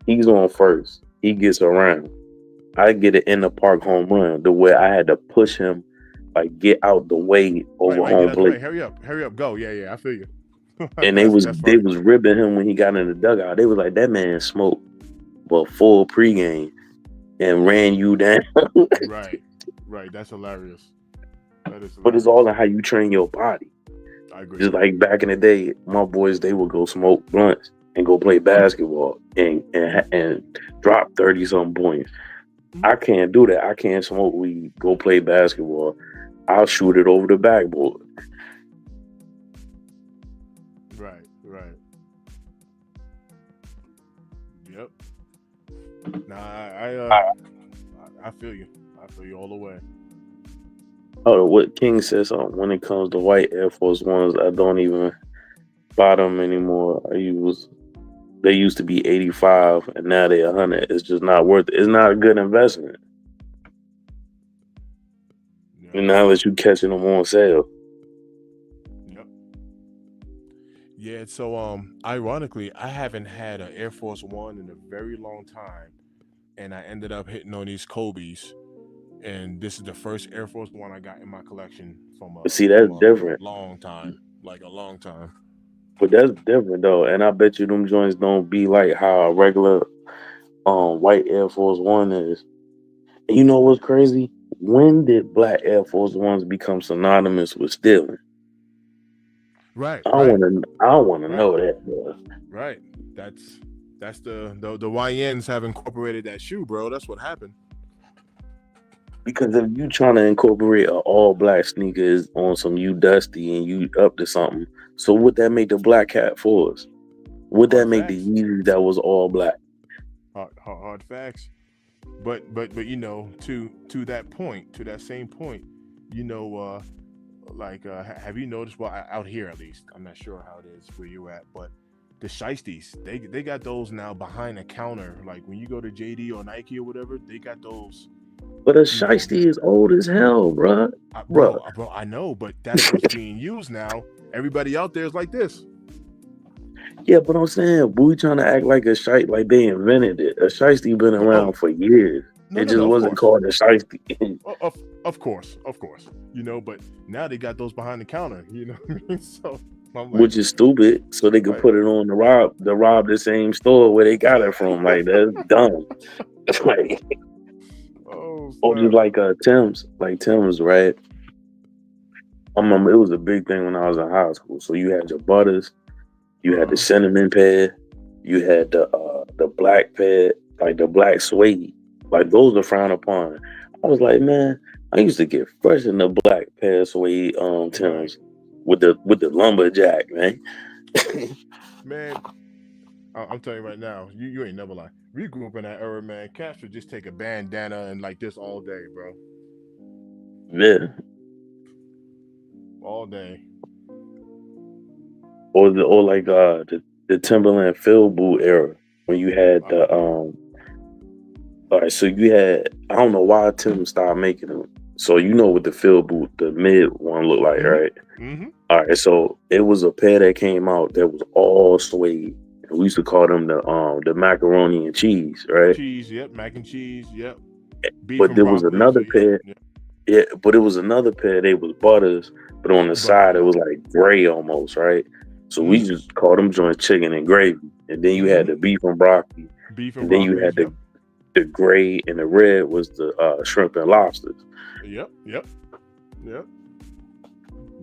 He's on first. He gets around. I get it in the park home run the way I had to push him, like get out the way Right, over right. Get home out the way. plate. Hurry up, go. Yeah, yeah. I feel you. And That's they funny. was ribbing him when he got in the dugout. They was like, that man smoked but full pregame. and ran you down. Right. Right. That's hilarious. That is But it's all hilarious. in how you train your body. I agree. Just like back in the day, my boys they would go smoke blunts and go play basketball and drop 30 something points. Mhm. I can't do that. I can't smoke weed, go play basketball. I'll shoot it over the backboard. Right. Right. Yep. Nah, I feel you. I feel you all the way. Oh, what King says when it comes to white Air Force Ones, I don't even buy them anymore. They used to be 85 and now they're 100. It's just not worth it. It's not a good investment. Yep. And now that you catching them on sale. Yep. Yeah. So ironically, I haven't had an Air Force One in a very long time, and I ended up hitting on these Kobe's, and this is the first Air Force One I got in my collection But see, that's from a different. long time, like a long time. But that's different though. And I bet you them joints don't be like how a regular white Air Force One is. And you know what's crazy? When did black Air Force Ones become synonymous with stealing? Right. I Right. wanna I wanna Right. know that, bro. Right. That's that's the YNs have incorporated that shoe, bro. That's what happened. Because if you trying to incorporate a all black sneakers on some you dusty and you up to something, so would that make the black hat for us? Would that Hard make the facts. Yeezy that was all black? Hard facts. But to that point, to that same point, you know, have you noticed? Well, out here at least, I'm not sure how it is where you at, but the shiesties, they got those now behind the counter. Like when you go to JD or Nike or whatever, they got those. But a You know, shiesty is old as hell, bruh. Bruh. bro, I know, but that's what's being used now. Everybody out there is like this. Yeah, but I'm saying we trying to act like a shite like they invented it. A shiesty been Oh around for years. no, It no, just no. Of wasn't course, called a shiesty. of course, of course. You know, but now they got those behind the counter. You know what I mean? So I'm like, Which is stupid, so they could right. put it on the rob the same store where they got it from. Like that's dumb. It's like Oh or just snap! like Tim's, right? I remember it was a big thing when I was in high school. So you had your butters, you Uh had the huh. cinnamon pad, you had the black pad, like the black suede. Like those are frowned upon. I was like, man, I used to get fresh in the black pad suede Right, Timbs with the lumberjack, man. man. I'm telling you right now, you ain't never lie. We grew up in that era, man. Cats would just take a bandana and like this all day, bro. Yeah. All day. Or like the Timberland field boot era when you had Uh the huh. all right, so you had I don't know why Tim stopped making them. So you know what the field boot, the mid one looked like, Mhm. right? Mhm. All right, so it was a pair that came out that was all suede. And we used to call them the macaroni and cheese, right? Cheese. Yep. Mac and cheese. Yep. Beef But and there was broccoli. So another yep. pair, Yep. yeah, but it was another pair, they was butters, but on the Butter. side it Yep. was like gray almost, right? So we Mhm. just called them joint chicken and gravy. And then you had Mhm. the beef and broccoli, Beef and and then you broccoli. had Yep. the gray and the red was the shrimp and lobsters. Yep. Yep. Yep.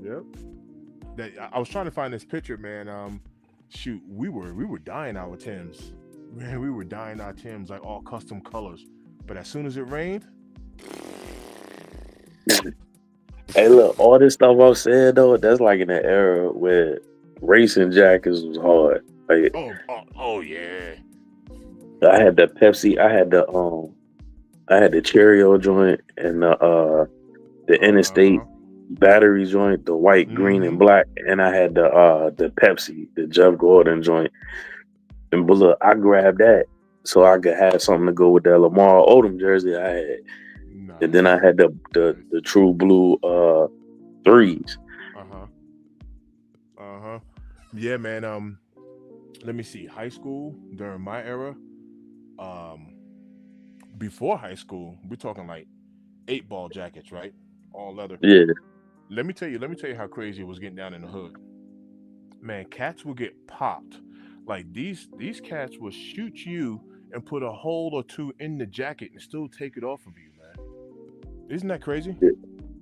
Yep. I was trying to find this picture, man. Shoot, we were dyeing our Tims, man. We were dyeing our Tims like all custom colors. But as soon as it rained, Hey, look, all this stuff I've said though, that's like in the era where racing jackets was hard. Like oh yeah, I had the Pepsi, I had the Cheerio joint and the uh Interstate huh, battery joint, the white, green, and mm-hmm, black, and I had the Pepsi, the Jeff Gordon joint. And but look, I grabbed that so I could have something to go with that Lamar Odom jersey I had. And then I nice, had the nice, true blue threes. uh huh, uh huh, yeah, man. Let me see. High school during my era, um, before high school, we're talking like 8 ball jackets, right? All leather. Yeah. Let me tell you how crazy it was getting down in the hood. Man, cats will get popped. Like these cats will shoot you and put a hole or two in the jacket and still take it off of you, man. Isn't that crazy? Yeah.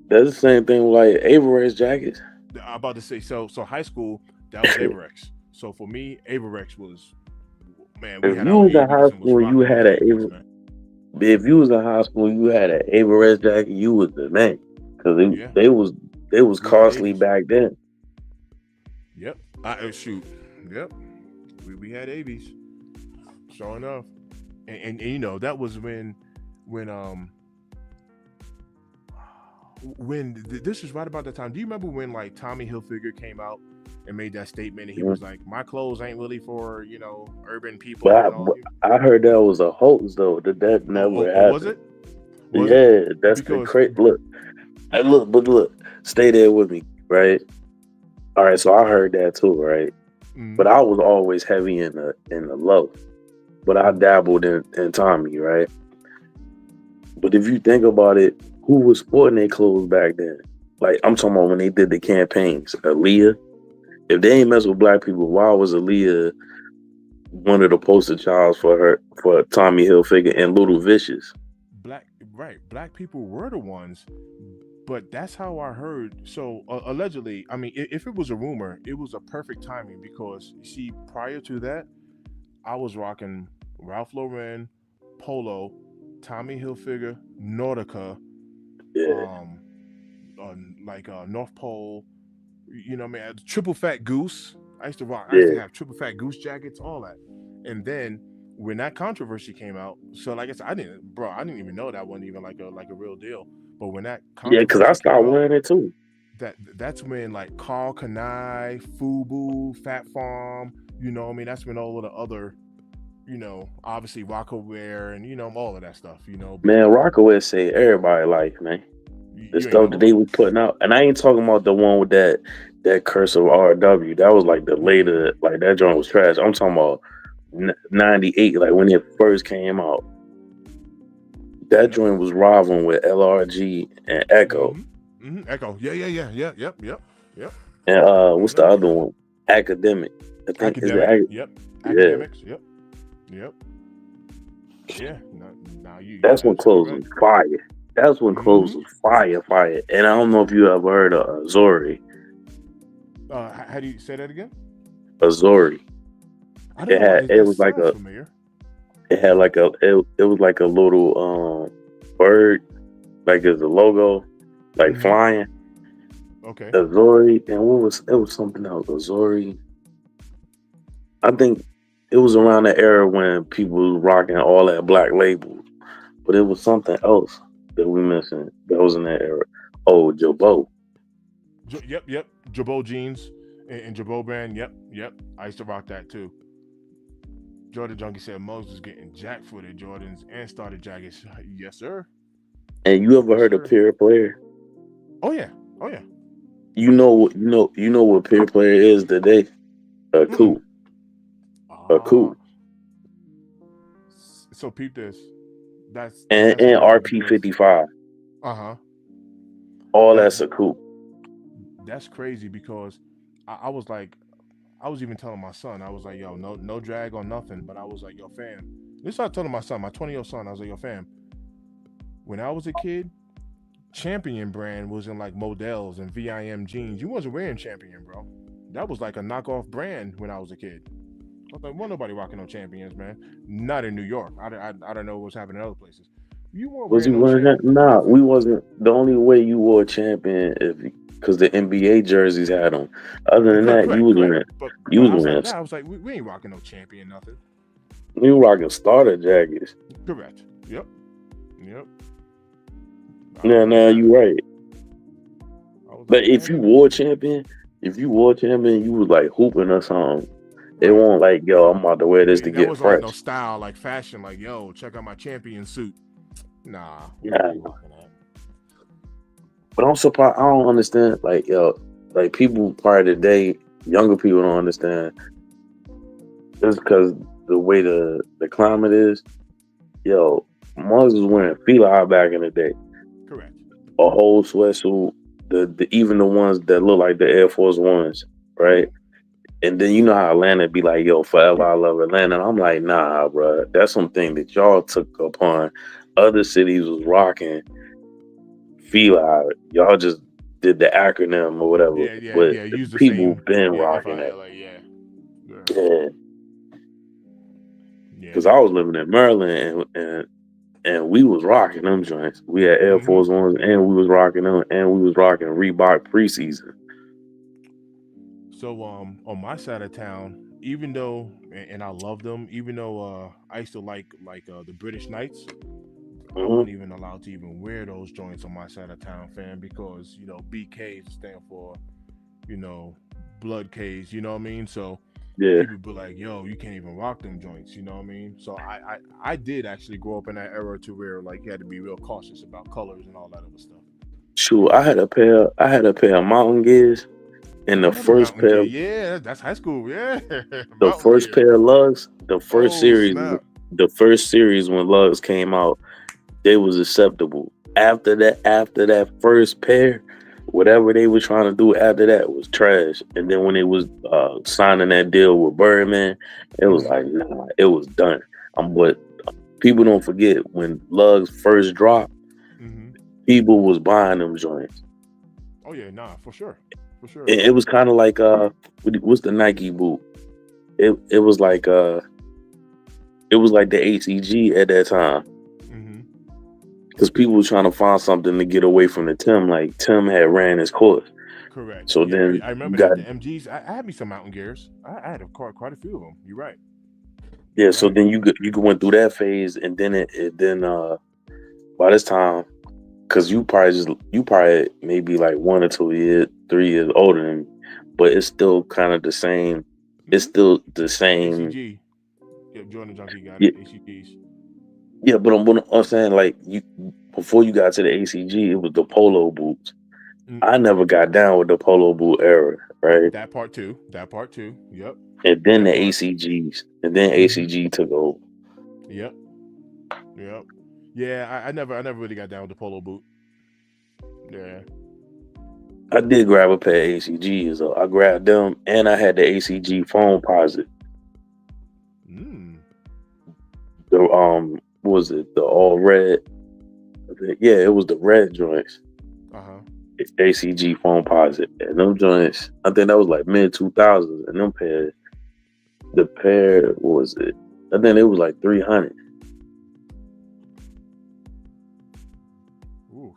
That's the same thing with like Avirex jackets. I'm about to say so high school that was Averex. So for me, Averex was man, we If had you our was in high AVs and was school and you rocking those had AVs, man. if you was in high school and you had an Avirex jacket, you was the man because Yeah, they was we had costly AVs. back then. Yep. Shoot. Yep. We had AVs. Sure enough. And you know that was when this was right about the time. Do you remember when like Tommy Hilfiger came out and made that statement and he Mhm. was like, "My clothes ain't really for urban But people and all." I heard that was a hoax though. That never Oh, was happened. it? Was it? Yeah, that's the Because crazy. Look, stay there with me, right? All right, so I heard that too, right? But mm, I was always heavy in the low. But I mm, dabbled in Tommy, right? But if you think about it, who was sporting their clothes back then? Like I'm talking about when they did the campaigns. Aaliyah. If they ain't mess with black people, why was Aaliyah one of the poster childs for Tommy Hilfiger and Little Vicious? black right, black people were the ones, but that's how I heard. So allegedly, I mean, if it was a rumor, it was a perfect timing because you see, prior to that, I was rocking Ralph Lauren, Polo, Tommy Hilfiger, Nautica, Yeah, um, North Pole. You know, what I mean, triple fat goose. I used to rock. I used to yeah, have triple fat goose jackets, all that. And then when that controversy came out, so like I said, I didn't even know that wasn't even like a real deal. But when that yeah. Because I controversy came started out, wearing it too. that's when like Carl Kanai, Fubu, Fat Farm, what I mean, that's when all of the other, obviously Rocco Wear and all of that stuff, but Man, Rockaway saved everybody life, man. The you ain't stuff never that they heard. was putting out, and I ain't talking about the one with that curse of RW. That was like the Mm-mm. later, like that joint was trash. I'm talking about '98, like when it first came out. That Yep. joint was rivaling with LRG and Echo. Echo. Yeah, yeah, yeah, yeah, yep, yep, yep. And I what's the remember other one? Academic. I think is it academic. Yep. yeah. Academics. Yep. Yep. Yeah. Now you That's when absolutely clothes right. was fire. That's when clothes Mm-hmm. was fire. And I don't know if you ever heard of Azori. How do you say that again? Azori. I don't know. It That was like sounds familiar. it was like a little bird, like as a logo, like Mm-hmm. flying. Okay. Azori, and it was something else. Azori. I think it was around the era when people was rocking all that black labels, but it was something else that we missing that was in that era. Oh, Jabot. Yep. Jabot jeans and Jabot brand. Yep. I used to rock that too. Jordan Junkie said Mose was getting jackfooted Jordans and started jackets. Yes, sir. And you ever Yes, heard of sir. peer player? Oh yeah. Oh yeah. You know what peer player is today? A Mm-mm. coup, a Ah. coup, So peep this. That's and crazy RP because 55. uh-huh. All That that's a coup. that's crazy because I was like I was even telling my son, I was like, yo, no drag on nothing. But I was like, yo, fam. This is what I told my son, my 20-year-old son, I was like, yo, fam, when I was a kid, Champion brand was in like models and VIM jeans. You wasn't wearing Champion, bro. That was like a knockoff brand when I was a kid. I was like, well, nobody rocking no Champions, man. Not in New York. I don't know what's happening in other places. You weren't Was he wearing no wearing that? Champion. Nah, we wasn't. The only way you wore champion if because the NBA jerseys had them. Other than that, Correct. But you but was outside wearing of that, I was like, we ain't rocking no Champion, nothing. you rocking starter jackets. Correct. Yep. I was Now, like, now nah. you right. I was But like, nah. if you wore champion, you was like hooping or something. It Right. won't like yo. I'm about to wear this to That get wasn't like no fresh. style, like fashion, like, yo, check out my Champion suit. Nah, we Nah, ain't rocking that. but I'm surprised. I don't understand. Like yo, like people part of the day, younger people don't understand. Just because the way the climate is, yo, Muggs was wearing Fila back in the day. Correct. A whole sweatsuit, even the ones that look like the Air Force Ones, right? And then you know how Atlanta be like, yo, forever I love Atlanta. And I'm like, nah, bro. That's something that y'all took upon. Other cities was rocking feel out. Y'all just did the acronym or whatever. But Yeah. Use the people same. been Yeah, rocking it. FILA. Yeah. Yeah. Yeah. Because I was living in Maryland and we was rocking them joints. We had Air Force Ones and we was rocking them and we was rocking Reebok preseason. So on my side of town, even though and I love them, even though I used to like the British Knights, I Mm-hmm. wasn't even allowed to even wear those joints on my side of town, fam, because BKs stand for you know blood K's. You know what I mean? So Yeah. people be like, "Yo, you can't even rock them joints." You know what I mean? So I did actually grow up in that era to where like you had to be real cautious about colors and all that other stuff. Sure, I had a pair of mountain gears and I the remember first Mountain pair Gear. Yeah, that's high school. Yeah, the Mountain first Gear. pair of lugs, the first Oh series snap! the first series when lugs came out, they was acceptable. After that first pair, whatever they were trying to do after that was trash. And then when it was signing that deal with Birdman, it was Hmm. like, nah, it was done. But people don't forget when lugs first dropped, Hmm. people was buying them joints. Oh yeah, nah, for sure, for sure. It was kind of like what's the Nike boot? It was like the ACG at that time. Hmm. Because people were trying to find something to get away from the Tim. Like Tim had ran his course. Correct. So Yeah, then I you remember got that. The MGs. I had me some Mountain Gears. I had quite a few of them. You're right. yeah. You're So right. then you went through that phase, and then by this time, because you probably maybe like 1 or 2 years, 3 years older than me, but it's still kind of the same. It's Hmm. still the same. ACG. Yep, Jordan Junkie got Yeah, it. ACGs. yeah. But I'm saying like you before you got to the ACG, it was the polo boots. Mm, I never got down with the polo boot era, right? that part too. That part too. Yep. And then the That part. ACGs, and then Hmm. ACG took over. Yep. Yep. Yeah, I never really got down with the polo boot. Yeah. I did grab a pair of ACGs, though. I grabbed them, and I had the ACG foam posit. Mm. The what was it the all red? Yeah, it was the red joints. Uh huh. ACG foam posit, and them joints. I think that was like mid 2000s, and them pairs. The pair what was it? I think it was like 300. Ooh,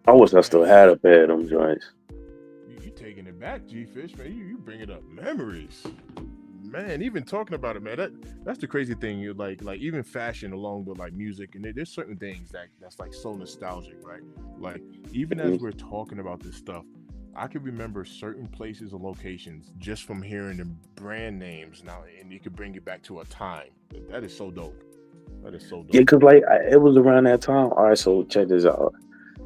I wish I still man. had a pair of them joints. You taking it back, G Fish, man. You bringing up memories, man. Even talking about it, man. That's the crazy thing. You like even fashion along with like music, and there's certain things that's like so nostalgic, right? Like even as we're talking about this stuff, I can remember certain places or locations just from hearing the brand names now, and it could bring you back to a time. That is so dope. That is so Yeah, dope. cause like it was around that time. All right, so check this out.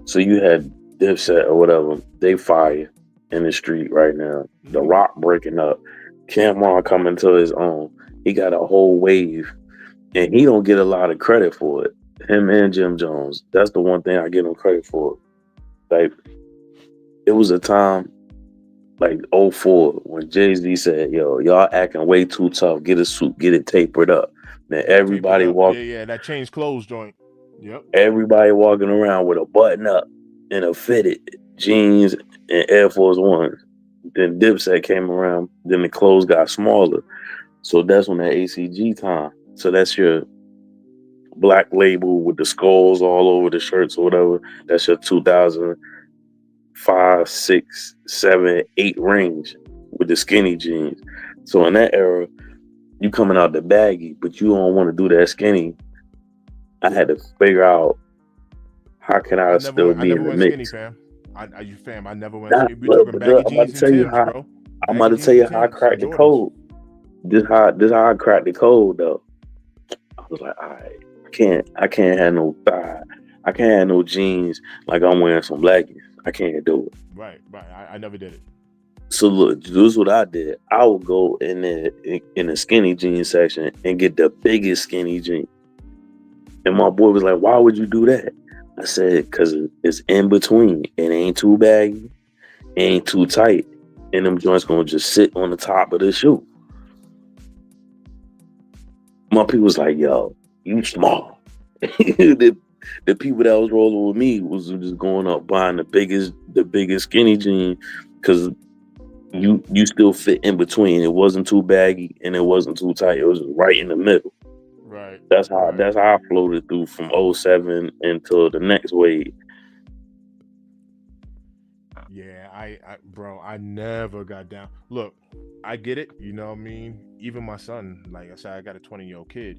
So you had Dipset or whatever. They fire in the street right now. The Hmm. Rock breaking up. Cameron coming to his own. He got a whole wave, and he don't get a lot of credit for it. Him and Jim Jones. That's the one thing I give him credit for. Like it was a time like '04 when Jay-Z said, "Yo, y'all acting way too tough. Get a suit. Get it tapered up." Man, Get it tapered everybody up. walk. Yeah, yeah. That changed clothes joint. Yep. Everybody walking around with a button up and a fitted jeans and Air Force Ones. Then Dipset came around. Then the clothes got smaller. So that's when that ACG time. So that's your black label with the skulls all over the shirts or whatever. That's your 2005, 6, 7, 8 range with the skinny jeans. So in that era, you coming out the baggy, but you don't want to do that skinny. I had to figure out how can I still I be never in the went skinny, mix. fam. You fam. I never went Nah, skinny. We're talking but look, baggy jeans and Tims, bro. I'm about Baggy to tell jeans and you how I Tims and cracked the Jordans. code. This how I cracked the code though. I was like, all right, I can't have no thigh. I can't have no jeans like I'm wearing some leggings. I can't do it. Right, right. I never did it. So look, this is what I did. I would go in the skinny jeans section and get the biggest skinny jeans. And my boy was like, why would you do that? I said, because it's in between. It ain't too baggy, it ain't too tight, and them joints gonna just sit on the top of the shoe. My people was like, "Yo, you small." The people that was rolling with me was just going up buying the biggest skinny jean because you still fit in between. It wasn't too baggy and it wasn't too tight. It was right in the middle. Right. That's Right. how I floated through from '07 until the next wave. Yeah, bro, I never got down. Look, I get it. You know what I mean? Even my son, like I said, I got a 20-year-old kid.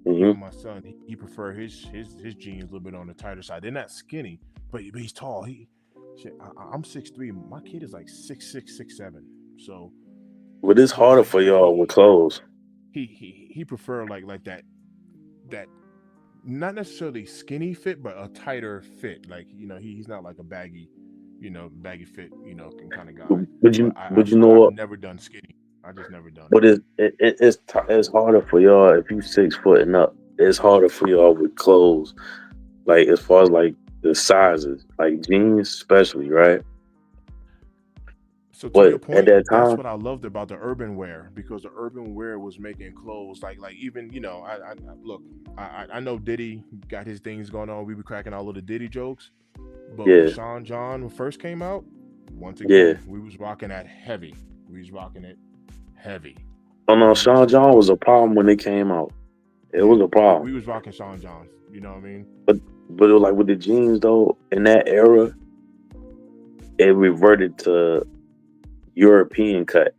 Hmm. Even my son, he prefer his jeans a little bit on the tighter side. They're not skinny, but he's tall. Shit, I'm 6'3". My kid is like 6'6", 6'7". So But it's so it's harder like for y'all with clothes. he prefer like that not necessarily skinny fit, but a tighter fit. Like he's not like a baggy fit kind of guy. But I But you swear know I've what? never done skinny. I just never done it. But it's harder for y'all if you 6 foot and up. It's harder for y'all with clothes. Like as far as like the sizes, like jeans especially, right? So to your But at point, that that's time, what I loved about the urban wear, because the urban wear was making clothes like even look, I know Diddy got his things going on. We be cracking all of the Diddy jokes, but when yeah, Sean John first came out, once yeah. again we was rocking that heavy. We was rocking it heavy. Oh no, We Sean just John we was a problem when it came out. It yeah was a problem. we was rocking Sean John. You know what I mean? But it was like with the jeans though, in that era, it reverted to European cut.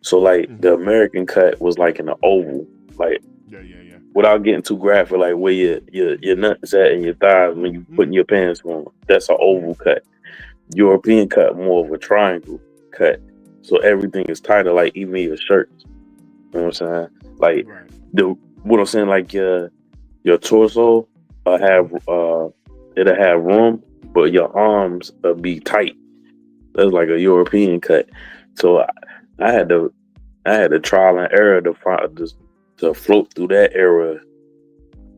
So like the Hmm. American cut was like in an oval. Like Yeah. without getting too graphic, like where your nuts at and your thighs when you Hmm. putting your pants on. That's an Hmm. oval cut. European cut more of a triangle cut. So everything is tighter, like even your shirts. You know what I'm saying? Like Right. the what I'm saying, like your torso Hmm. have it'll have room, but your arms will be tight. That's like a European cut. So I had to trial and error to find to float through that era. You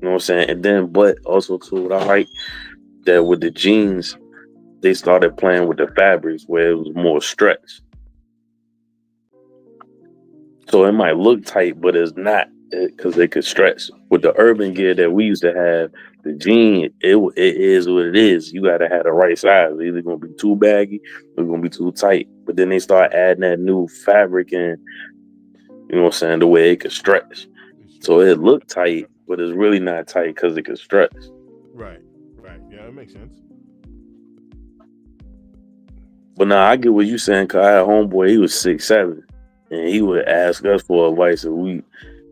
know what I'm saying? And then, but also too, what I like that with the jeans, they started playing with the fabrics where it was more stretch. So it might look tight, but it's not because they could stretch. With the It could urban gear stretch. that we used to have, the jean, it is what it is. You got to have the right size. It's either going to be too baggy or going to be too tight. But then they start adding that new fabric in, you know what I'm saying, the way it could stretch. It So stretch. it looked tight, Yep. but it's really not tight because it could stretch. Right. Right. Yeah, that makes sense. But now I get what you saying, cause I had a homeboy, he was 6'7", and he would ask us for advice, and we, you know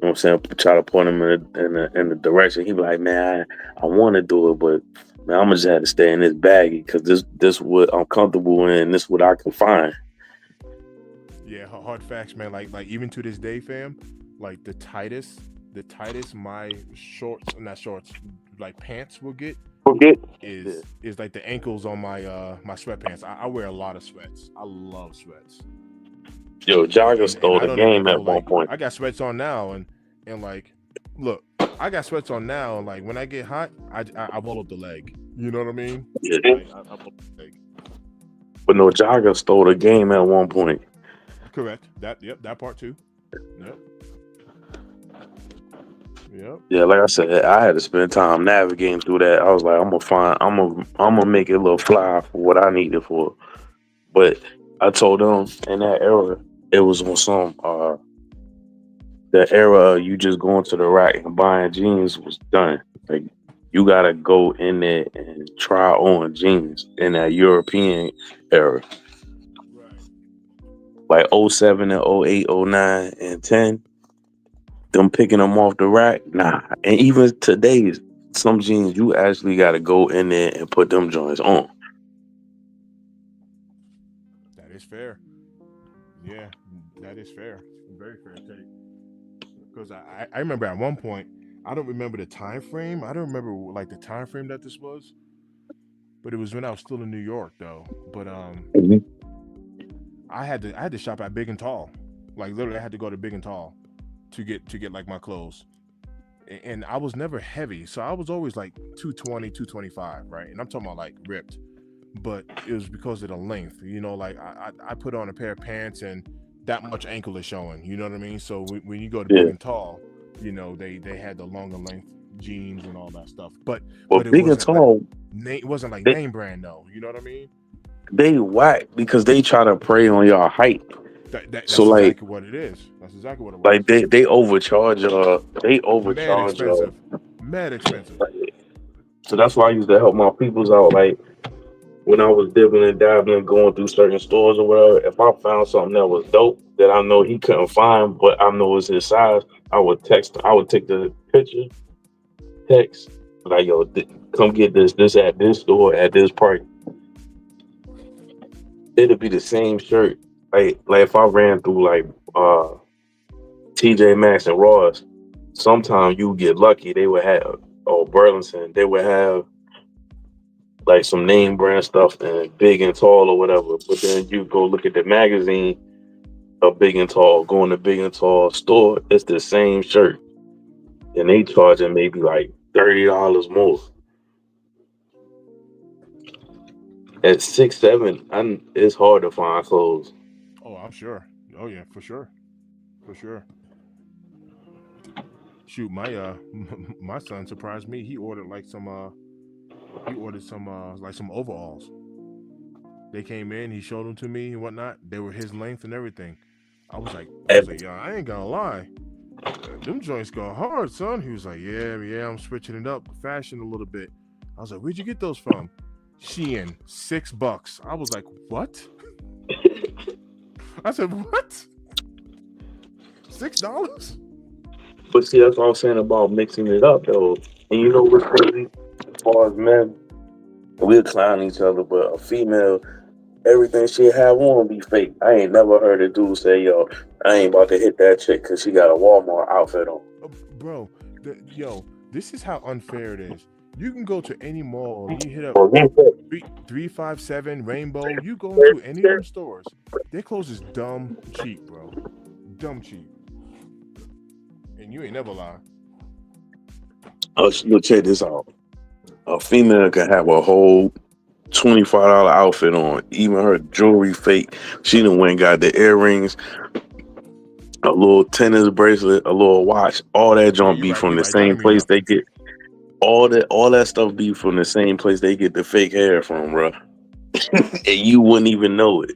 what I'm saying, try to point him in the direction. He'd be like, "Man, I want to do it, but man, I'm gonna just have to stay in this baggy, cause this what I'm comfortable in, this what I can find." Yeah, hard facts, man. Like even to this day, fam, like the tightest my shorts, not shorts, like pants will get Forget. Yeah. is like the ankles on my sweatpants. I wear a lot of sweats. I love sweats, Yo, Jogger and stole I the don't even game go at one like point. I got sweats on now, and like look, I got sweats on now, and like when I get hot, I roll up the leg. You know what I mean? Yeah. Like I roll up the leg. But no, Jogger stole the game at one point. Correct. That part too. Yep. Yep. Yeah, like I said, I had to spend time navigating through that. I was like, I'm gonna make it a little fly for what I need it for. But I told them in that era, it was on some the era of you just going to the rack and buying jeans was done. Like you gotta go in there and try on jeans in that European era. Right. Like '07 and '08, '09 and 10, them picking them off the rack, nah. And even today's some jeans you actually gotta go in there and put them joints on. That is fair. Yeah, that is fair. Very fair take. Because I remember at one point, I don't remember the time frame. I don't remember like the time frame that this was, but it was when I was still in New York though. But Mhm. I had to shop at Big and Tall. Like literally, I had to go to Big and Tall to get like my clothes. And I was never heavy, so I was always like 220, 225, right? And I'm talking about like ripped. but it was because of the length. Like I put on a pair of pants and that much ankle is showing. You know what I mean? So when you go to big Yeah. and tall, they had the longer length jeans and all that stuff. But But it big and wasn't like tall, it wasn't like they, name brand though. You know what I mean? they whack because they try to prey on your height. So That's like exactly what it is. That's exactly what it was. like they overcharge they Mad overcharge expensive. Mad expensive. like, so that's why I used to help my peoples out. Like when I was dibbling and dabbling, going through certain stores or whatever, if I found something that was dope that I know he couldn't find, but I know it's his size, I would take the picture, text, like, yo, come get this at this store at this price. It'll be the same shirt. Like if I ran through like TJ Maxx and Ross, sometimes you get lucky. They would have, or Burlington, they would have like some name brand stuff and big and tall or whatever. But then you go look at the magazine of big and tall, go in the big and tall store, it's the same shirt. And they charging maybe like $30 more. At 6'7", it's hard to find clothes. Oh, I'm sure. Oh yeah, for sure. For sure. Shoot, my my son surprised me. He ordered some like some overalls. They came in, he showed them to me and whatnot. They were his length and everything. I was And like, yeah, I ain't gonna lie. Them joints go hard, son. He was like, yeah, yeah, I'm switching it up, fashion a little bit. I was like, where'd you get those from? Shein, $6. I was like, what? I said, what? $6? but see, that's what I was saying about mixing it up though. And you know what's crazy? As far as men, we'll clown each other, but a female, everything she have on be fake. I ain't never heard a dude say, "Yo, I ain't about to hit that chick because she got a Walmart outfit on." Bro, this is how unfair it is. You can go to any mall. You hit up Or he said, 357 Rainbow. You go into any of them stores. Their clothes is dumb cheap, bro. Dumb cheap. And you ain't never lie. "Oh, look, check this out. A female can have a whole $25 outfit on, even her jewelry fake. She done went and got the earrings, a little tennis bracelet, a little watch. All that Yeah, junk you're be right. from You're the right. That same don't mean place they nothing. get all that stuff be from the same place they get the fake hair from, bro. And you wouldn't even know it.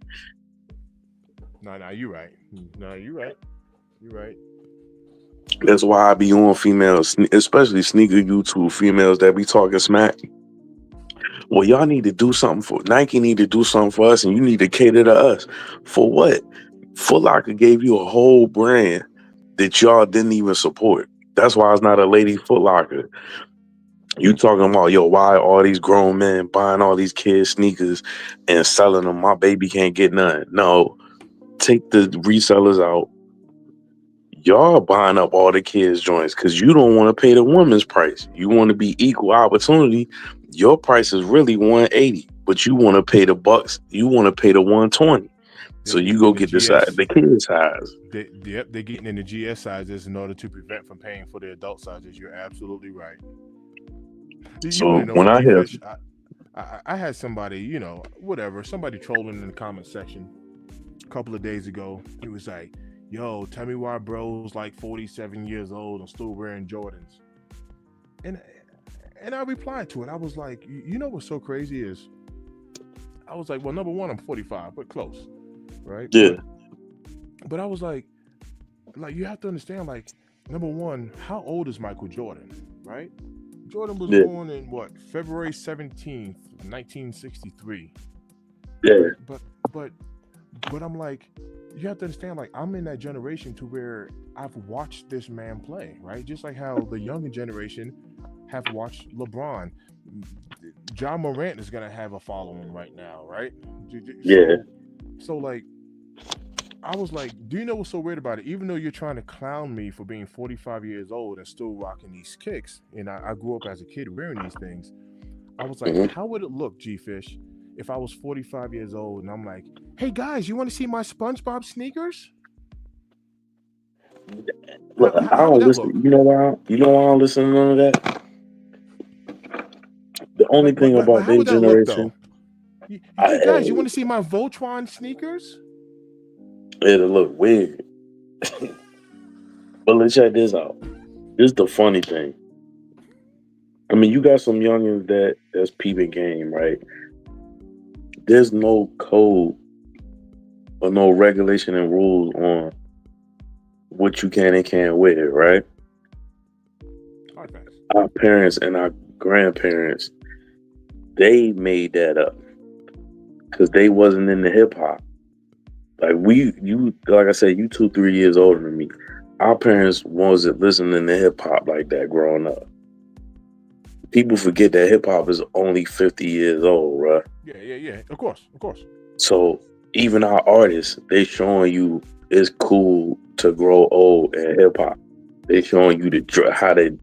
Nah, you're right. Nah, you're right. You're right. That's why I be on females, especially sneaker YouTube females that be talking smack. Well, y'all need to do something for Nike. Need to do something for us, and you need to cater to us. For what? Foot Locker gave you a whole brand that y'all didn't even support. That's why it's not a lady Foot Locker. You talking about, yo, why all these grown men buying all these kids sneakers and selling them? My baby can't get none. No, take the resellers out. Y'all buying up all the kids' joints because you don't want to pay the woman's price. You want to be equal opportunity. Your price is really 180, but you want to pay the bucks. You want to pay the 120. They're So you getting go in the get GS. the kids size. Yep, they're getting in the GS sizes in order to prevent from paying for the adult sizes. You're absolutely right. You want So to know when what, I G hear, Fish? I had somebody, whatever, somebody trolling in the comment section a couple of days ago. He was like, "Yo, tell me why bro's like 47 years old and still wearing Jordans." And I replied to it. I was like, "You know what's so crazy is?" I was like, "Well, number one, I'm 45, but close, right?" yeah, But I was like you have to understand, like, number one, how old is Michael Jordan, right? Jordan was yeah, born in what, February 17th, 1963. yeah, But but but I'm like, you have to understand, like, I'm in that generation to where I've watched this man play, right? Just like how the younger generation have watched LeBron. John Morant is gonna have a following right now, right? yeah. So like, I was like, do you know what's so weird about it? Even though you're trying to clown me for being 45 years old and still rocking these kicks, and I grew up as a kid wearing these things, I was like, Mm-hmm. how would it look, G Fish, if I was 45 years old and I'm like, hey guys, you want to see my SpongeBob sneakers? Look, I How would don't that listen. look? You know why I don't listen to none of that. The only Like, thing but about how their would that look though? generation, You guys, you want to see my Voltron sneakers? It'll look weird. But let's check this out. This is the funny thing. I mean, you got some youngins that's peeping game, right? There's no code or no regulation and rules on what you can and can't wear, right? Hard facts. Our parents and our grandparents, they made that up because they wasn't in the hip hop. Like like I said, you 2-3 years older than me. Our parents wasn't listening to hip hop like that growing up. People forget that hip hop is only 50 years old, right? Yeah. Of course. So even our artists, they showing you it's cool to grow old in hip hop. They showing you how to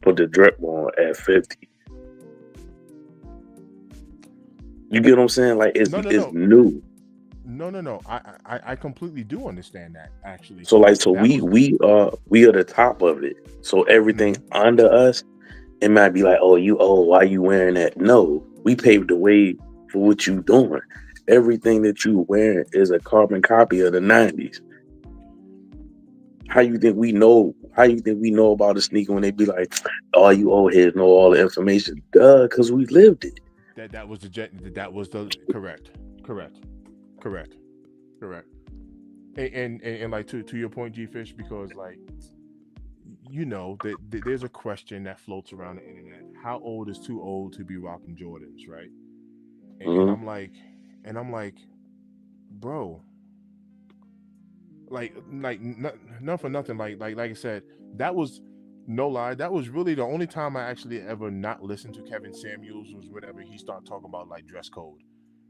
put the drip on at 50. You get what I'm saying? Like it's new. No. I completely do understand that, actually. So we are the top of it. So everything under us, it might be like, oh, you old, why you wearing that? No, we paved the way for what you doing. Everything that you wearing is a carbon copy of the 90s. How you think we know about a sneaker when they be like, oh, you old heads know all the information? Duh, because we lived it. That was the correct. And like to your point, G Fish, because like there's a question that floats around the internet: how old is too old to be rocking Jordans, right? And I'm like, bro, like not for nothing. Like I said, that was no lie. That was really the only time I actually ever not listened to Kevin Samuels was whenever he started talking about like dress code.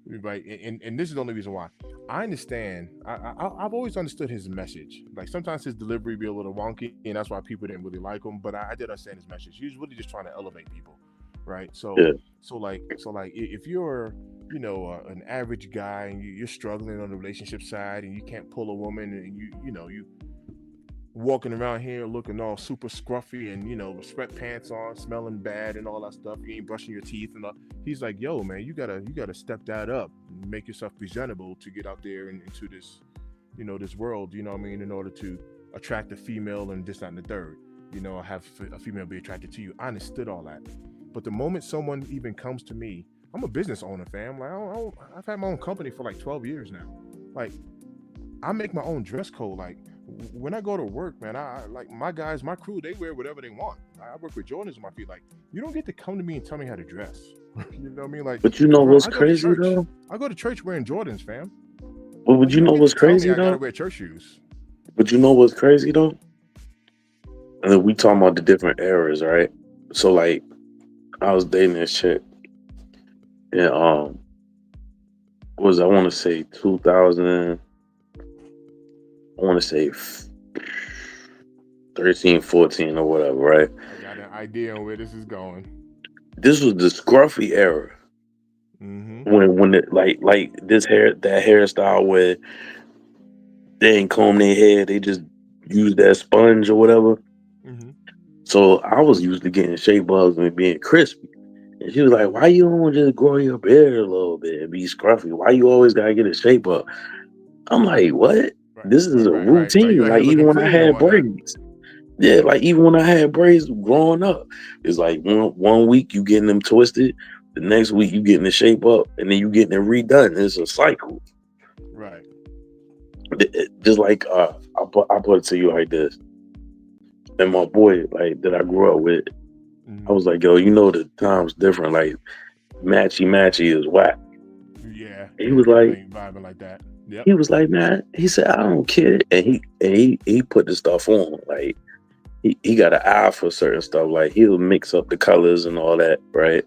Right, and this is the only reason why I understand. I've always understood his message. Like sometimes his delivery be a little wonky, and that's why people didn't really like him. But I did understand his message. He was really just trying to elevate people, right? So if you're an average guy and you're struggling on the relationship side and you can't pull a woman and you walking around here looking all super scruffy and sweatpants on, smelling bad and all that stuff. You ain't brushing your teeth and all. He's like, yo, man, you gotta step that up, and make yourself presentable to get out there and into this, this world. You know what I mean? In order to attract a female and this, that, and the third. Have a female be attracted to you. I understood all that, but the moment someone even comes to me, I'm a business owner, fam. Like I've had my own company for like 12 years now. Like I make my own dress code. Like when I go to work, man, I like my guys, my crew, they wear whatever they want. I work with Jordans on my feet. Like, you don't get to come to me and tell me how to dress. You know what I mean? Like, but what's crazy though? I go to church wearing Jordans, fam. Well, would you know what's crazy though? I gotta wear church shoes. But you know what's crazy though? And then we talking about the different eras, right? So like, I was dating this chick, and I want to say 2000. I want to say 13, 14 or whatever, right? I got an idea on where this is going. This was the scruffy era. Mm-hmm. When it like that hairstyle where they ain't comb their hair, they just use that sponge or whatever. Mm-hmm. So I was used to getting shape bugs and being crispy. And she was like, why you don't just grow your beard a little bit and be scruffy? Why you always gotta get a shape up? I'm like, what? This is a routine. Like even when I had braids. Yeah, like even when I had braids growing up, it's like one week you getting them twisted, the next week you getting the shape up, and then you getting it redone. It's a cycle. Right. Just like I put it to you like this. And my boy, like that I grew up with, I was like, yo, the time's different. Like matchy is whack. Yeah. He was like vibing like that. Yep. He was like, man, he said, I don't care. And he put the stuff on. Like he got an eye for certain stuff. Like he'll mix up the colors and all that, right?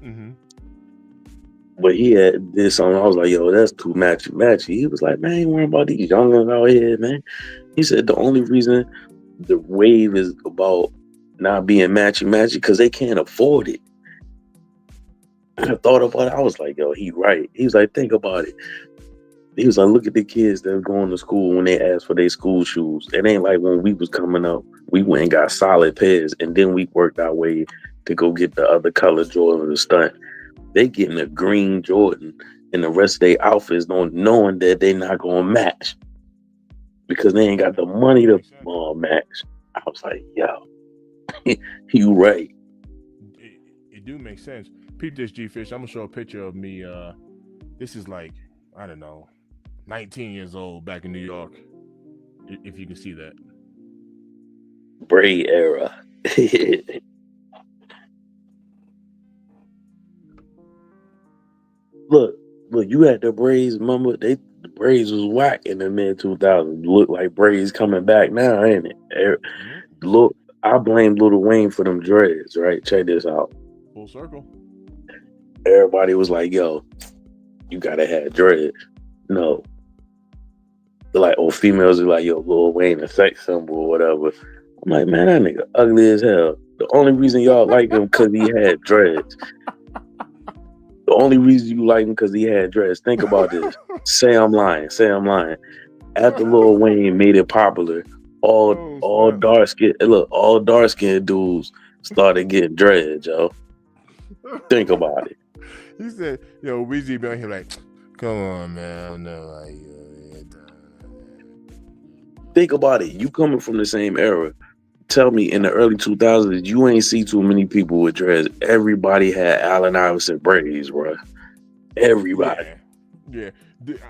Mm-hmm. But he did something. I was like, yo, that's too matchy. He was like, man, I ain't worrying about these youngins out here, man. He said the only reason the wave is about not being matchy because they can't afford it. I thought about it. I was like, yo, he right. He was like, think about it. He was like, look at the kids that are going to school when they ask for their school shoes. It ain't like when we was coming up, we went and got solid pairs, and then we worked our way to go get the other color Jordan and stunt. They getting a green Jordan and the rest of their outfits knowing that they not gonna match because they ain't got the money to Makes sense. match. I was like, yo, you right. It do make sense. Peep this, G Fish. I'm gonna show a picture of me. This is like, I don't know, 19 years old back in New York. If you can see that. Braid era. look, look, you had the braids, mama. The braids was whack in the mid 2000s. Look like braids coming back now, ain't it? Look, I blame Lil Wayne for them dreads, right? Check this out. Full circle. Everybody was like, yo, you gotta have dreads. No. Like, or females are like, yo, Lil Wayne a sex symbol or whatever. I'm like, man, that nigga ugly as hell. The only reason y'all like him because he had dreads. The only reason you like him because he had dreads. Think about this. Say I'm lying. After Lil Wayne made it popular, all dark skinned dudes started getting dreads, yo. Think about it. He said, yo, Weezy been here like, come on, man. No, Think about it. You coming from the same era. Tell me, in the early 2000s, you ain't see too many people with dreads. Everybody had Allen Iverson braids, bro. Everybody. Yeah.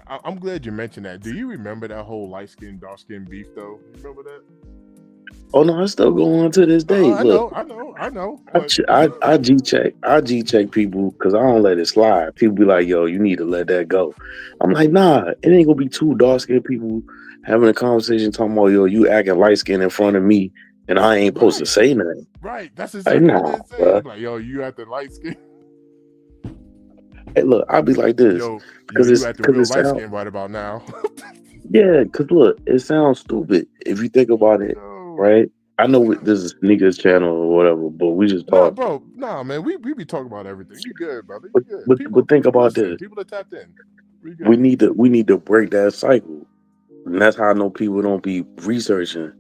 I'm glad you mentioned that. Do you remember that whole light skin, dark skin beef, though? You remember that? Oh no, I still go on to this day. I know. I G check people because I don't let it slide. People be like, "Yo, you need to let that go." I'm like, "Nah, it ain't gonna be two dark skinned people having a conversation talking about yo, you acting light skinned in front of me, and I ain't supposed to say nothing." Right, that's exactly what they say. Like, yo, you at the light skin. Hey, look, I'll be like this because you at the real light skin right about now. Yeah, because look, it sounds stupid if you think about it, right? I know this is Sneakers channel or whatever, but we just talk. Nah, man, we be talking about everything. You good, brother? You good. But think about this. People that tapped in. We need to break that cycle, and that's how I know people don't be researching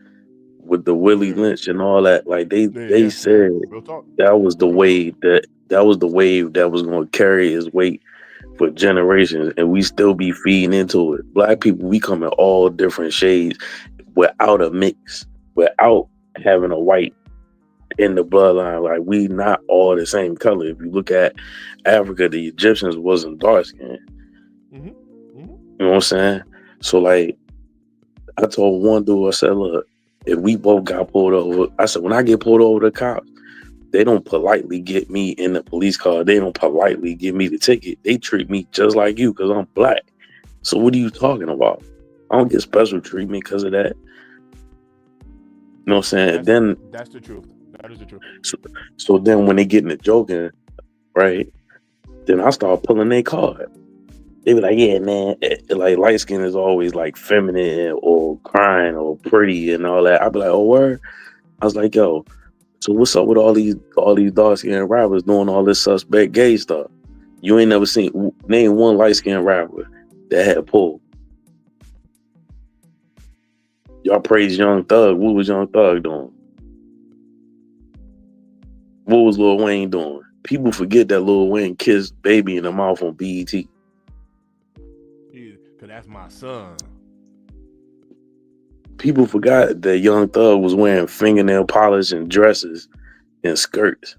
with the Willie Lynch and all that. Like they said that was the wave that was going to carry his weight for generations, and we still be feeding into it. Black people, we come in all different shades without a mix, without having a white in the bloodline. Like, we not all the same color. If you look at Africa, the Egyptians wasn't dark skinned. You know what I'm saying? So like, I told one dude, I said, look, if we both got pulled over, I said, when I get pulled over, the cops, they don't politely get me in the police car. They don't politely give me the ticket. They treat me just like you because I'm black. So what are you talking about? I don't get special treatment because of that. You know what I'm saying? That's the truth. That is the truth. So then when they get into joking, right, then I start pulling their card. They be like, yeah, man, like light skin is always like feminine or crying or pretty and all that. I be like, oh, word? I was like, yo, so what's up with all these dark skinned rappers doing all this suspect gay stuff? You ain't never seen name one light skinned rapper that had pulled. Y'all praise Young Thug. What was Young Thug doing? What was Lil Wayne doing? People forget that Lil Wayne kissed Baby in the mouth on BET. Cause that's my son. People forgot that Young Thug was wearing fingernail polish and dresses and skirts.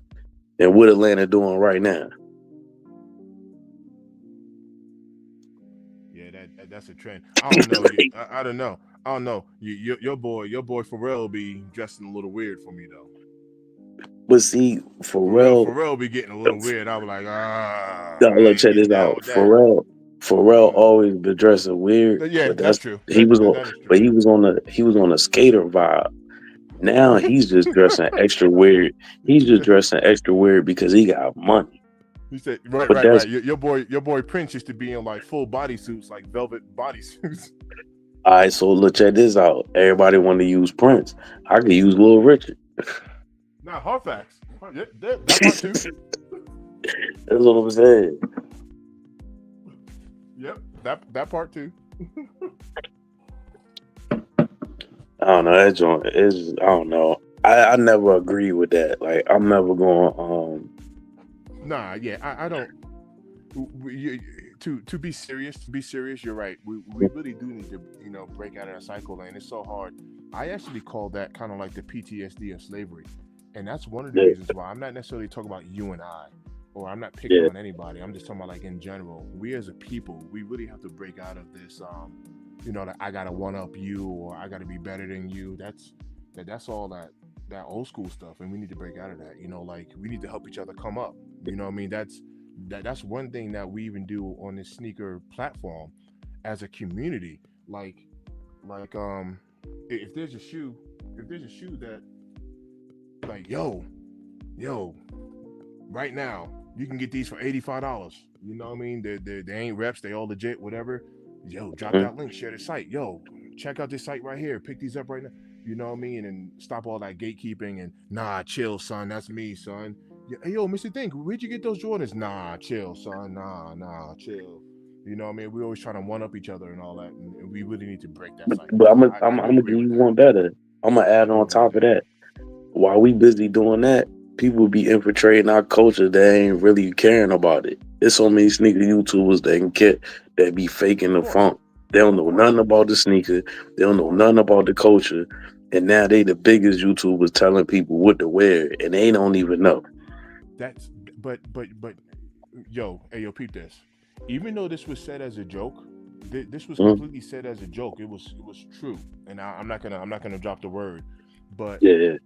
And what Atlanta doing right now? Yeah, that's a trend. I don't know. I don't know. I don't know. Your boy Pharrell be dressing a little weird for me though. But see, Pharrell be getting a little weird. I was like, look, check this out. Pharrell always been dressing weird. Yeah, but that's true. He was on a skater vibe. Now he's just dressing extra weird. He's just dressing extra weird because he got money. He said, right. Your boy Prince used to be in like full bodysuits, like velvet bodysuits. All right, so look, check this out. Everybody want to use Prince. I could use Little Richard. Nah, hard facts. That part too. That's what I'm saying. Yep, that part too. I don't know. That joint is. I don't know. I never agree with that. Like, I'm never going. Nah, yeah, I don't. To be serious, you're right. We really do need to break out of that cycle, and it's so hard. I actually call that kind of like the PTSD of slavery, and that's one of the Yeah, reasons why I'm not necessarily talking about you and I, or I'm not picking yeah, on anybody. I'm just talking about like in general. We as a people, we really have to break out of this. That I gotta one up you or I gotta be better than you. That's all that old school stuff, and we need to break out of that. Like we need to help each other come up. I mean, that's one thing that we even do on this sneaker platform as a community. Like if there's a shoe, that like yo right now you can get these for $85. You know what I mean? They ain't reps, they all legit, whatever. Yo, drop mhm, that link, share the site. Yo, check out this site right here. Pick these up right now. You know what I mean? And stop all that gatekeeping and nah, chill, son. That's me, son. Hey, yo, Mr. Think, where'd you get those Jordans? Nah, chill, son. Nah, chill. You know what I mean? We always trying to one up each other and all that, and we really need to break that cycle. but So I'm I do gonna agree give with you that. one better. I'm gonna I add do on agree with top of that. that. While we busy doing that, people be infiltrating our culture that ain't really caring about it. There's so many sneaker YouTubers that can get that be faking Of the course, funk. They don't of know course, nothing about the sneaker. They don't of know course. nothing about the culture. And now they the biggest YouTubers telling people what to wear, and they don't even know. That's but yo, hey yo, peep this. Even though this was said as a joke, this was Mm, completely said as a joke. It was true, and I'm not gonna drop the word. But yeah, yeah.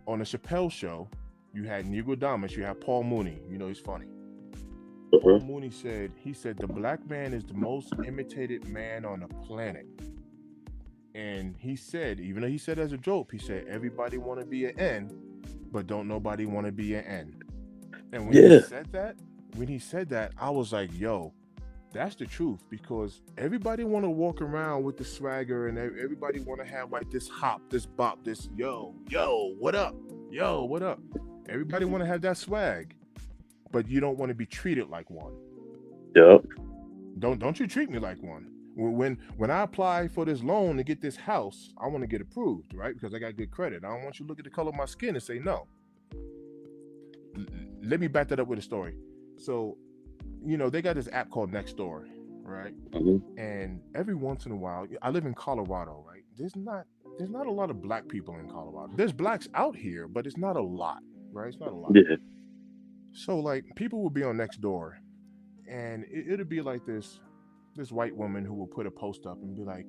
on the Chappelle show, you had Negro Damas, you had Paul Mooney. He's funny. Uh-huh. Paul Mooney said the black man is the most imitated man on the planet. And he said, even though he said as a joke, he said everybody want to be an N, but don't nobody want to be an N. And Yeah. when he said that, I was like, yo, that's the truth because everybody want to walk around with the swagger and everybody want to have like this hop, this bop, this yo, what up? Yo, what up? Everybody want to have that swag, but you don't want to be treated like one. Yep. Don't you treat me like one. When I apply for this loan to get this house, I want to get approved, right? Because I got good credit. I don't want you to look at the color of my skin and say no. Let me back that up with a story. So, they got this app called Nextdoor, right? Mhm. And every once in a while, I live in Colorado, right? There's not a lot of black people in Colorado. There's blacks out here, but it's not a lot, right? It's not a lot. Yeah. So like people will be on Nextdoor, and it'll be like this white woman who will put a post up and be like,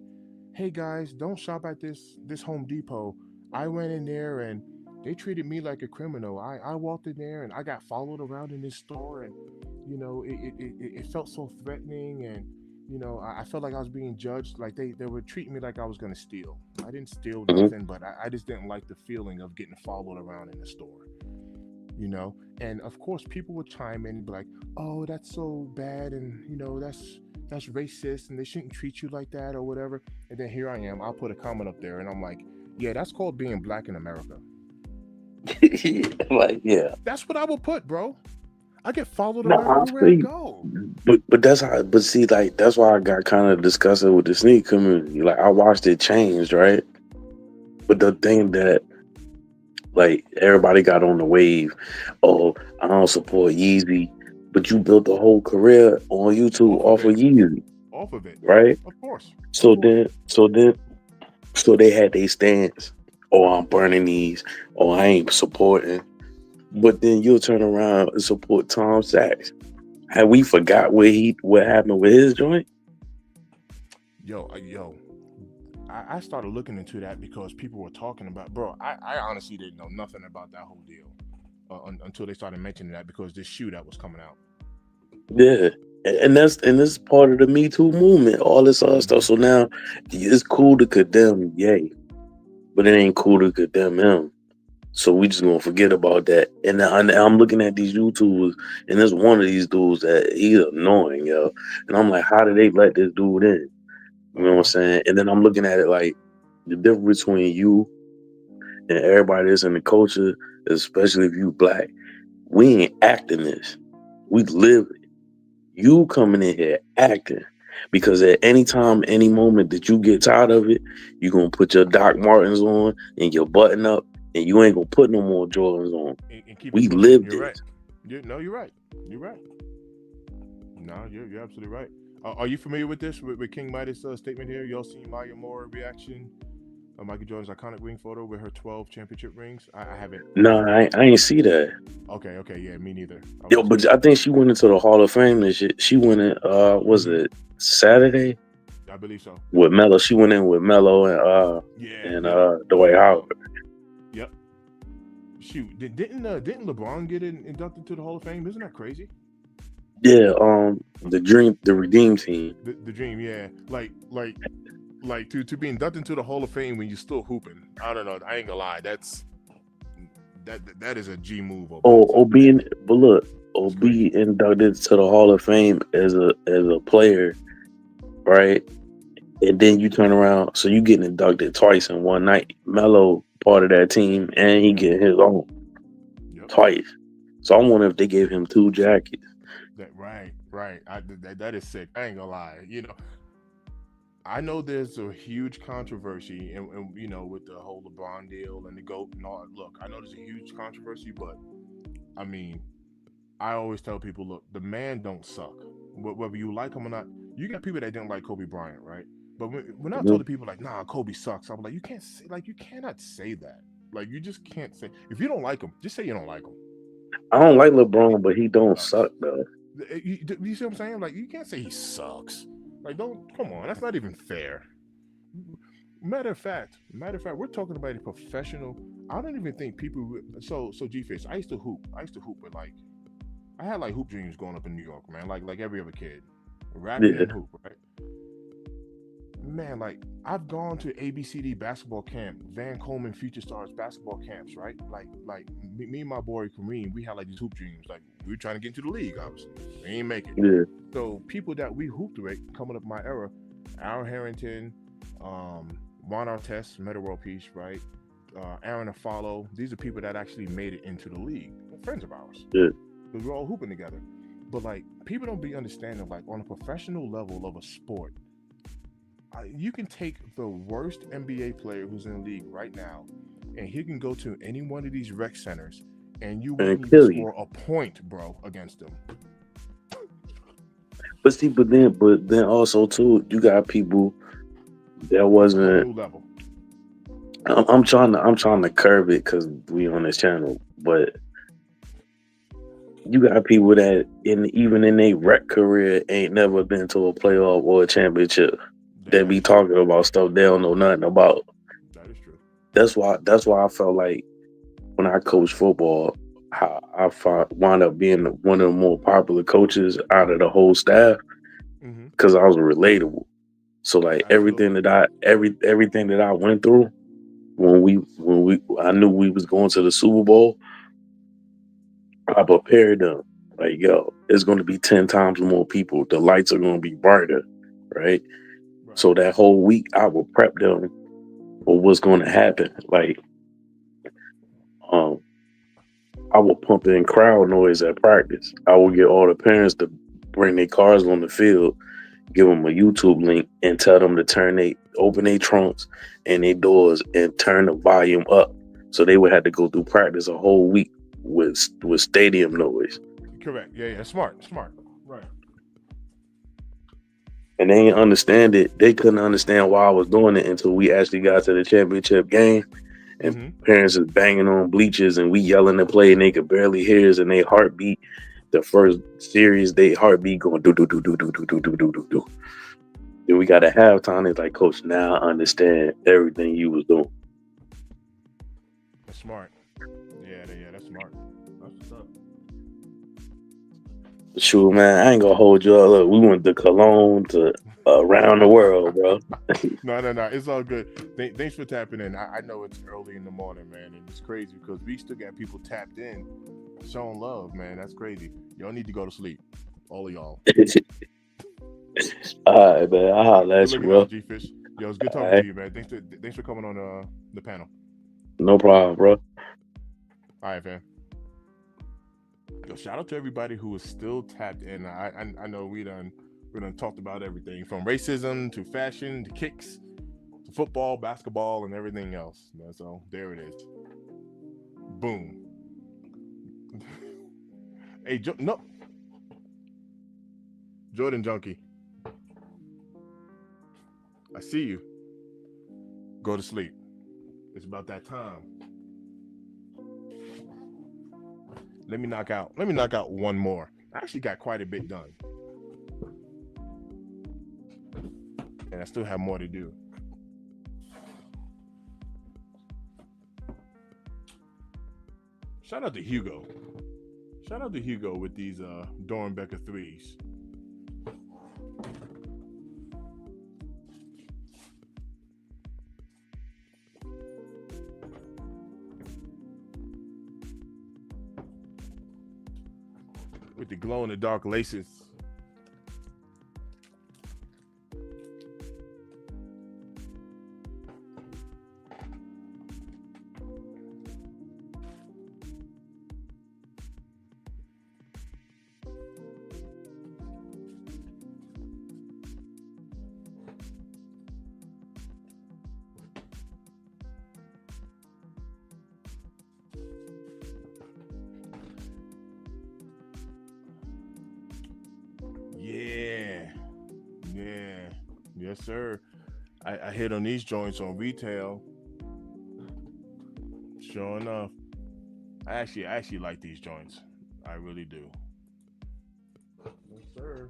"Hey guys, don't shop at this Home Depot. I went in there and they treated me like a criminal. I walked in there and I got followed around in this store, and it felt so threatening, and I felt like I was being judged. Like they were treating me like I was gonna steal. I didn't steal Mhm. nothing, but I just didn't like the feeling of getting followed around in the store." And of course people would chime in and be like, "Oh, that's so bad, and that's racist, and they shouldn't treat you like that or whatever." And then here I am, I'll put a comment up there and I'm like, "Yeah, that's called being black in America." Like, yeah. That's what I would put, bro. I get followed No, around I everywhere I see. go. But that's how. But see, like that's why I got kind of disgusted with the sneak community. Like I watched it change, right? But the thing that like everybody got on the wave, oh, I don't support Yeezy, but you built a whole career on YouTube Off of off of it. Yeezy, Off of it. right? Of course. Of So course. then, so then, so they had their stance. Oh, I'm burning these. Oh, I ain't supporting. But then you'll turn around and support Tom Sachs. Have we forgot what happened with his joint? Yo, I started looking into that because people were talking about, bro. I honestly didn't know nothing about that whole deal until they started mentioning that because this shoe that was coming out. Yeah. And that's part of the Me Too movement, all this other stuff. Hmm. So now it's cool to condemn Ye, but it ain't cool to condemn him. So we just gonna forget about that. And I'm looking at these YouTubers, and there's one of these dudes that he's annoying, yo. And I'm like, how did they let this dude in? You know what I'm Uh-huh. saying? And then I'm looking at it like the difference between you and everybody that's in the culture, especially if you black, we ain't acting this. We live it. You coming in here acting. Because at any time, any moment that you get tired of it, you gonna put your Doc Martens on and your button up, and you ain't gonna put no more Jordans on. And keep it We pushing. lived You're right. this. No, you're right. You're right. No, you're absolutely right. Are you familiar with this with King Midas' statement here? Y'all seen Maya Moore reaction? Michael Jordan's iconic ring photo with her 12 championship rings. I haven't. I No, haven't. I ain't see that. Okay, okay, yeah, me neither. I was Yo, just but curious. I think she went into the Hall of Fame and shit. She went in was Hmm. it Saturday I believe so. with Mello. She went in with Mello Yeah, and yep. Dwight Howard. Yep. Shoot, didn't LeBron get inducted to the Hall of Fame? Isn't that crazy? Yeah, the Redeem team. The dream, yeah. Like to be inducted to the Hall of Fame when you're still hooping. I don't know. I ain't gonna lie. That is a G move over there too. But look, or That's be crazy. inducted to the Hall of Fame as a player, right? And then you turn around, so you getting inducted twice in one night. Mello part of that team, and he Hmm. getting his own Yep. twice. So I wonder if they gave him two jackets. That right, right. That is sick. I ain't gonna lie. I know there's a huge controversy, and with the whole LeBron deal and the GOAT and all. Look, I know there's a huge controversy, but I mean, I always tell people, look, the man don't suck. Whether you like him or not, you got people that didn't like Kobe Bryant, right? But when I told Mhm. the people like, nah, Kobe sucks, I'm like, you can't say like you cannot say that. Like you just can't say if you don't like him, just say you don't like him. I don't like He LeBron, but he don't sucks. suck though. You see what I'm saying? Like you can't say he sucks. Like don't come on, that's not even fair. Matter of fact, we're talking about a professional. I don't even think people. So G-Face. I used to hoop. I used to hoop, but like I had like hoop dreams growing up in New York, man. Like every other kid, rapping Yeah, and hoop, right? Man, like I've gone to ABCD basketball camp, Van Coleman Future Stars basketball camps, right? Me and my boy Kareem, we had like these hoop dreams. Like we were trying to get into the league, obviously. We ain't make it. yeah. So people that we hooped with coming up my era, Al Harrington, Juan Artest, Meta World Peace, right? Aaron Afalo. These are people that actually made it into the league. They're friends of ours. Yeah. Because we're all hooping together. But like people don't be understanding like on a professional level of a sport, you can take the worst NBA player who's in the league right now, and he can go to any one of these rec centers, and you And wouldn't even kill you. score a point, bro, against him. But see, but then also too, you got people that It's a whole wasn't. new level. I'm trying to curb it because we on this channel, but you got people that even in their rec career ain't never been to a playoff or a championship. They That be is true. talking about stuff they don't know nothing about. That is true. That's why I felt like when I coached football, how wound up being one of the more popular coaches out of the whole staff Mm-hmm. because I was relatable. So like Absolutely. everything that I went through when we I knew we was going to the Super Bowl, I prepared them. Like, yo, it's gonna be 10 times more people. The lights are gonna be brighter, right? Right. So that whole week I will prep them for what's gonna happen. Like, um, I will pump in crowd noise at practice. I will get all the parents to bring their cars on the field, give them a YouTube link, and tell them to open their trunks and their doors and turn the volume up. So they would have to go through practice a whole week with stadium noise. Correct. Yeah, yeah. Smart. Smart. Right. And they didn't understand it. They couldn't understand why I was doing it until we actually got to the championship game. And Mm-hmm. parents is banging on bleachers and we yelling to play and they could barely hear us and they heartbeat. The first series, they heartbeat going do do do do do do do do do do do. Then we got a halftime. It's like, Coach, now I understand everything you was doing. That's smart. Yeah, that's smart. That's what's up. Shoot, man, I ain't gonna hold you up. Look, we went to Cologne to around the world, bro. No. It's all good. Thanks for tapping in. I know it's early in the morning, man, and it's crazy because we still got people tapped in, showing love, man. That's crazy. Y'all need to go to sleep, all of y'all. All right, man. I'll holler Good at you, looking bro. out, G Fish. Yo, it's good All talking to right. you, man. Thanks for coming on the panel. No problem, bro. All right, fam. Yo, shout out to everybody who is still tapped in. I know we done talked about everything from racism to fashion to kicks to football, basketball, and everything else. So there it is. Boom. Hey, no, Jordan Junkie, I see you. Go to sleep. It's about that time. Let me knock out one more. I actually got quite a bit done, and I still have more to do. Shout out to Hugo. Shout out to Hugo with these Dornbecker threes. With the glow in the dark laces. Yeah. Yeah. Yes, sir. I hit on these joints on retail. Sure enough. I actually like these joints. I really do. Yes, sir.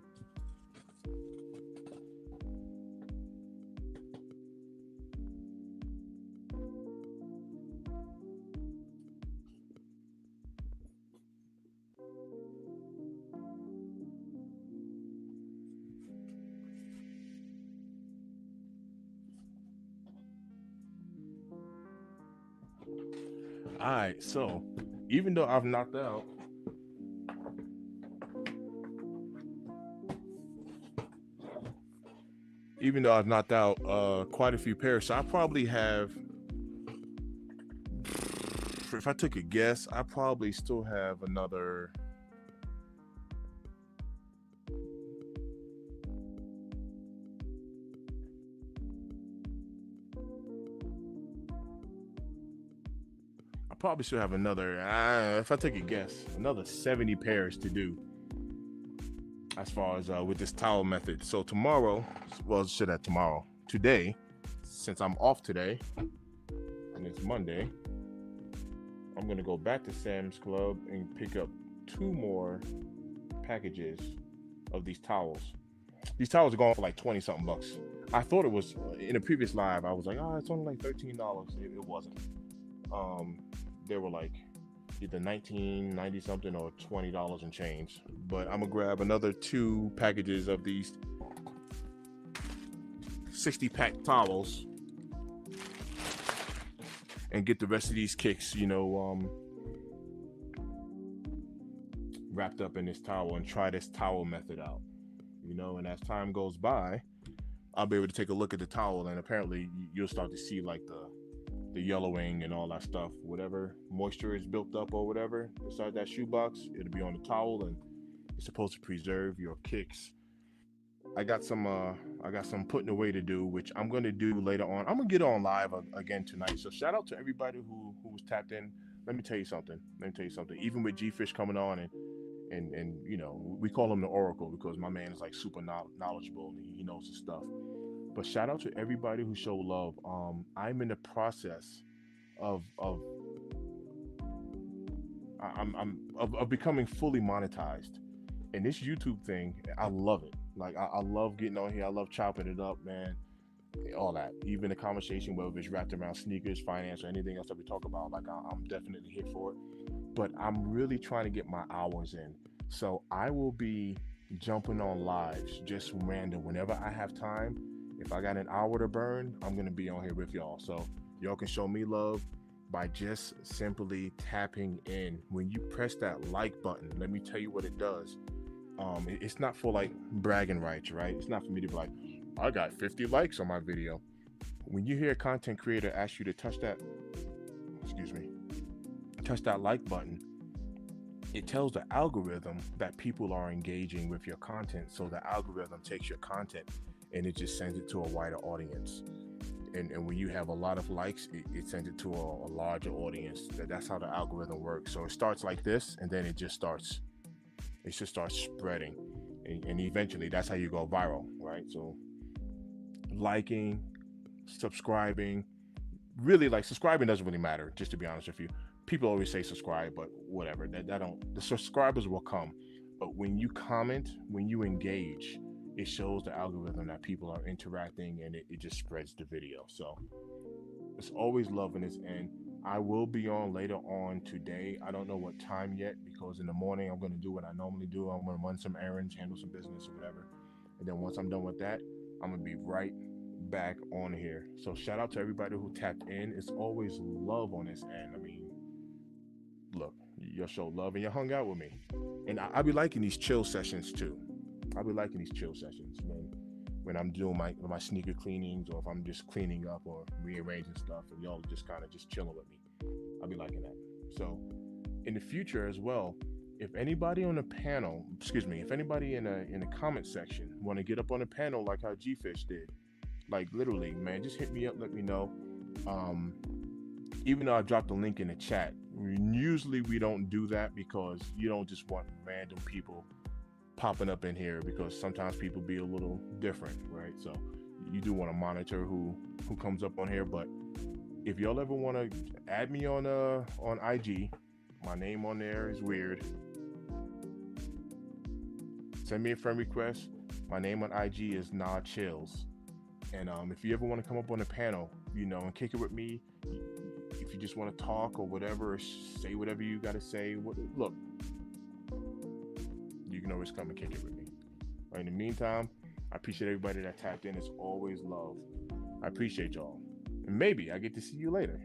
All right. So, even though I've knocked out, quite a few pairs, so I probably have. If I took a guess, I probably still have another. I probably still have another. If I take a guess, another 70 pairs to do as far as with this towel method. So tomorrow, well, shit, at tomorrow, today, since I'm off today and it's Monday, I'm gonna go back to Sam's Club and pick up 2 more packages of these towels. These towels are going for like 20 something bucks. I thought it was in a previous live. I was like, oh, it's only like $13. It wasn't. Um, they were like either 19.90 something or $20 and change. But I'm gonna grab another 2 packages of these 60-pack towels and get the rest of these kicks, wrapped up in this towel and try this towel method out. And as time goes by, I'll be able to take a look at the towel, and apparently you'll start to see like the yellowing and all that stuff. Whatever moisture is built up or whatever inside that shoebox, it'll be on the towel, and it's supposed to preserve your kicks. I got some putting away to do, which I'm gonna do later on. I'm gonna get on live again tonight. So shout out to everybody who was tapped in. Let me tell you something. Even with G Fish coming on and we call him the Oracle because my man is like super knowledgeable and he knows his stuff. But shout out to everybody who showed love. I'm in the process of of becoming fully monetized, and this YouTube thing, I love it. Like I love getting on here. I love chopping it up, man. All that, even the conversation, whether it's wrapped around sneakers, finance, or anything else that we talk about. Like I'm definitely here for it. But I'm really trying to get my hours in, so I will be jumping on lives just random whenever I have time. If I got an hour to burn, I'm gonna be on here with y'all. So y'all can show me love by just simply tapping in. When you press that like button, let me tell you what it does. It's not for like bragging rights, right? It's not for me to be like, I got 50 likes on my video. When you hear a content creator ask you to touch that like button, it tells the algorithm that people are engaging with your content. So the algorithm takes your content and it just sends it to a wider audience. And when you have a lot of likes, it sends it to a larger audience. That's how the algorithm works. So it starts like this, and then it just starts spreading. and eventually that's how you go viral, right? So liking, subscribing, really, like, subscribing doesn't really matter, just to be honest with you. People always say subscribe, but whatever, that don't, the subscribers will come. But when you comment, when you engage, it shows the algorithm that people are interacting, and it just spreads the video. So it's always love in this end. I will be on later on today. I don't know what time yet, because in the morning I'm going to do what I normally do. I'm going to run some errands, handle some business or whatever. And then once I'm done with that, I'm going to be right back on here. So shout out to everybody who tapped in. It's always love on this end. I mean, look, you'll show love and you hung out with me. And I be liking these chill sessions too. I be liking these chill sessions when I'm doing my sneaker cleanings, or if I'm just cleaning up or rearranging stuff, and y'all just kind of just chilling with me. I'll be liking that. So in the future as well, if anybody on the panel, if anybody in the comment section want to get up on the panel like how G-Fish did, like literally, man, just hit me up, let me know. Even though I dropped the link in the chat, usually we don't do that because you don't just want random people popping up in here, because sometimes people be a little different, right? So you do want to monitor who comes up on here. But if y'all ever want to add me on IG, my name on there is weird. Send me a friend request. My name on IG is Nah Chills. And if you ever want to come up on the panel, and kick it with me, if you just want to talk or whatever, or say whatever you got to say, look, you can always come and kick it with me. Right, in the meantime, I appreciate everybody that tapped in. It's always love. I appreciate y'all. And maybe I get to see you later.